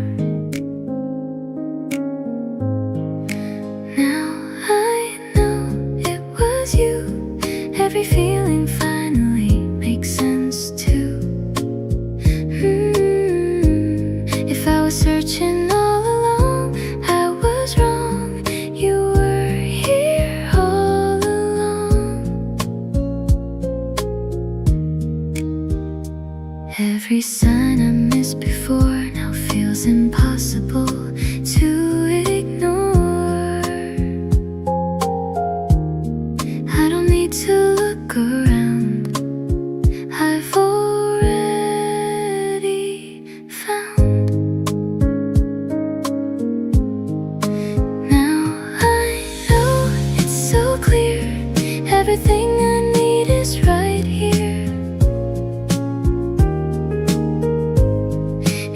Now I know it was you. Every feeling finally makes sense too. If I was searching all along, I was wrong. You were here all along. Every sign I missed before now feels impossible to ignore. I don't need to look around. I've already found. Now I know it's so clear. Everything I need is right here.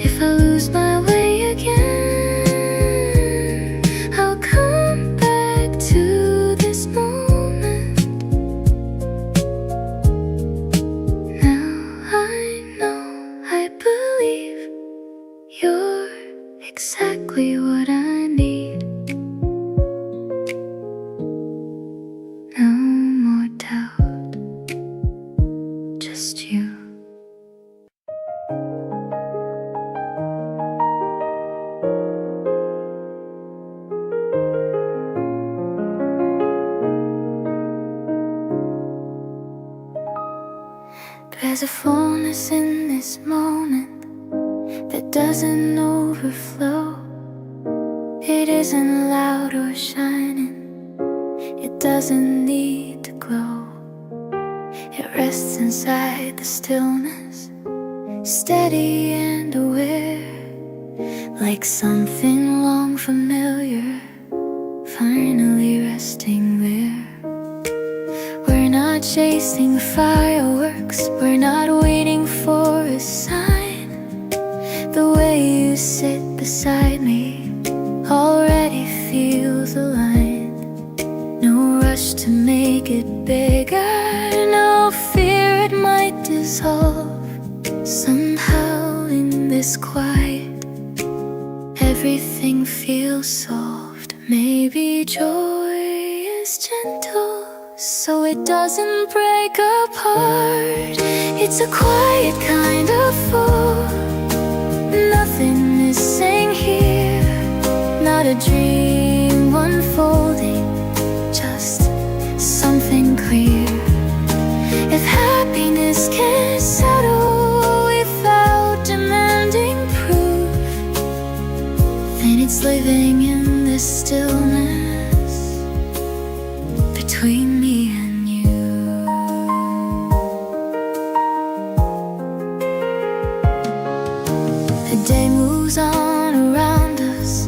If I lose my way again, I'll come back to this moment. Now I know, I believe you're exactly what I need. No more doubt, just you. There's a fullness in this moment that doesn't overflow. It isn't loud or shining. It doesn't need to glow. It rests inside the stillness, steady and aware, like something long familiar, finally resting there. not chasing fireworks, we're not waiting for a sign. The way you sit beside me already feels aligned. No rush to make it bigger, no fear it might dissolve. Somehow in this quiet, everything feels soft. Maybe joy is gentle, so it doesn't break apart. It's a quiet kind of fall. Nothing missing here, not a dream unfolding, just something clear. If happiness can settle without demanding proof, then it's living in this stillness between me and you. The day moves on around us,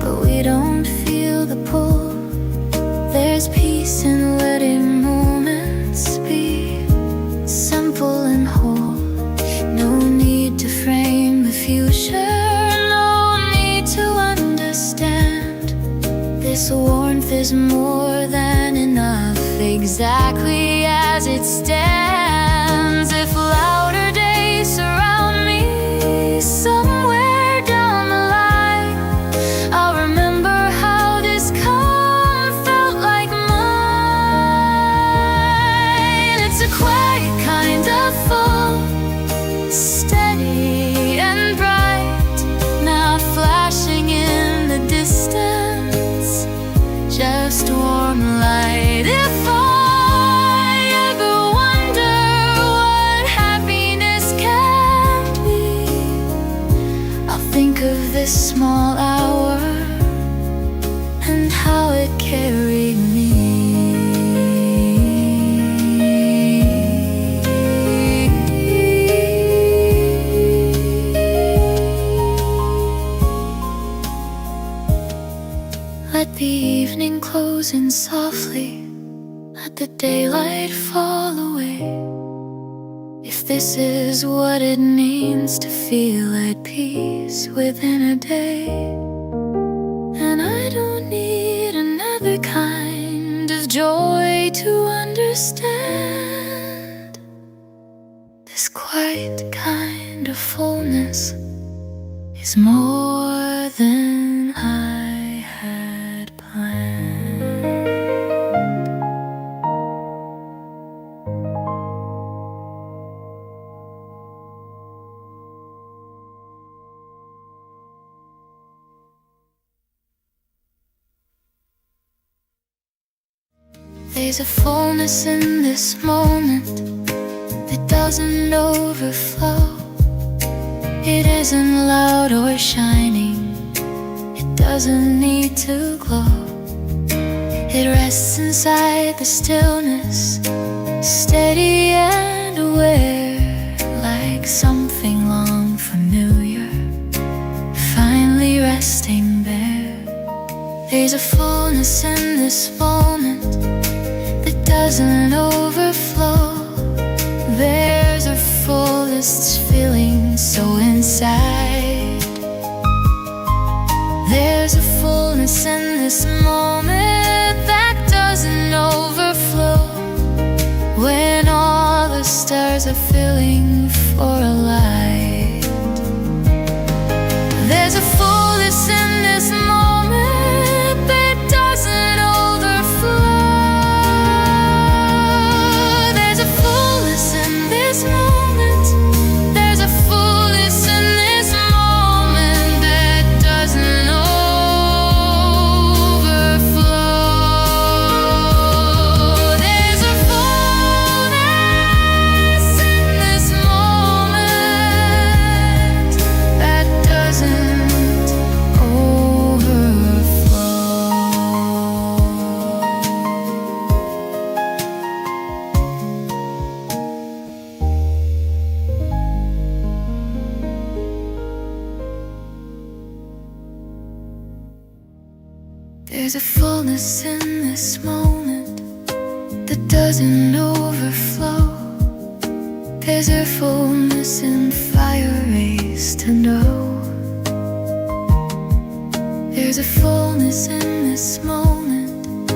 but we don't feel the pull. There's peace in letting moments be simple and whole. No need to frame the future, no need to understand. This warmth is more than enough, exactly as it stands. If louder days surround me somewhere down the line, I'll remember how this calm felt like mine. It's a quiet kind of fall, steady and bright, not flashing in the distance, just warm light. If I ever wonder what happiness can be, I'll think of this small hour and how it carried me. Let the evening close in softly, let the daylight fall away. If this is what it means to feel at peace within a day, and I don't need another kind of joy to understand. This quiet kind of fullness is more than I had planned. There's a fullness in this moment that doesn't overflow. It isn't loud or shining, it doesn't need to glow. It rests inside the stillness, steady and aware, like something long familiar, finally resting there. There's a fullness in this moment that doesn't overflow. There's a fullest feeling so inside. There's a fullness in this moment that doesn't overflow, when all the stars are filling for a light. There's a fullness in this moment that doesn't overflow. There's a fullness in this moment. There's a fullness in this moment that doesn't overflow. There's a fullness in this moment that doesn't There's a fullness in this moment that doesn't overflow. There's a fullness and fire raised to know. There's a fullness in this moment.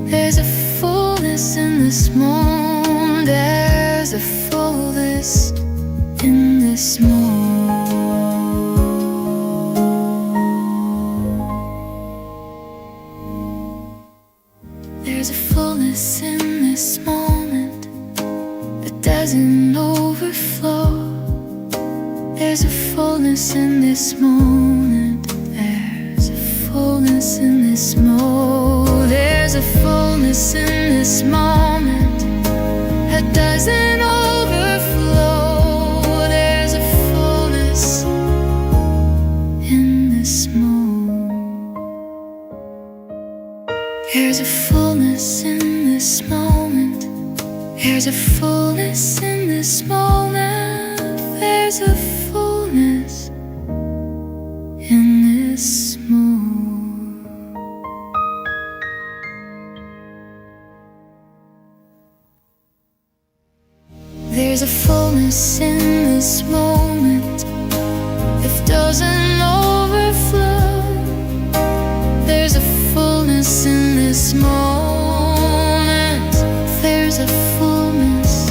There's a fullness in this moment. There's a fullness in this moment. There's a fullness in this moment that doesn't overflow. There's a fullness in this moment. There's a fullness in this moment. There's a fullness in this moment that doesn't overflow. There's a fullness in this moment. There's a fullness in this moment. There's a fullness in this moment. There's a fullness in this moment. There's a fullness in this moment that doesn't overflow. There's a fullness in this moment. There's a fullness.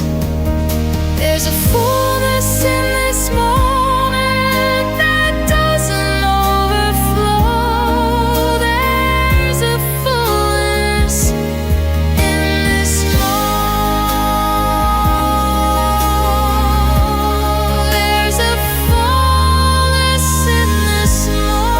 There's a fullness in this moment that doesn't overflow. There's a fullness in this moment. There's a fullness in this moment.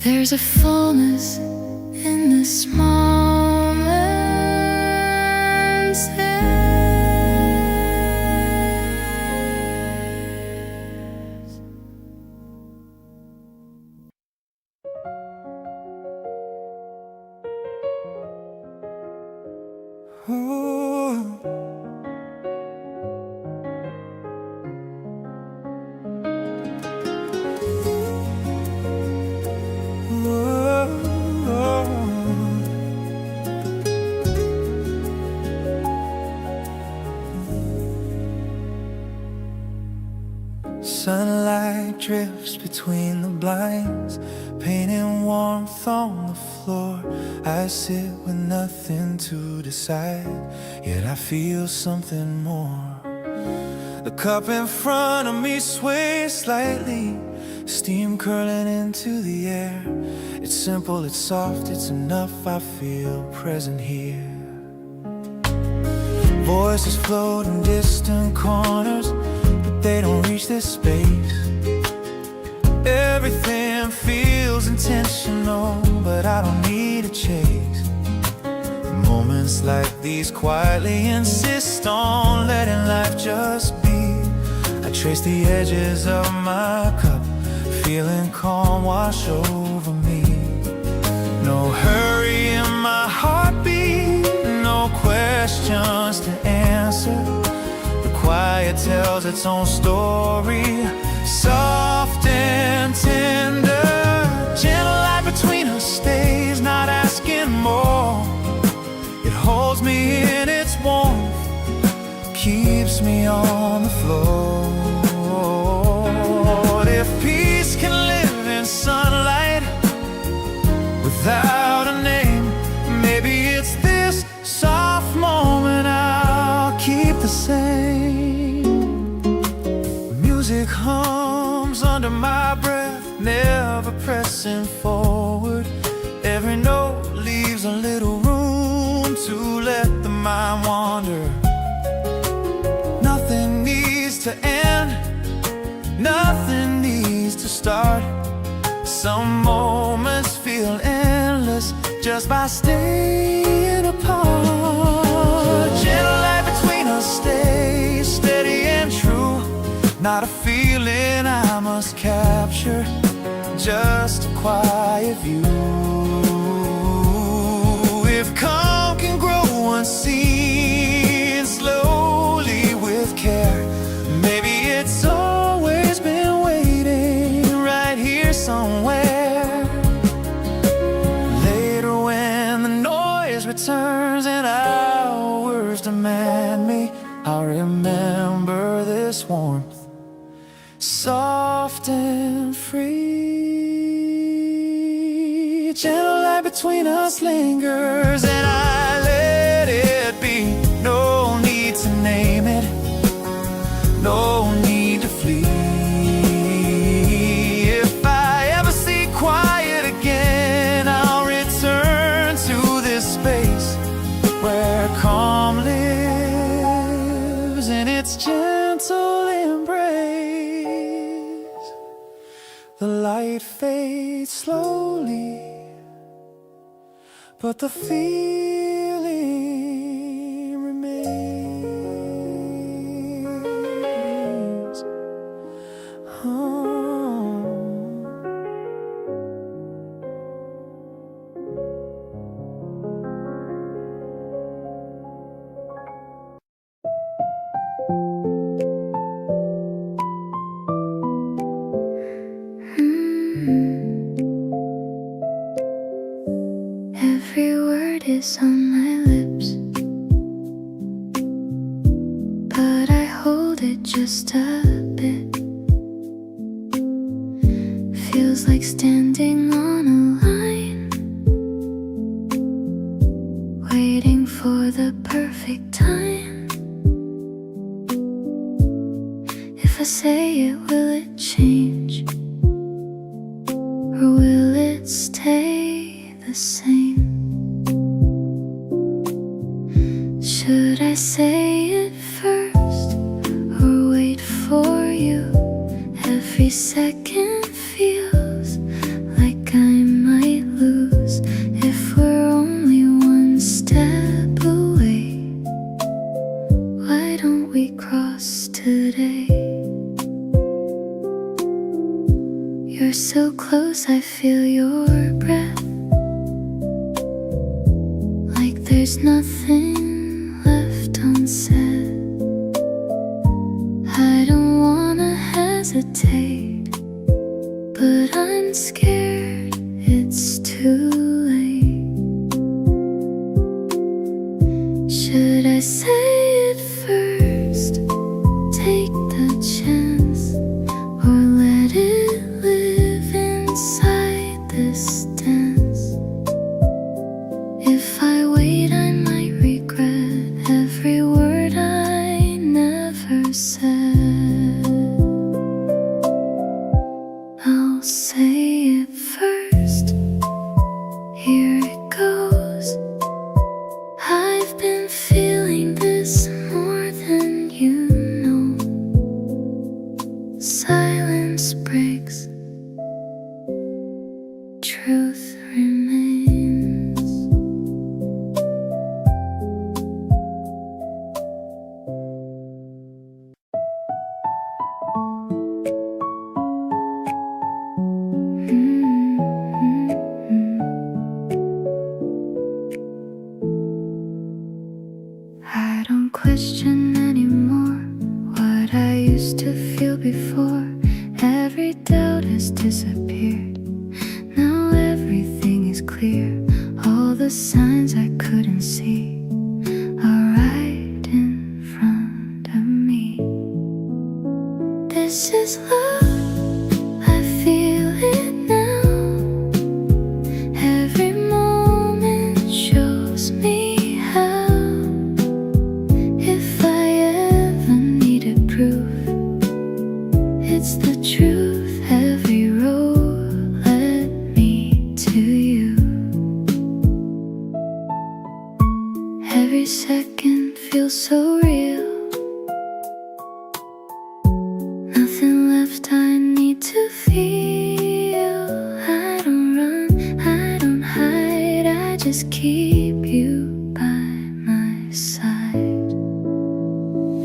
There's a fullness in this moment. Sunlight drifts between the blinds, painting warmth on the floor. I sit with nothing to decide, yet I feel something more. The cup in front of me sways slightly, steam curling into the air. It's simple, it's soft, it's enough, I feel present here. Voices float in distant corners, but they don't reach this space. Everything feels intentional, but I don't need a chase. Moments like these quietly insist on letting life just be. I trace the edges of my cup, feeling calm wash over me. No hurry in my heartbeat, no questions to answer. The quiet tells its own story, soft and tender. Gentle light between us stays, not asking more. It holds me in its warmth, keeps me on the floor. If peace can live in sunlight without a name, maybe it's this soft moment I'll keep the same. Music hums under my breath, never pressing forward. Every note leaves a little room to let the mind wander. Nothing needs to end, nothing needs to start. Some moments feel endless just by staying apart. Gentle light between us stays steady and true, not a feeling I must capture, just a quiet view. If calm can grow unseen, slowly with care, maybe it's always been waiting warmth, soft and free. Gentle light between us lingers, and I let it be. No need to name it, no need to flee. If I ever see quiet again, I'll return to this space where calm lives in its gentle embrace. The light fades slowly, but the feeling remains. Oh. Every word is on my lips, but I hold it just a bit. Feels like standing on a line, waiting for the perfect time. If I say it, will it change? Or will it stay the same? Should I say it first or wait for you? Every second feels like I might lose if we're only one step away. Why don't we cross today? You're so close, I feel your breath, like there's nothing left unsaid. I don't wanna hesitate, but I'm scared it's too late. Should I say it first, take the chance, or let it live inside this dance? If I wait, I might regret every word I never said. I'll say it first, here it goes. I've been feeling this more than you know. Silence breaks, truth remains. I don't question anymore what I used to feel before. Every doubt has disappeared. Now everything is clear. All the signs I couldn't see are right in front of me. This is love, I feel it now. Every moment shows me how. If I ever needed proof, it's the truth. Every road led me to you. Every second feels so real. Nothing left I need to feel. I don't run, I don't hide, I just keep you by my side.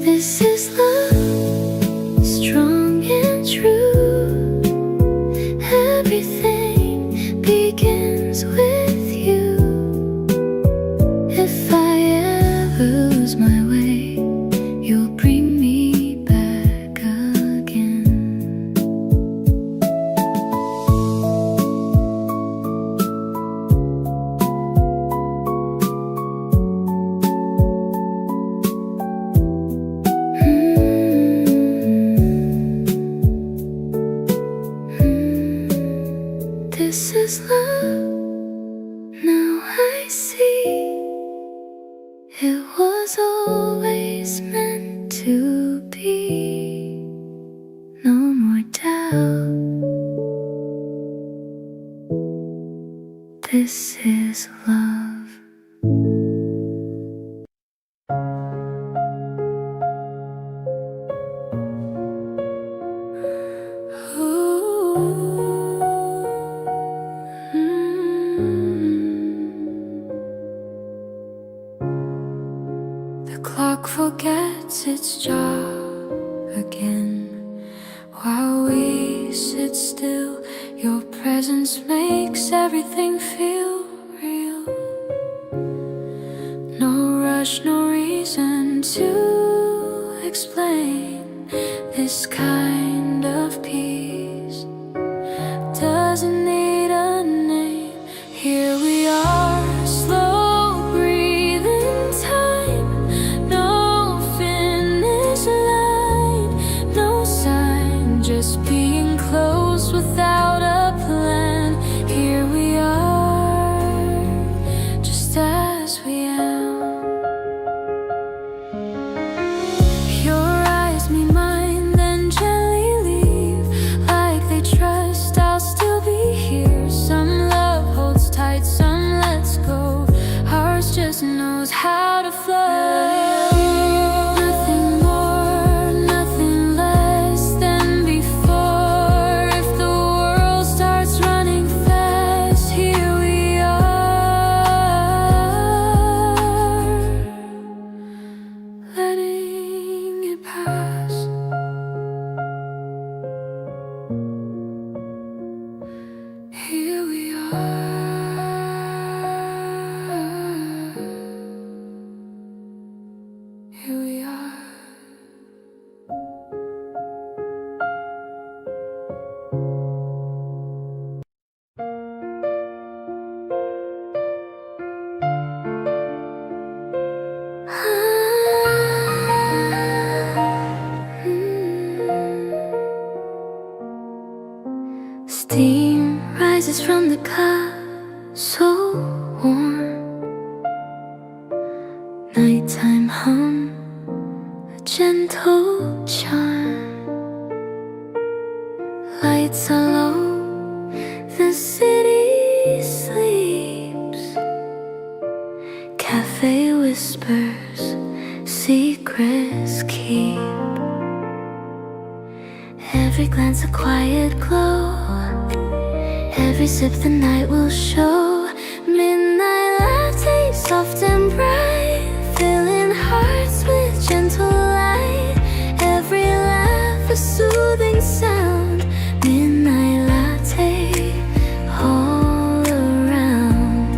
This is love, strong and true. Everything begins with you. If I ever lose my way, you'll bring me back again. this is love. Now I see it was always meant to be. No more doubt. This is love. The clock forgets its job again while we sit still. Your presence makes everything feel real. No rush, no reason to explain. This kind of peace doesn't need a name. Here we are, slow breathing time. No finish line, no sign, just being close without a plan. Here we are, just as we am. Your eyes meet mine, then gently leave, like they trust I'll still be here. Some love holds tight, some lets go. Ours just knows how to flow. Nothing more, nothing less than before. If the world starts running fast, here we are, letting it pass. Here we are. Here we are. Steam rises from the car, so warm. Nighttime hum, a gentle charm. Lights are low, the city sleeps. Cafe whispers, secrets keep. Every glance a quiet glow. Every sip the night will show. Midnight latte, soft and bright, filling hearts with gentle light. Every laugh a soothing sound. Midnight latte all around.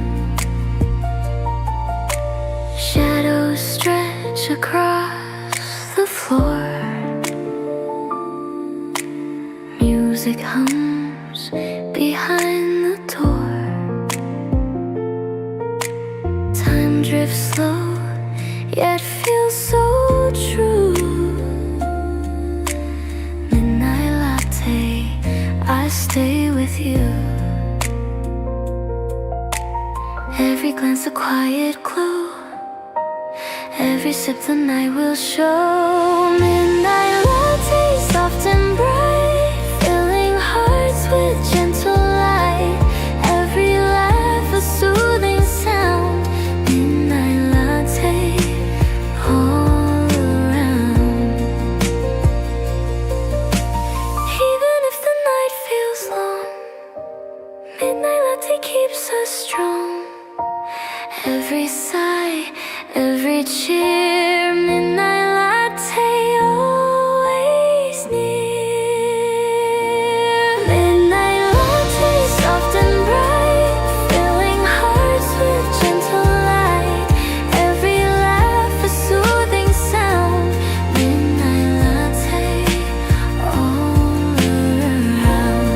Shadows stretch across the floor. Music hums behind the door. Time drifts slow, yet feels so true. Midnight latte, I stay with you. Every glance a quiet glow. Every sip the night will show. Midnight latte, soft and bright, filling hearts with gentle light. Every laugh a soothing sound. Midnight latte all around. Even if the night feels long, midnight latte keeps us strong. Every sigh, every cheer, midnight latte always near. Midnight latte, soft and bright, filling hearts with gentle light. Every laugh a soothing sound. Midnight latte all around.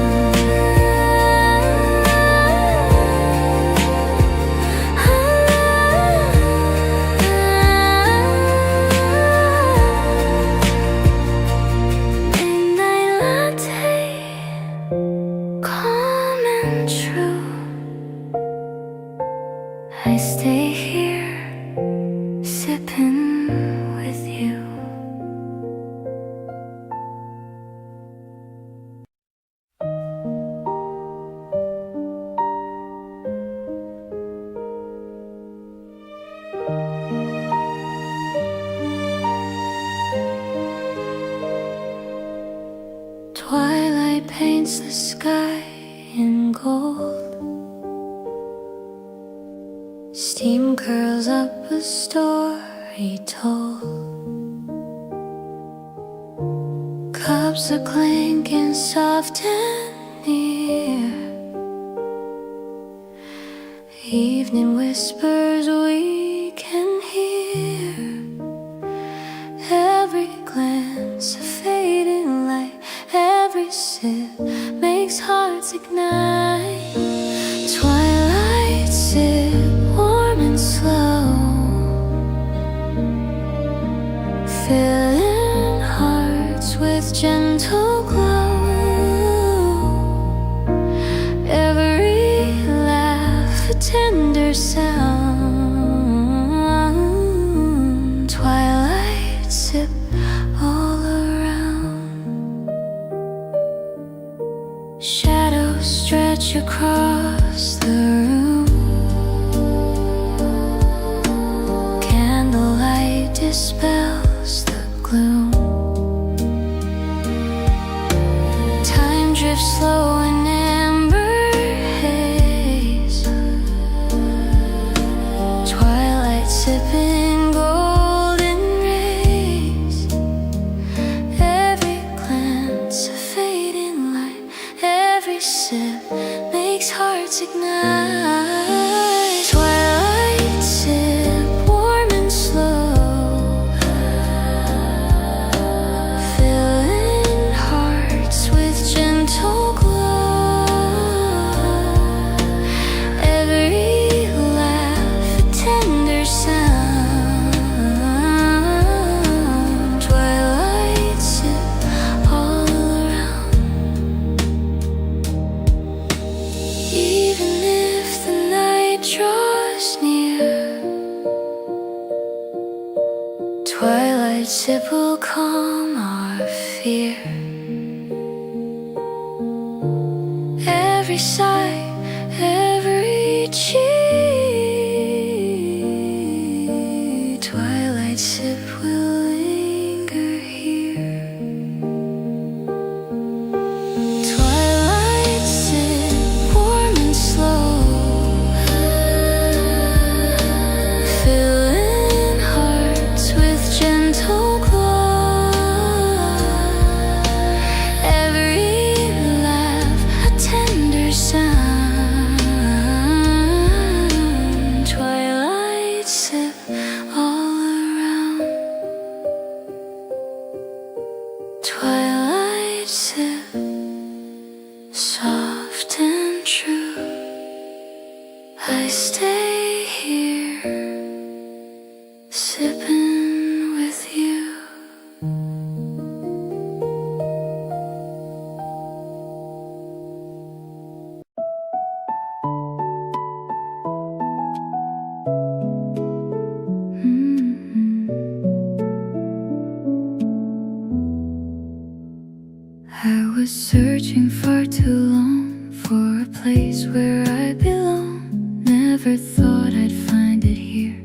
gold. Steam curls up a story told. Cups are clinking soft and near. Evening whispers we can hear. Every glance a fading light. Every sip makes hearts ignite. Twilight sip warm and slow, filling hearts with gentle glow. Every laugh a tender sound. Twilight sip all around. Shadows stretch across the room. Candlelight dispels the gloom. Time drifts slow in amber haze. Twilight sipping golden rays. Every glance a fading light. Every sip makes hearts ignite. Twilight sip warm and slow, filling hearts with gentle glow. Every laugh a tender sound. Twilight sip all around. Even if the night draws near, twilight sip will calm our fear. Every sigh, every cheer, twilight sip will linger here. Twilight sip warm and slow, filling hearts with gentle glow. Every laugh a tender sound. Twilight sip all around. Twilight sip, soft and true. I stay here, sipping with you. I was searching far too long for a place where I belong. Never thought I'd find it here.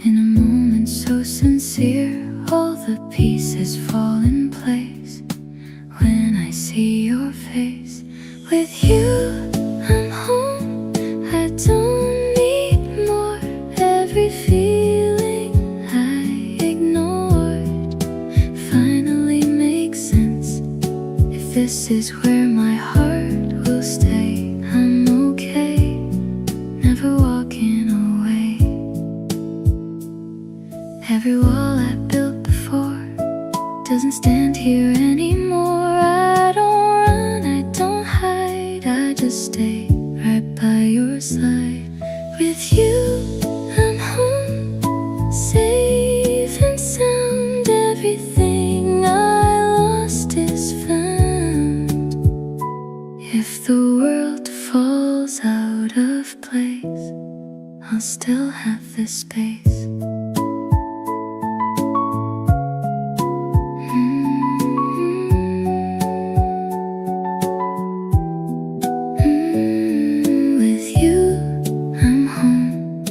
In a moment so sincere, all the pieces fall in place when I see your face. With you, I'm home. I don't need more. Every feeling I ignored finally makes sense. If this is where my heart will stay, I'm okay, never walking away. Every wall I built before doesn't stand here anymore. I don't run, I don't hide, I just stay right by your side. With you, I'm home, safe and sound. Everything I lost is found. If the world falls out of place, I'll still have this space. With you, I'm home.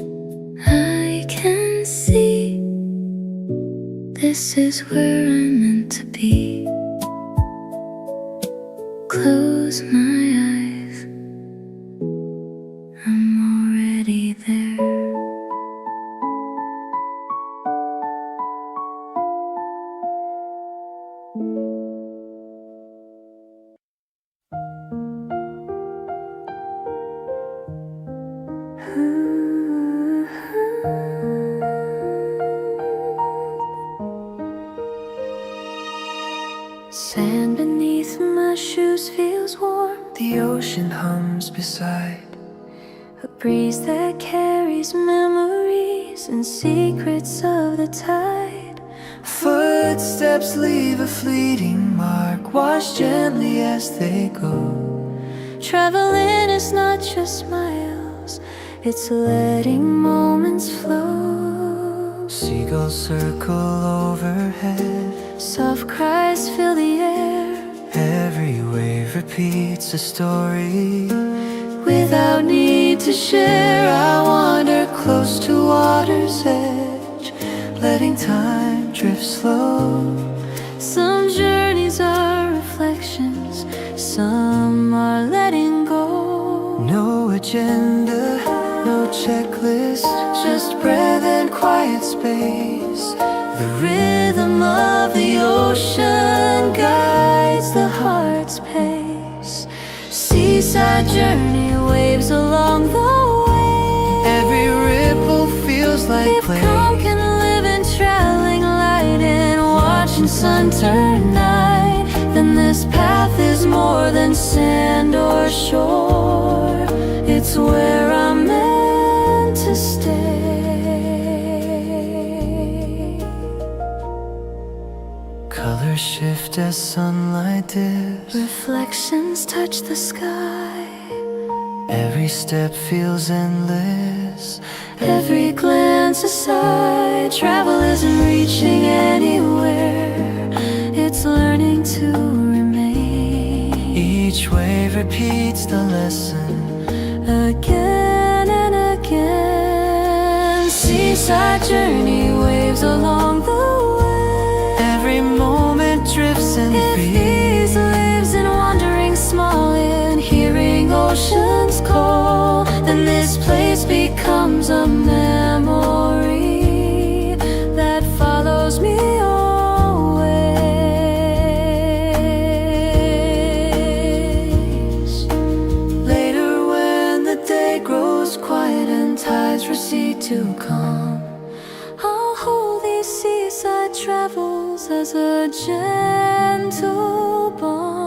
I can see this is where I'm meant to be. Close my eyes, Sand beneath my shoes feels warm. The ocean hums beside. A breeze that carries memories and secrets of the tide. Footsteps leave a fleeting mark, wash gently as they go. Traveling is not just miles, it's letting moments flow. Seagulls circle overhead. Soft cries fill the air. Every wave repeats a story. Without need to share, I wander close to water's edge, letting time drift slow. some journeys are reflections, some are letting go. No agenda, no checklist, just breath and quiet space. The rhythm of the ocean guides the heart's pace. Seaside journey, waves along the way. Every ripple feels like If play. calm can live in traveling light and watching sun turn night, then this path is more than sand or shore. It's where I'm meant to stay. Colors shift as sunlight dips. Reflections touch the sky. Every step feels endless. Every glance aside. Travel isn't reaching anywhere, it's learning to remain. Each wave repeats the lesson. Again and again. Seaside journey, waves along the way. Every moment drifts and If frees. these lives in wandering small and hearing oceans call, then this place becomes a memory that follows me always. Later when the day grows quiet and tides recede to calm, I'll hold these seaside travels as a gentle balm.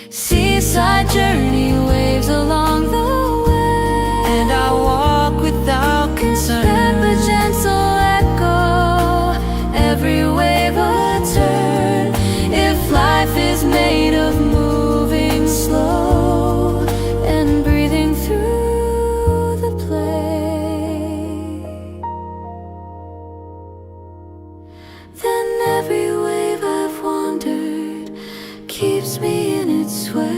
Seaside journey, waves along the way. And I walk without concern. Step a gentle echo, every wave a turn. If life is made of moving slow and breathing through the play, then every wave I've wandered keeps me in its way.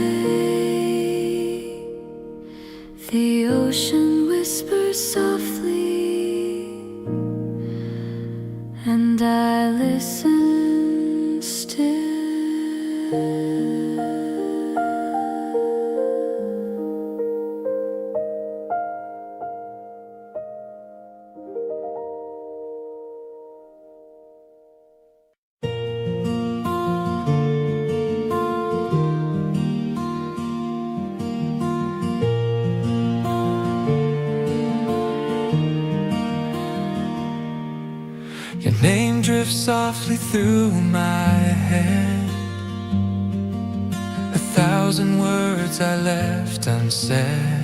The ocean whispers softly, and I listen still. Your name drifts softly through my head. 1,000 words I left unsaid.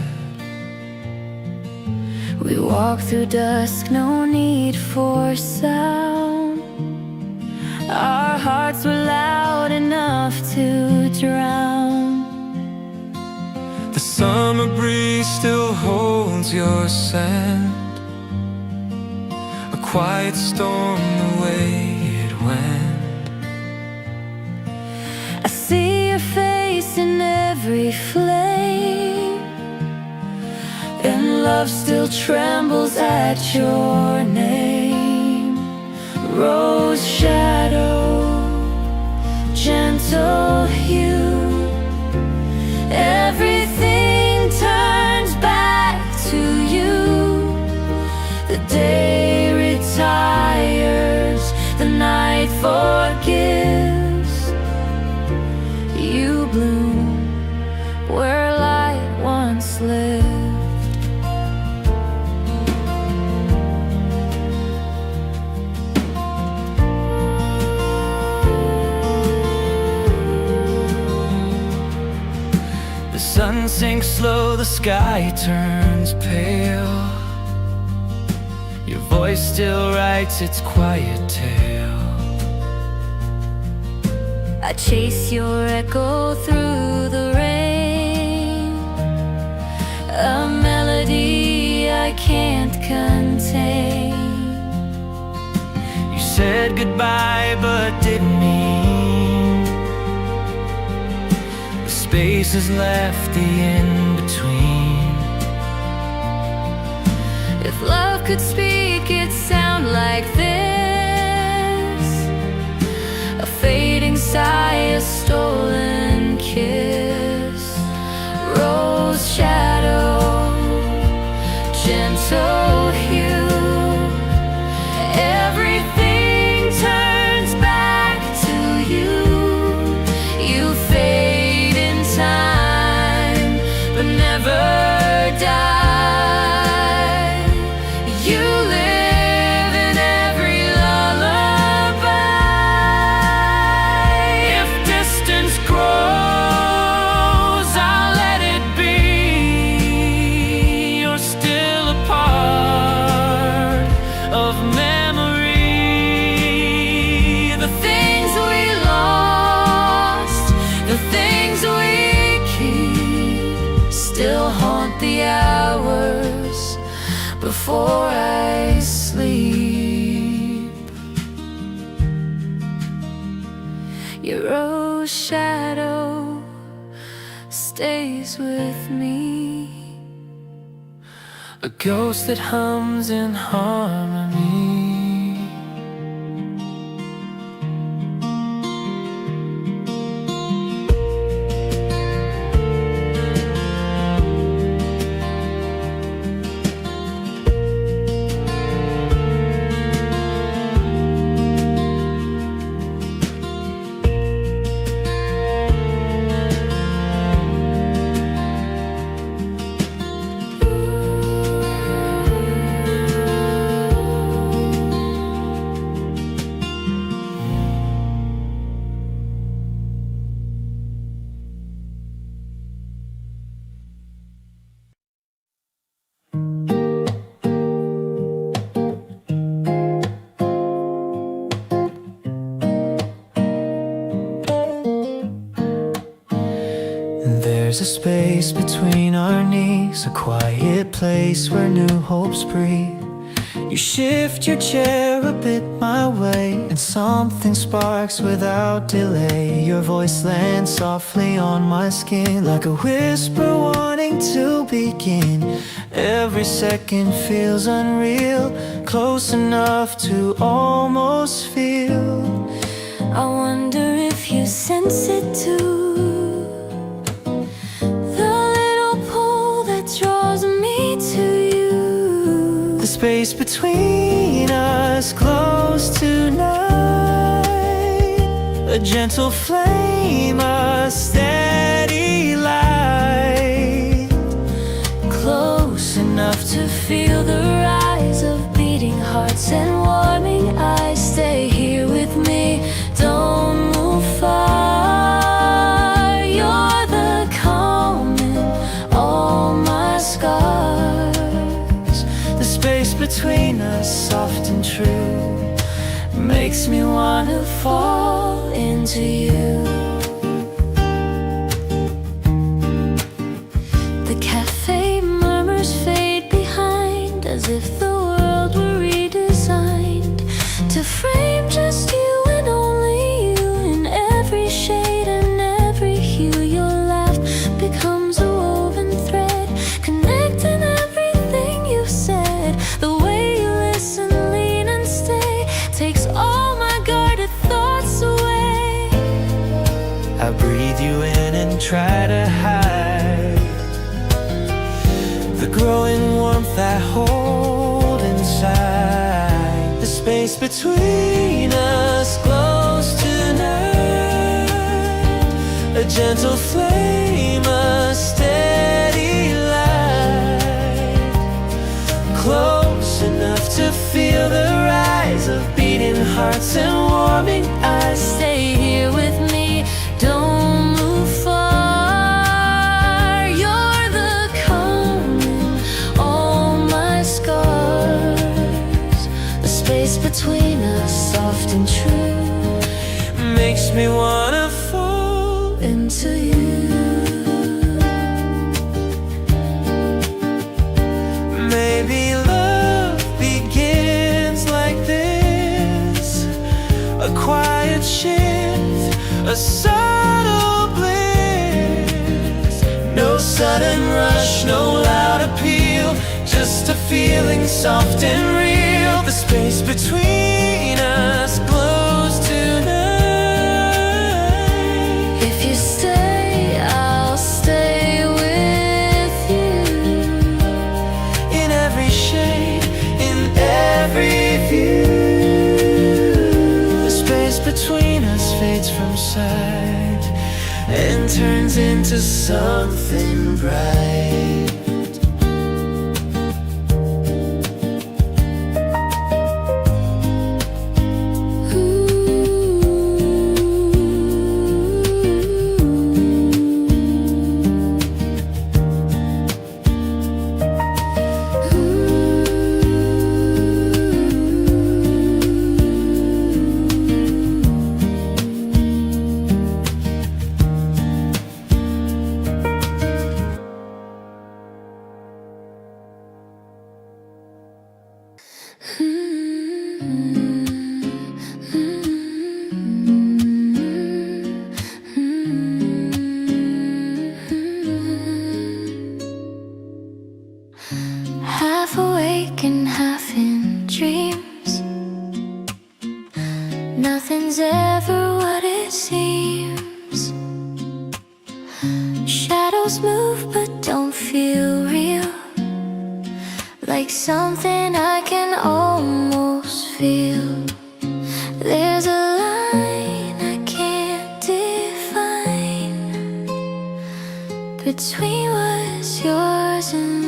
We walk through dusk, no need for sound. Our hearts were loud enough to drown. The summer breeze still holds your scent. A quiet storm the way it went. I see your face in every flame, and love still trembles at your name. Rose shadow, gentle hue, everything turns back to you. The day retires, the night forgives. You bloom where light sun sinks slow, the sky turns pale. Your voice still writes its quiet tale. I chase your echo through the rain, a melody I can't contain. You said goodbye but didn't mean the spaces left, the in-between. If love could speak, it'd sound like this: a fading sigh, a stolen kiss, rose shadow, gentle hue. Everything turns back to you. You fade in time, but never die. You live in every lullaby. If distance grows, I'll let it be. You're still a part of memory. The things we lost, the things we keep, still haunt the hours before I sleep. Your rose shadow stays with me, a ghost that hums in harmony. There's a space between our knees, a quiet place where new hopes breathe. You shift your chair a bit my way, and something sparks without delay. Your voice lands softly on my skin, like a whisper wanting to begin. Every second feels unreal, close enough to almost feel. I wonder if you sense it too, space between us close tonight, a gentle flame, a steady light, close enough to feel the rise of beating hearts and warming eyes. Stay here with me, don't move far. You're the calm in all my scars. The space between us, soft and true, makes me wanna fall into you. The cafe murmurs fade behind, as if the world were redesigned to frame just you and only you, in every shade and every hue. Your laugh becomes a woven thread, connecting everything you've said. The way you listen, lean and stay, takes all my guarded thoughts away. I breathe you in and try to hide the growing warmth I hold inside. The space between us glows tonight, a gentle flame, a steady light, close enough to feel the rise of beating hearts and warming eyes. Stay here with me, don't move far. sudden rush, no loud appeal, just a feeling soft and real. The space between us glows tonight. If you stay, I'll stay with you. In every shade, in every view. The space between us fades from sight and turns into something bright. Half awake and half in dreams. Nothing's ever what it seems. Shadows move but don't feel real, like something I can almost feel. There's a line I can't define between what's yours and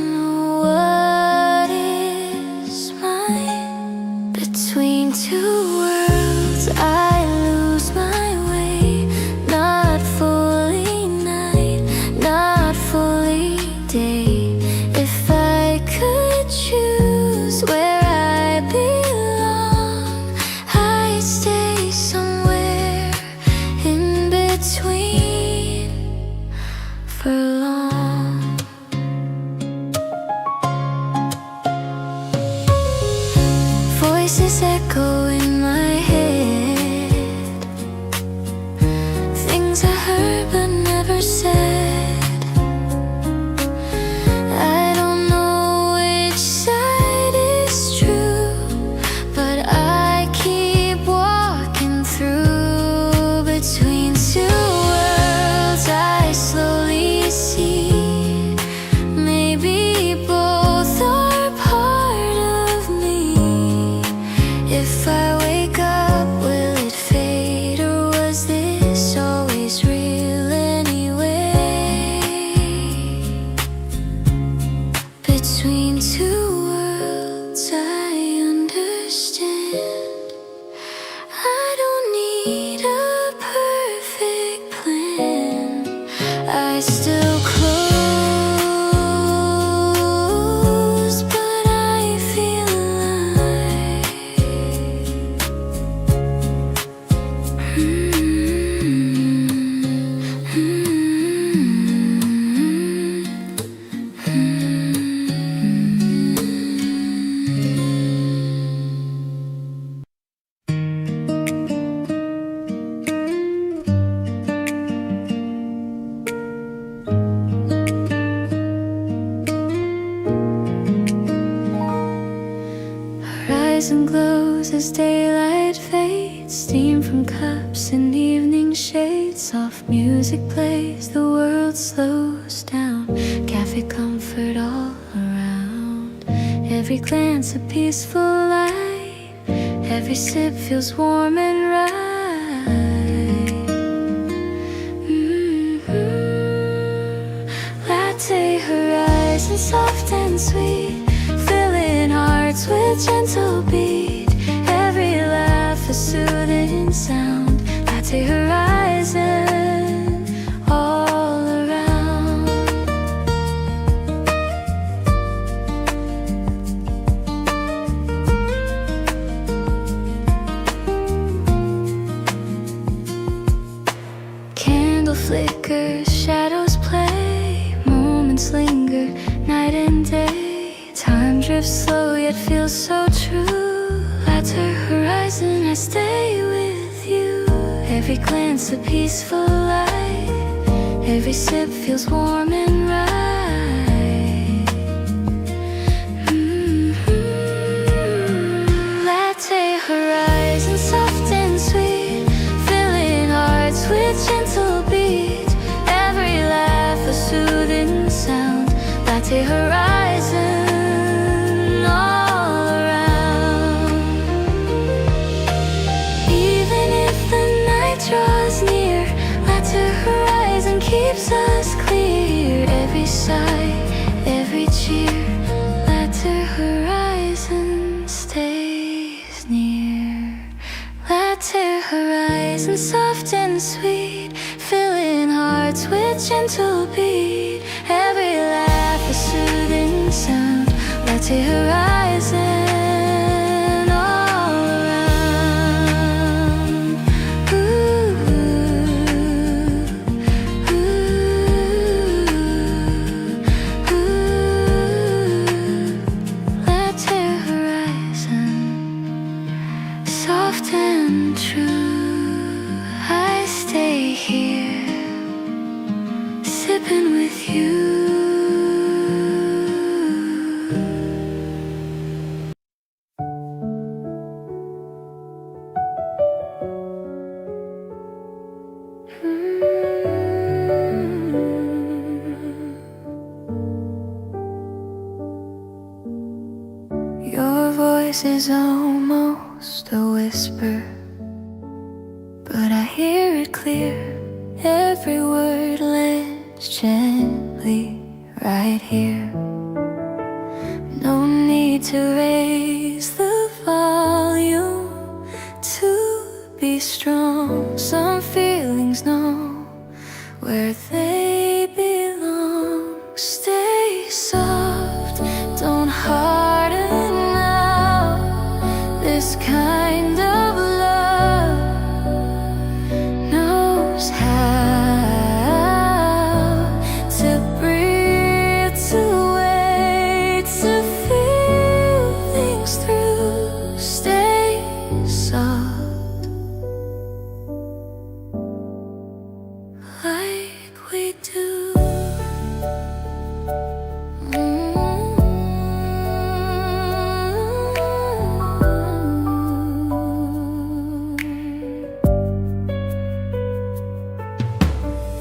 what is mine. Between two worlds I lose my way. Not fully night, not fully day. If I could choose where I belong, I'd stay somewhere in between for long. Voices echo in my head, things I heard but never said. I don't know which side is true, but I keep walking through. Between two worlds I slowly see, maybe both are part of me. If I wake up, will it fade, or was this always real anyway? Between two worlds I understand. I don't need a perfect plan. I still close, but I feel alive. Horizon glows as daylight fades. Steam from cups in evening shade. Soft music plays, the world slows down. Cafe comfort all around. Every glance a peaceful light. Every sip feels warm and right. Latte horizon, soft and sweet, filling hearts with gentle beat. Every laugh a soothing sound. Latte horizon all around. Candle flickers, shadows play, moments linger, night and day. Time drifts slow yet feels so true. Latter horizon, I stay with you. Every glance a peaceful light. Every sip feels warm and right. us clear. Every sigh, every cheer, latter horizon stays near. Latter horizon, soft and sweet, filling hearts with gentle beat. Every laugh a soothing sound. Latter horizon. Your voice is almost a whisper, but I hear it clear. Every word lands gently right here. No need to raise the volume to be strong. Some feelings know where they belong. Stay soft, don't harden now. This kind of love knows how to breathe, to wait, to feel things through. Stay soft, like we do.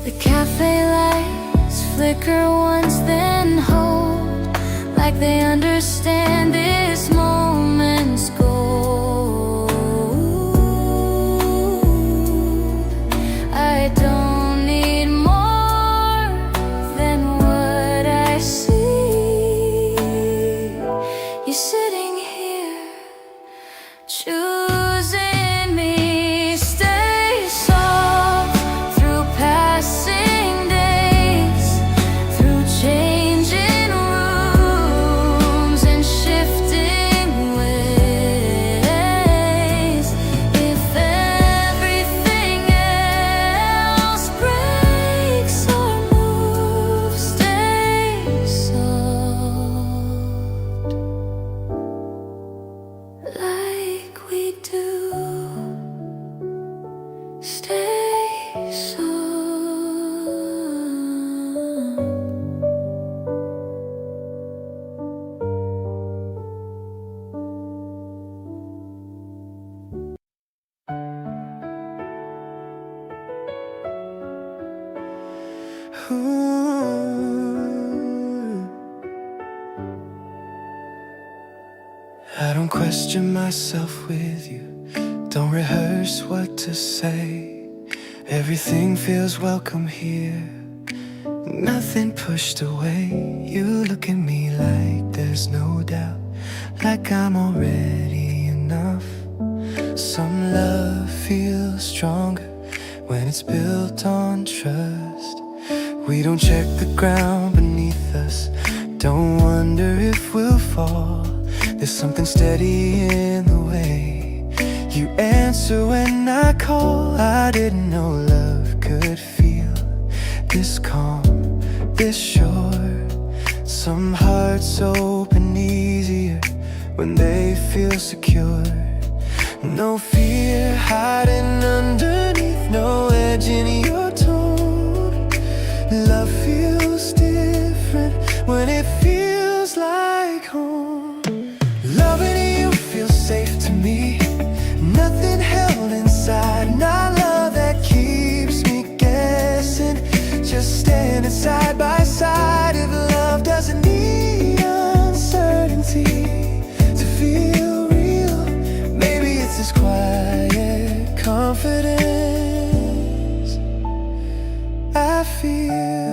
The cafe lights flicker once, then hold, like they understand this moment's gold. I don't need more than what I see. You're sitting here, choosing me. Stay soft through passing days, through changing rooms and shifting ways. If everything else breaks or moves, stay soft, like we do. Stay soft. Ooh. I don't question myself with you, don't rehearse what to say. Everything feels welcome here, nothing pushed away. You look at me like there's no doubt, like I'm already enough. Some love feels stronger when it's built on trust. We don't check the ground beneath us, don't wonder if we'll fall. There's something steady in the way you answer when I call. I didn't know love could feel this calm, this sure. Some hearts open easier when they feel secure. No fear hiding underneath, no edge in your tone. Love feels different when it feels like home. Loving you feels safe to me, nothing held inside, not love that keeps me guessing. Just standing side by side. If love doesn't need uncertainty to feel real, maybe it's this quiet confidence I feel.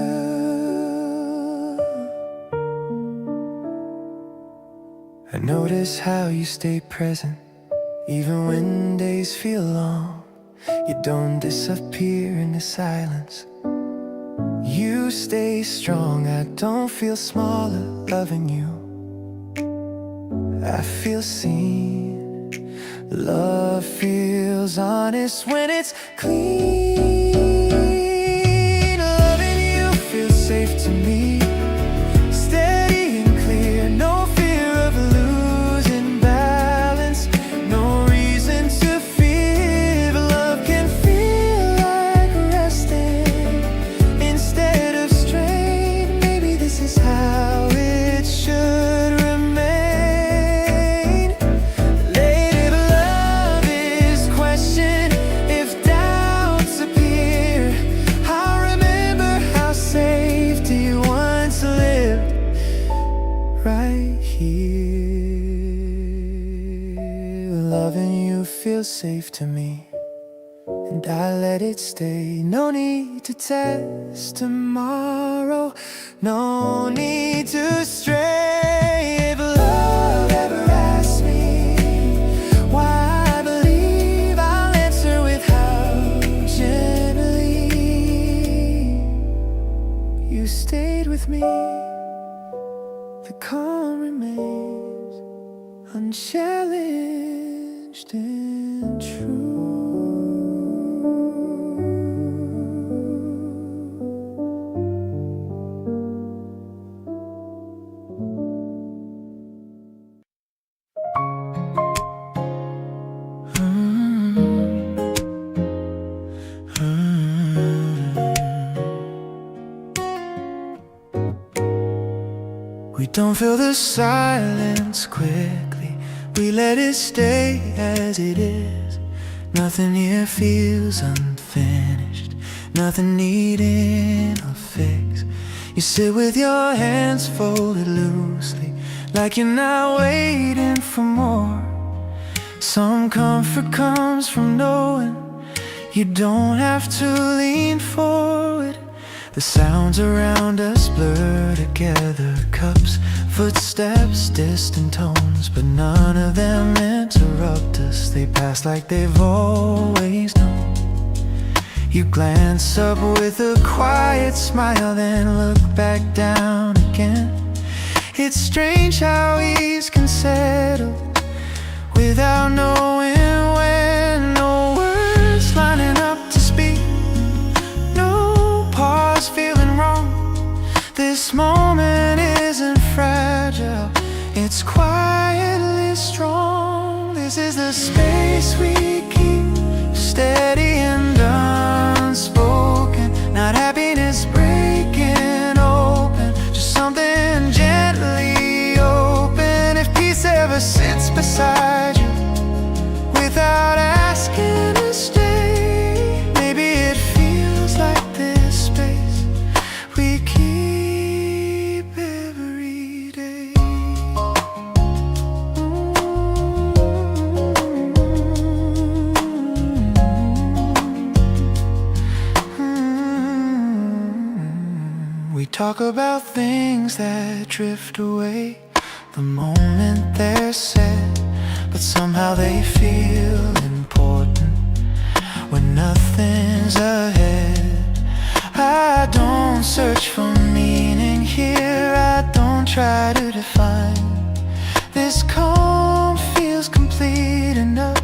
I notice how you stay present, even when days feel long. You don't disappear into silence, you stay strong. I don't feel smaller loving you, I feel seen. Love feels honest when it's clean. Loving you feels safe to me, steady and clear, no fear of losing balance, no reason to fear. Love can feel like resting instead of strain. Maybe this is how it should remain. Later love is questioned if doubts appear. I remember how safety once lived right here. Loving you feels safe to me, and I let it stay. No need to test tomorrow, no need to stray. If love ever asks me why I believe, I'll answer with how gently you stayed with me. The calm remains unchallenged and true. We don't fill the silence quickly, we let it stay as it is. Nothing here feels unfinished, nothing needing a fix. You sit with your hands folded loosely, like you're not waiting for more. Some comfort comes from knowing you don't have to lean forward. The sounds around us blur together, cups, footsteps, distant tones, but none of them interrupt us. They pass like they've always known. You glance up with a quiet smile, then look back down again. It's strange how ease can settle without knowing when. No words lining up to speak, no pause feeling wrong. This moment isn't fragile, it's quietly strong. This is the space we keep, steady and unspoken. Not happiness breaking open, just something gently open. If peace ever sits beside you without asking to stay, maybe it feels like this space we keep every day. We talk about things that drift away the moment they're said, but somehow they feel important when nothing's ahead. I don't search for meaning here, I don't try to define. This calm feels complete enough,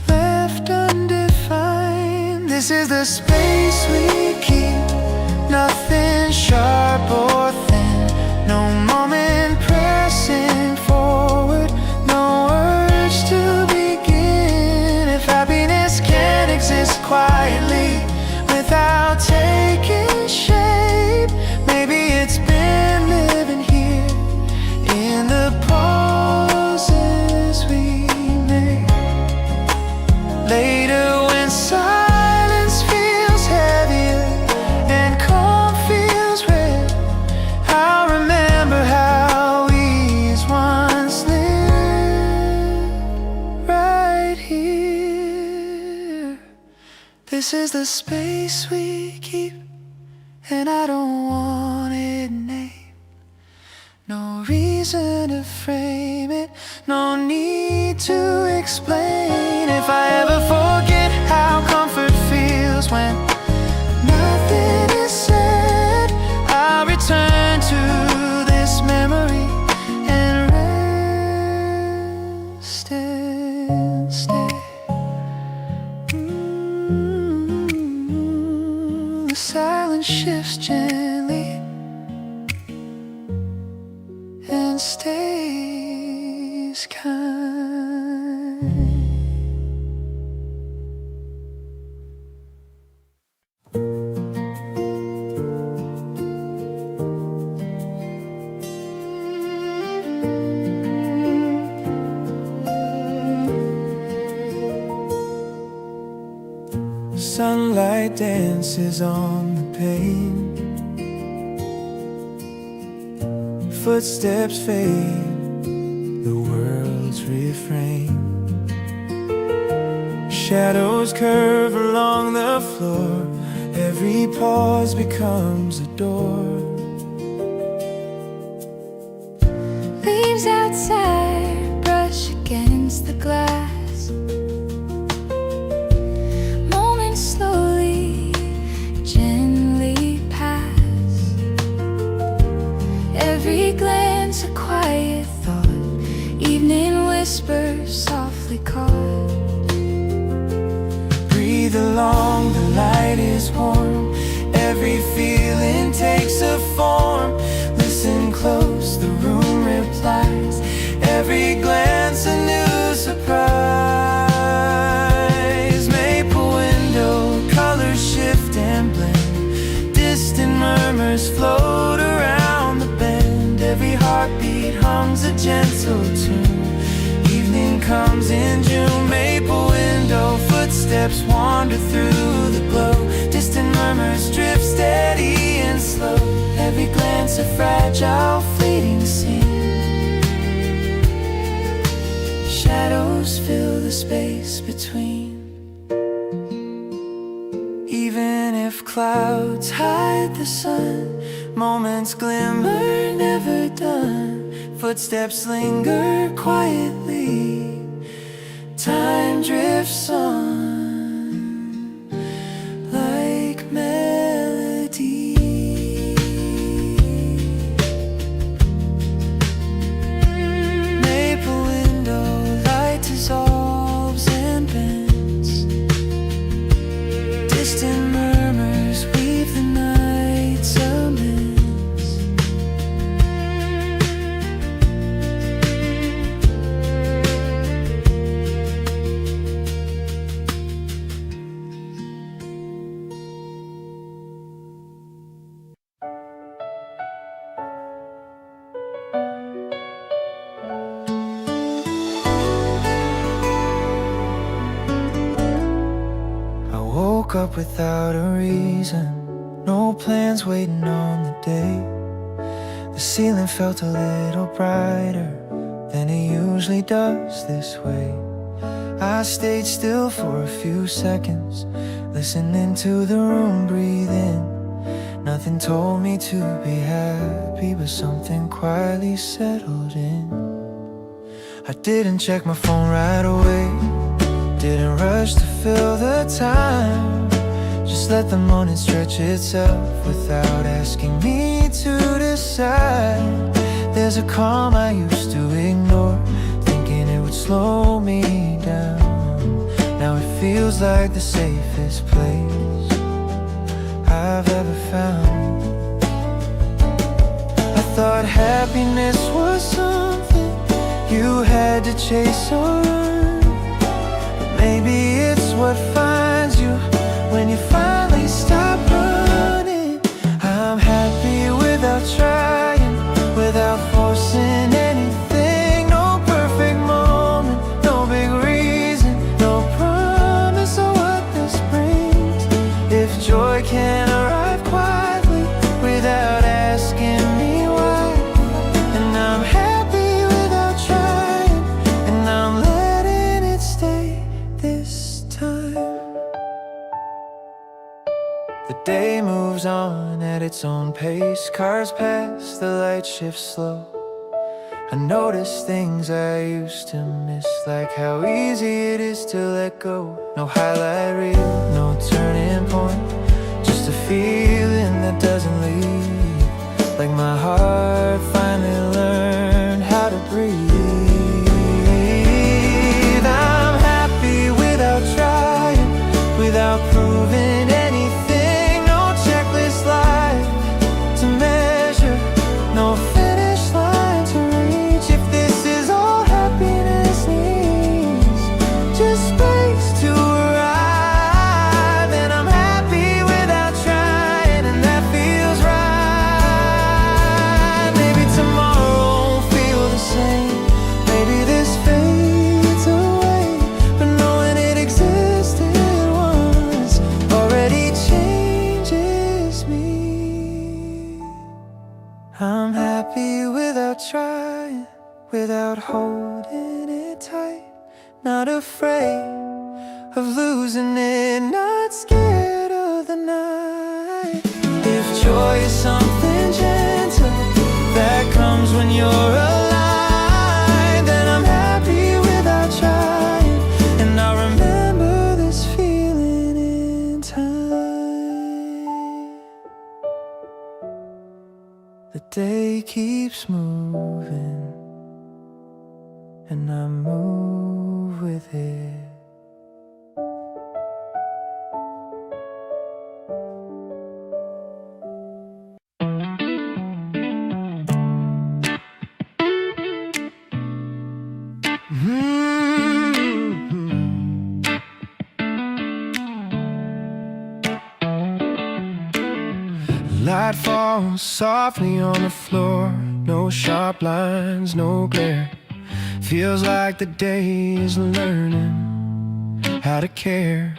left undefined. This is the space we keep, nothing sharp or thin, no moment pressing forward, no urge to begin. If happiness can't exist quietly without taking shape, maybe it's been living here in the pauses we make. Later when silence feels heavier and calm feels rare, I'll remember how we once lived right here. This is the space we keep, and I don't want it named. No reason reason to frame it, no need to explain. If I ever forget how comfort feels when nothing is said, I'll return to this memory and rest instead. The silence shifts gently and stays kind. Sunlight dances on the pane. Footsteps fade, the world's refrain. Shadows curve along the floor, every pause becomes a door. Leaves outside brush against the glass. Moments slowly, gently pass. Every glance a quiet thought, evening whispers softly caught. Breathe along, the light is warm, every feeling takes a form. Listen close, the room replies, every glance a new surprise. Maple window, colors shift and blend, distant murmurs float around the bend. Every heartbeat hums a gentle tune, evening comes in June. Maple window, footsteps wander through the glow, distant murmurs drift steady and slow. Every glance a fragile fleeting scene, shadows fill the space between. Even if clouds hide the sun, moments glimmer never done. Footsteps linger quietly, time drifts on like melody. Maple window, light dissolves and bends, distant murmurs weave the night's amends. Woke up without a reason, no plans waiting on the day. The ceiling felt a little brighter than it usually does this way. I stayed still for a few seconds, listening to the room breathe in. Nothing told me to be happy, but something quietly settled in. I didn't check my phone right away, didn't rush to fill the time. Just let the morning stretch itself without asking me to decide. There's a calm I used to ignore, thinking it would slow me down. Now it feels like the safest place I've ever found. I thought happiness was something you had to chase or run. Maybe it's what finds you when you finally stop running. I'm happy without trying, without forcing anything. No perfect moment, no big reason, no promise of what this brings. If joy can arrive quietly without asking me why, and I'm happy without trying, and I'm letting it stay this time. The day moves on at its own pace, cars pass, the light shifts slow. I notice things I used to miss, like how easy it is to let go. No highlight reel, no turning point, just a feeling that doesn't leave. Like my heart finally learned how to breathe. I'm happy without trying, without proving anything. No checklist life to measure, no finish line to reach. If this is all happiness needs, just space to arrive. And I'm happy without trying, and that feels right. Maybe tomorrow won't feel the same, maybe this fades away, but knowing it existed once already changes me. I'm happy without trying, without holding it tight, not afraid of losing it, not scared of the night. If joy is something gentle that comes when you're alive, then I'm happy without trying, and I'll remember this feeling in time. The day keeps moving, and I move with it. Light falls softly on the floor, no sharp lines, no glare. Feels like the day is learning how to care.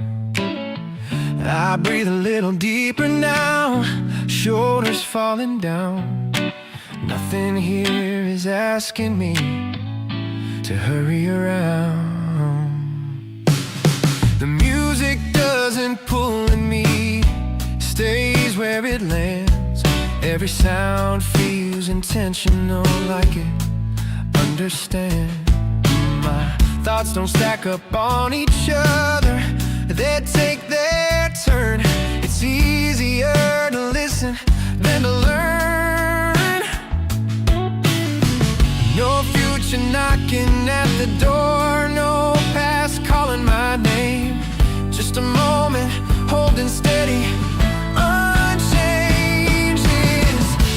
I breathe a little deeper now, shoulders falling down. Nothing here is asking me to hurry around. The music doesn't pull at me, stays where it lands. Every sound feels intentional, like it understands. My thoughts don't stack up on each other, they take their turn. It's easier to listen than to learn. No future knocking at the door, no past calling my name. Just a moment holding steady, unchanges.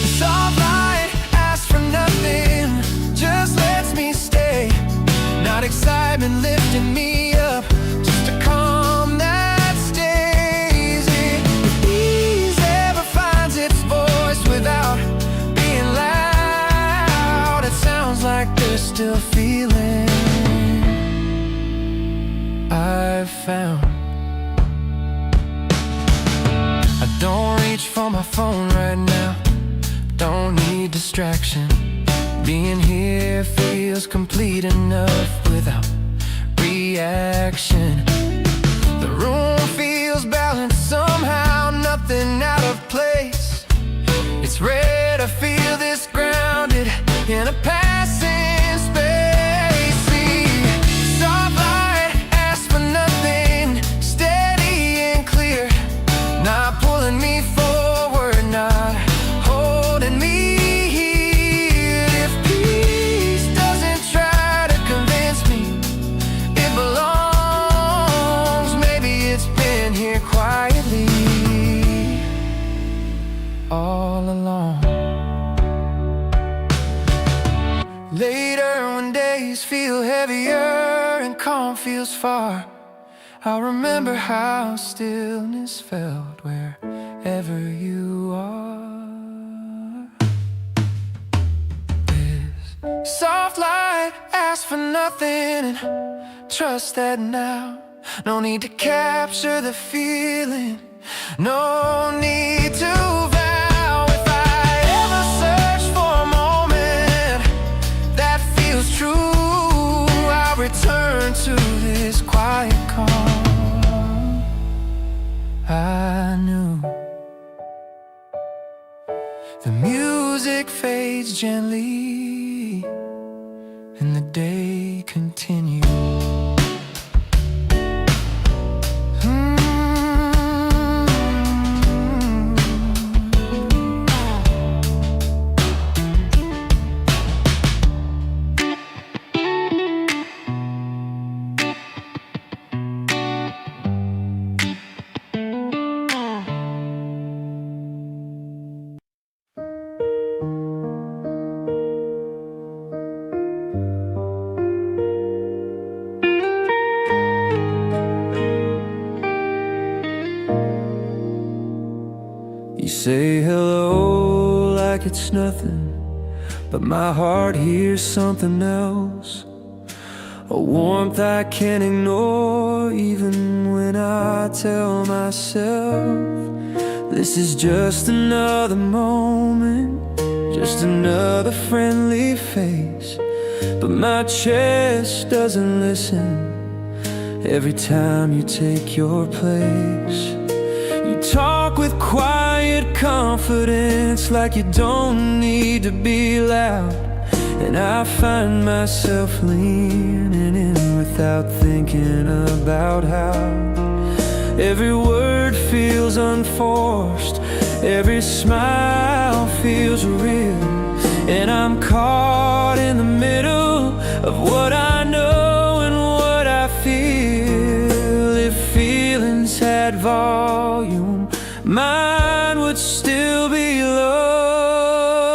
The soft light asks for nothing, just lets me stay. Not excitement lifting me up, just a calm that stays. If ease ever finds its voice without being loud, it sounds like there's still feeling I've found. I don't reach for my phone right now, don't need distraction. Being here feels complete enough without reaction. The room feels balanced somehow, nothing out of place. It's rare to feel this grounded in a passing space. See, soft light asks for nothing, steady and clear, not pulling me forward, not holding me. If peace doesn't try to convince me it belongs, maybe it's been here quietly all along. Later when days feel heavier and calm feels far, I'll remember how stillness felt wherever you are. This soft light asks for nothing, and trust that now. No need to capture the feeling, no need to vow. If I ever search for a moment that feels true, I'll return to this quiet calm I knew. The music fades gently, day continue. You say hello like it's nothing, but my heart hears something else. A warmth I can't ignore, even when I tell myself this is just another moment, just another friendly face. But my chest doesn't listen every time you take your place. You talk with quiet confidence, like you don't need to be loud. And I find myself leaning in without thinking about how. Every word feels unforced, every smile feels real. And I'm caught in the middle of what I know and what I feel. If feelings had volume, mine would still be low.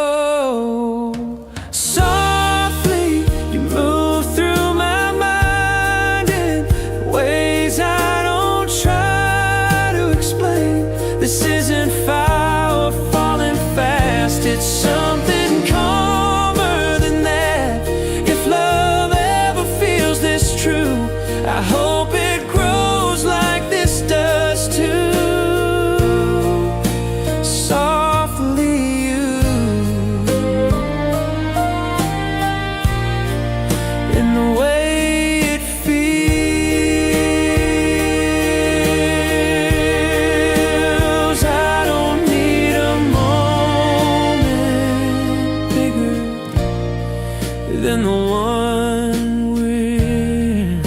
Softly, you move through my mind in ways I don't try to explain. This isn't fire or falling fast, it's something calmer than that. If love ever feels this true, I hope it grows like this does too. Than the one we're in.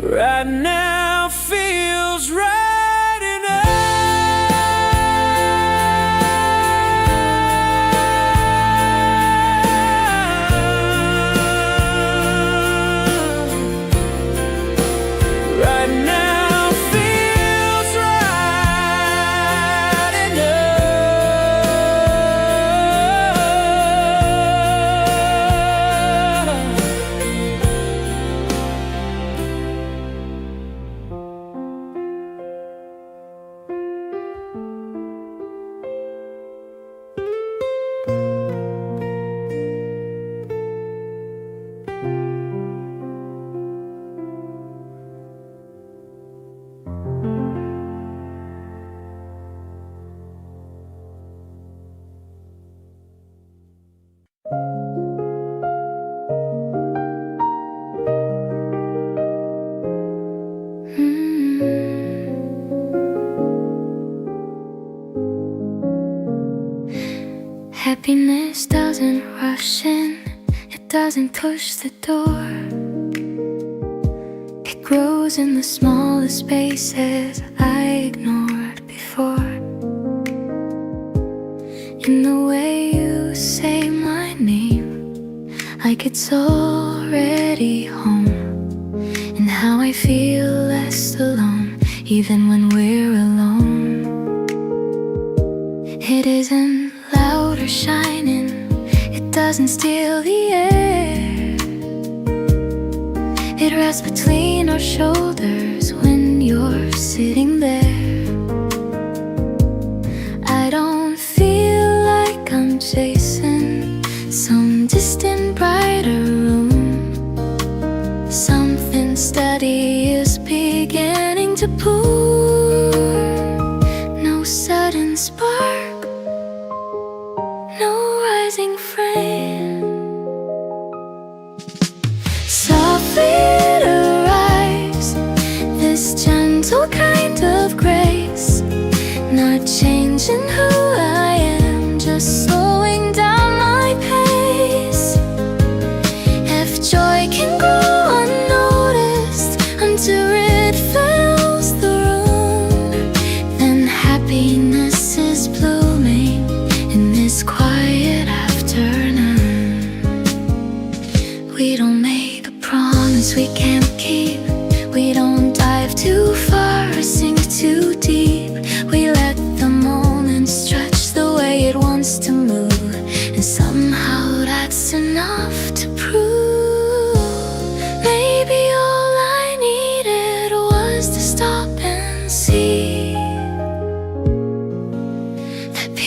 Right now feels right enough. Right now feels right Happiness doesn't rush in, it doesn't push the door. It grows in the smallest spaces I ignored before. In the way you say my name, like it's already home. And how I feel less alone, even when we're alone. It isn't loud or shining, it doesn't steal the air. It rests between our shoulders when you're sitting there. I don't feel like I'm chasing some distant brighter room. Something steady is beginning to pour. No sudden spark, no rising flame. Softly it arrives, this gentle kind of grace. Not changing who I am, just slowing down.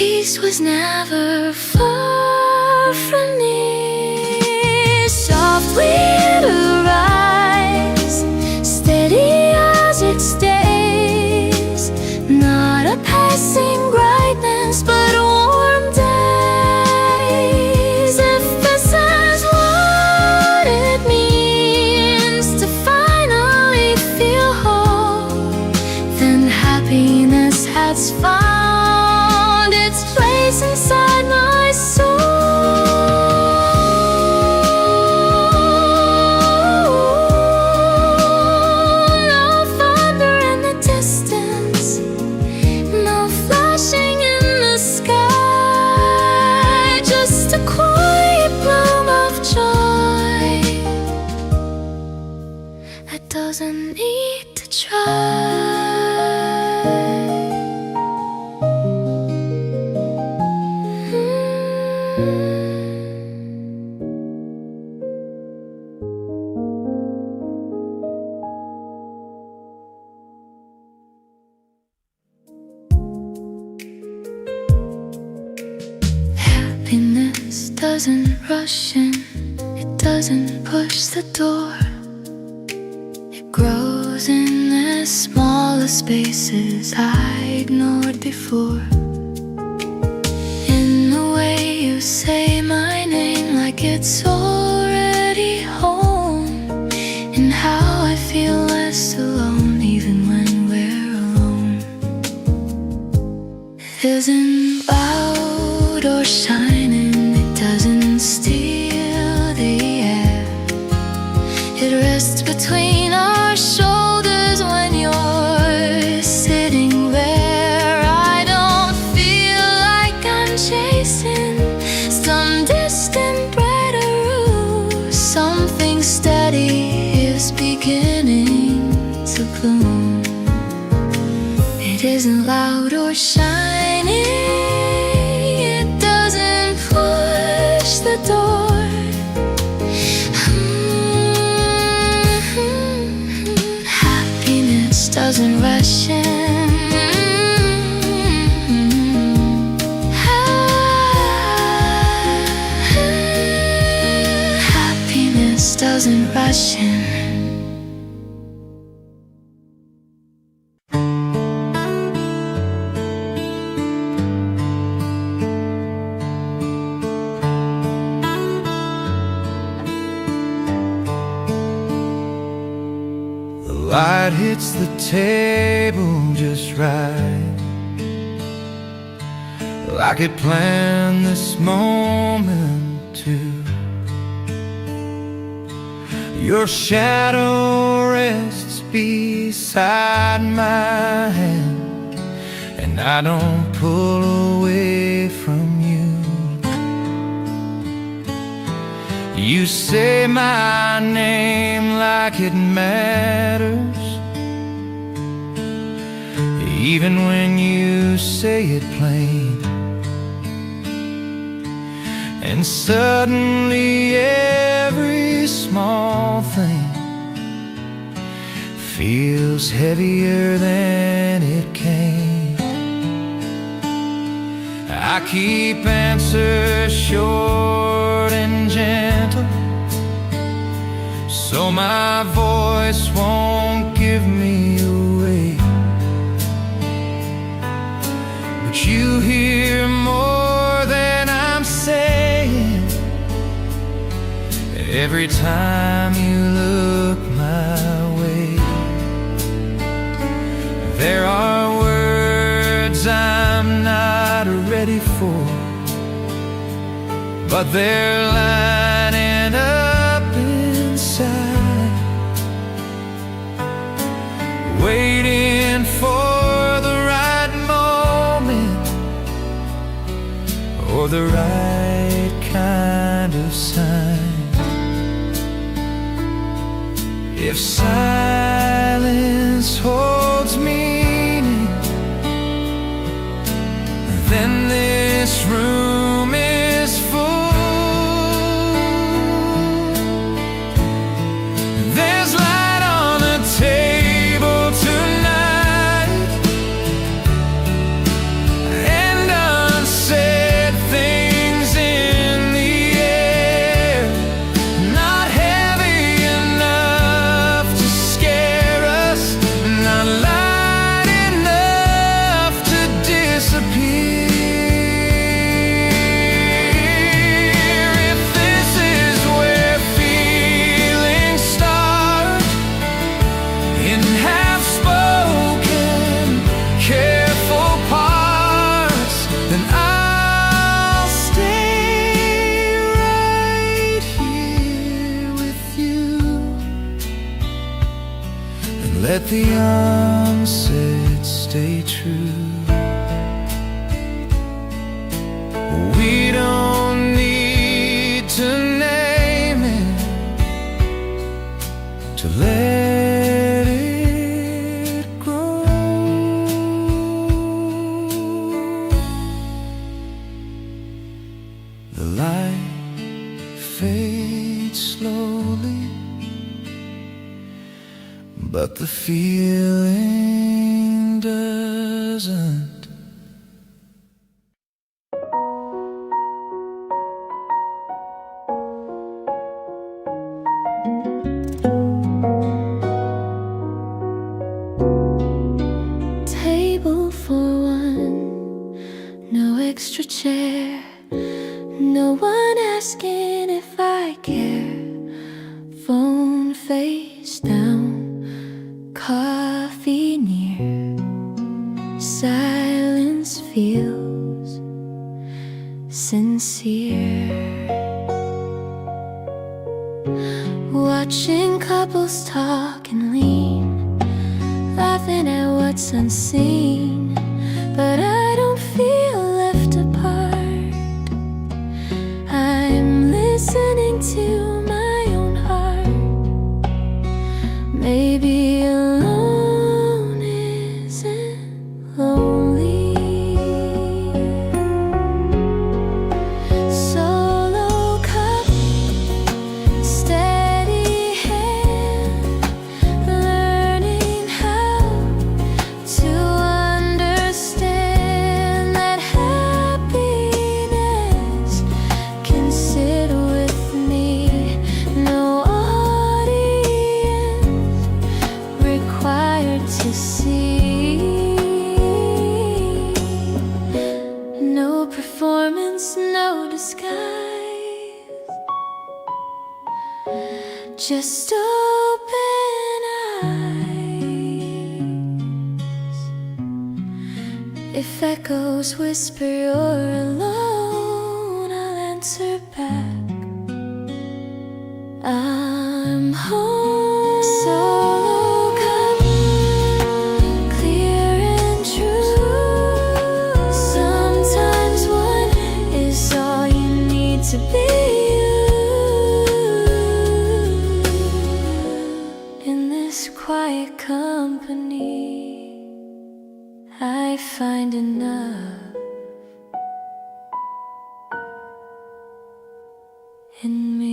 peace was never far from near. Softly it arrives, steady as it stays, not a passing brightness but warm days. If this is what it means to finally feel whole, then happiness has found its place inside my soul. No thunder in the distance, no flashing in the sky, just a quiet bloom of joy that doesn't need to try. Happiness doesn't rush in, it doesn't push the door. It grows in the smaller spaces I ignored before. In the way you say my name like it's already home, and how I feel less alone even when we're alone. It isn't loud or shining, it doesn't steal the air. It rests between our shoulders when you're sitting there. I don't feel like I'm chasing some distant brighter route. Something steady is beginning to bloom. It isn't loud or shining, it doesn't push the door. Happiness doesn't rush in. Happiness doesn't rush in. The light hits the table just right, like it planned this moment too. Your shadow rests beside my hand, and I don't pull away from you. You say my name like it matters, even when you say it plain. And suddenly every small thing feels heavier than it came. I keep answers short and gentle, so my voice won't give me away. But you hear more than I'm saying every time you look my way. There are words I'm not ready for, but they're lining up inside, waiting for the right moment or the right kind of sign. If silence holds meaning, then this room is full. There's light on the table tonight, and the unsaid stay true. We don't need to name it to let it grow. The light fades slowly, but the feeling doesn't. Table for one, no extra chair, no one asking if I care. Phone face down, coffee near, silence feels sincere. Watching couples talk and lean, laughing at what's unseen, but I don't feel left apart. I'm listening to my own heart. Maybe alone isn't lonely. Solo cup, steady hand, learning how to understand that happiness can sit with me. No audience required to see. No performance, no disguise, just open eyes. If echoes whisper you're alone, I'll answer back, I'm home. Solo cup, clear and true. Sometimes one is all you need to be you. In this quiet company, I find enough in me.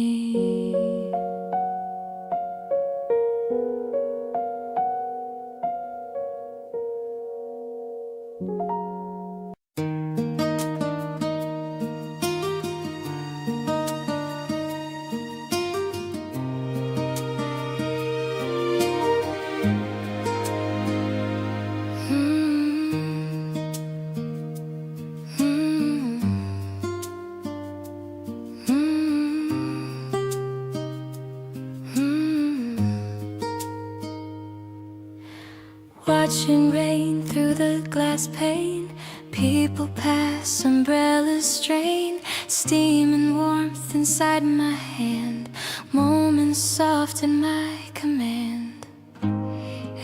Watching rain through the glass pane, people pass, umbrellas strain, steam and warmth inside my hand, moments soft in my command.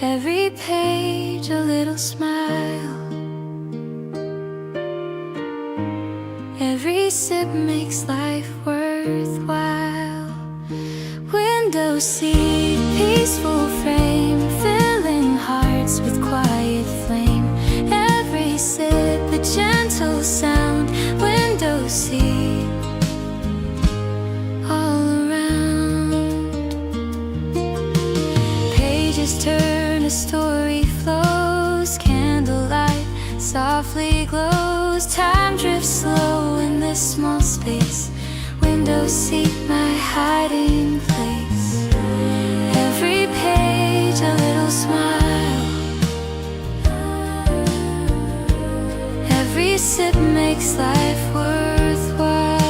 Every page a little smile, every sip makes life worthwhile. Window seat, peaceful frame, filling hearts with quiet flame. Every sip a gentle sound. Window seat, all around. Pages turn, a story flows. Candlelight softly glows. Time drifts slow in this small space. Window seat, my hiding place. Every page a little smile, every sip makes life worthwhile.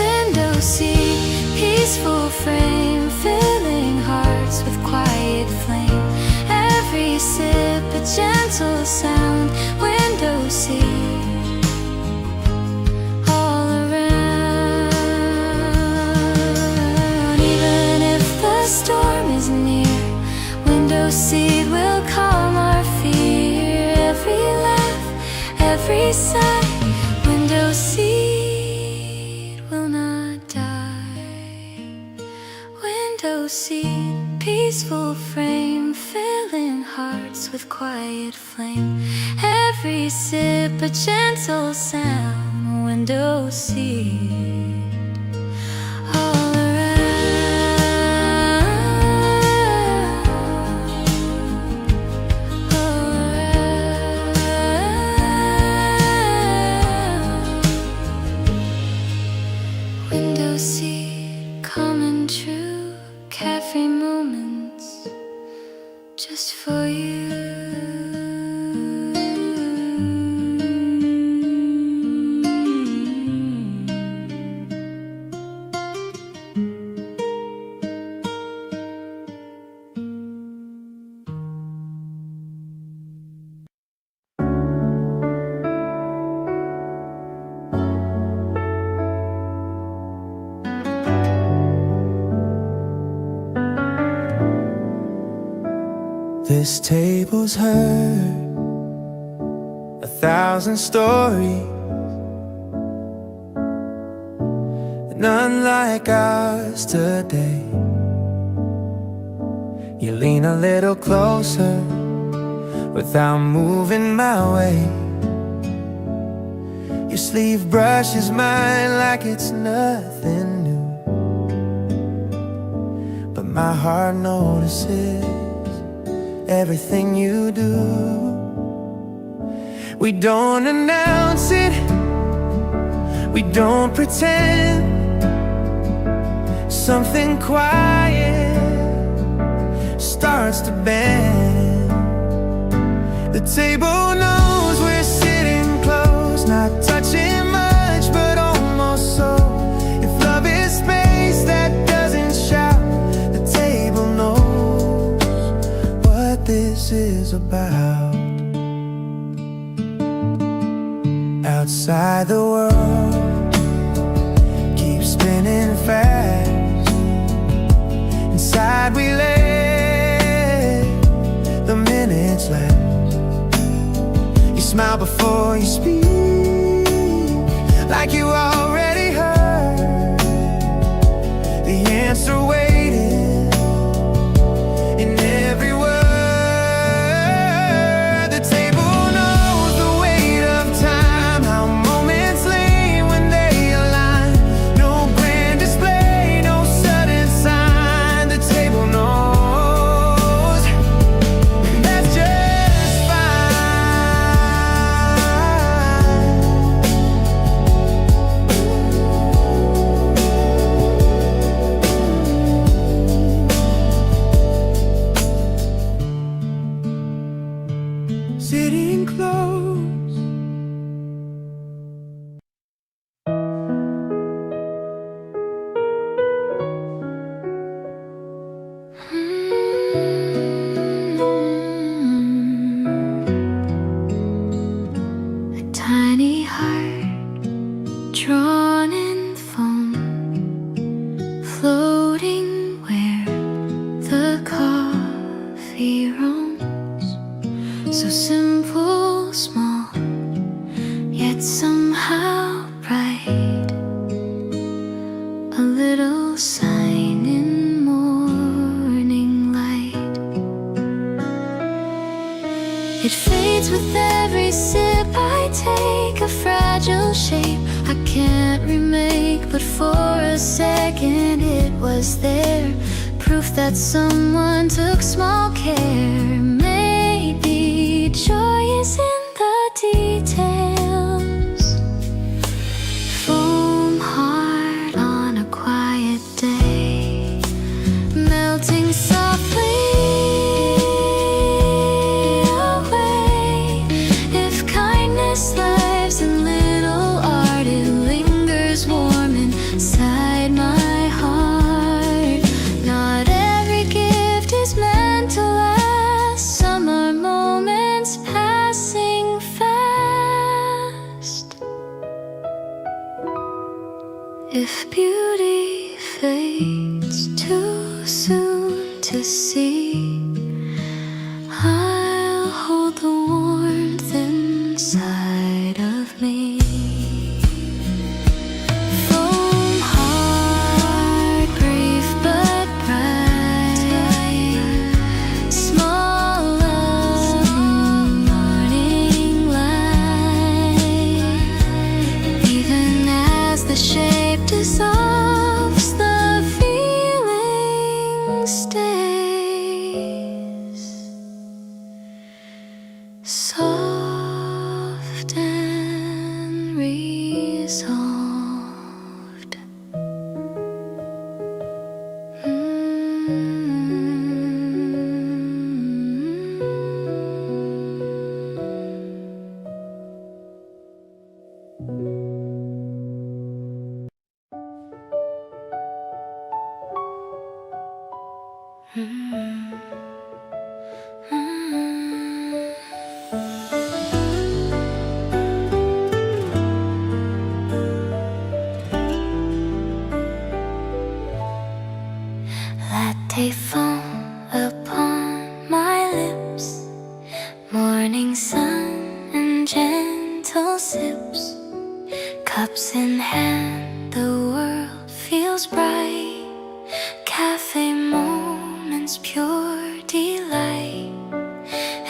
Window seat, peaceful frame, filling hearts with quiet flame. Every sip a gentle sound. Window seat, all around. Even if the storm is near, window every side. Window seat will not die. Window seat, peaceful frame, filling hearts with quiet flame. Every sip a gentle sound. Window seat. All around, all around. Window seat, coming true. Cafe moments just for you. This table's heard 1,000 stories, none like ours today. You lean a little closer without moving my way. Your sleeve brushes mine like it's nothing new, but my heart notices everything you do. We don't announce it, we don't pretend. Something quiet starts to bend. The table knows we're sitting close, not touching much but almost so. If love is space that doesn't shout, the table knows what this is about. Outside the world keeps spinning fast. Inside we lay the minutes last. You smile before you speak, like you already heard the answer waiting in every word. The table knows the weight of time, how moments lean when they align. No grand display, no sudden sign. The table knows, and that's just fine. Sitting close. A tiny heart drawn in foam, floating where the coffee roams. So simple, small, yet somehow bright. A little sign in morning light. It fades with every sip I take, a fragile shape I can't remake. But for a second it was there, proof that someone took small care. Maybe joy is in the details. Foam heart on a quiet day, melting softly away. If kindness lives in little art, it lingers warm inside my heart. Not every gift is meant to last. Some are moments passing fast. If beauty fades too soon to see, I'll hold the warmth inside resolved. Latte foam upon my lips, morning sun and gentle sips, cups in hand, the world feels bright, cafe moments pure delight,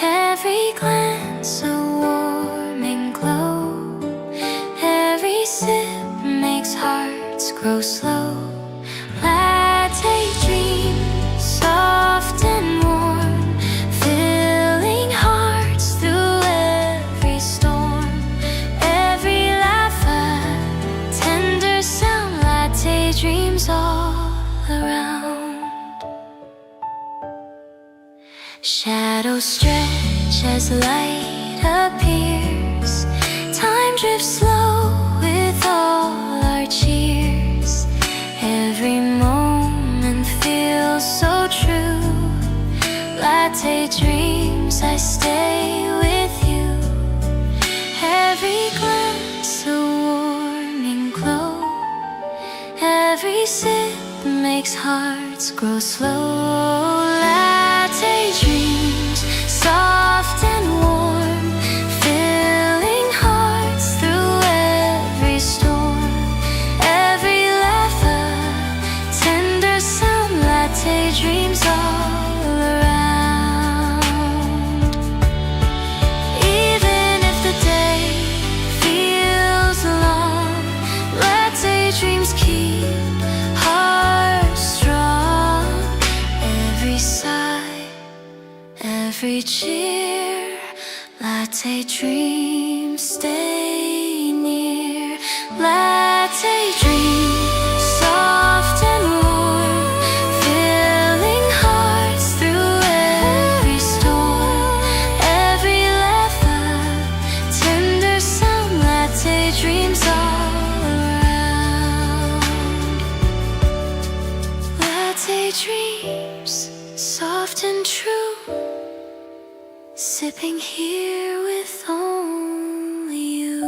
every glance a warming glow, every sip makes hearts grow slow. Latte dreams, soft and warm, filling hearts through every storm. Every laugh a tender sound, latte dreams all around. Shadows stretch as light appears, time drifts slow with all our cheers. Every moment feels so true. Latte dreams, I stay with you. Every glance a warming glow, every sip makes hearts grow slow. Latte dreams, soft and warm, filling hearts through every storm. Every laugh a tender sound, latte dreams all around. Even if the day feels long, latte dreams keep hearts strong. Every sigh, every cheer, latte dreams stay near. Latte dreams, soft and warm, filling hearts through every storm. Every laugh a tender sound, latte dreams all around. Latte dreams, soft and true, sipping here with only you.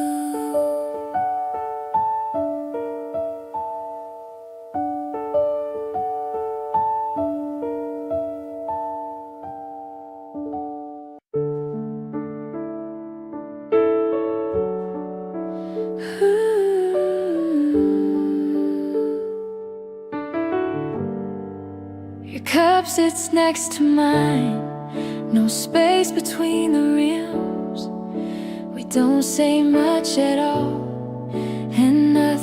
Your cup sits next to mine, no space between the rims. We don't say much at all,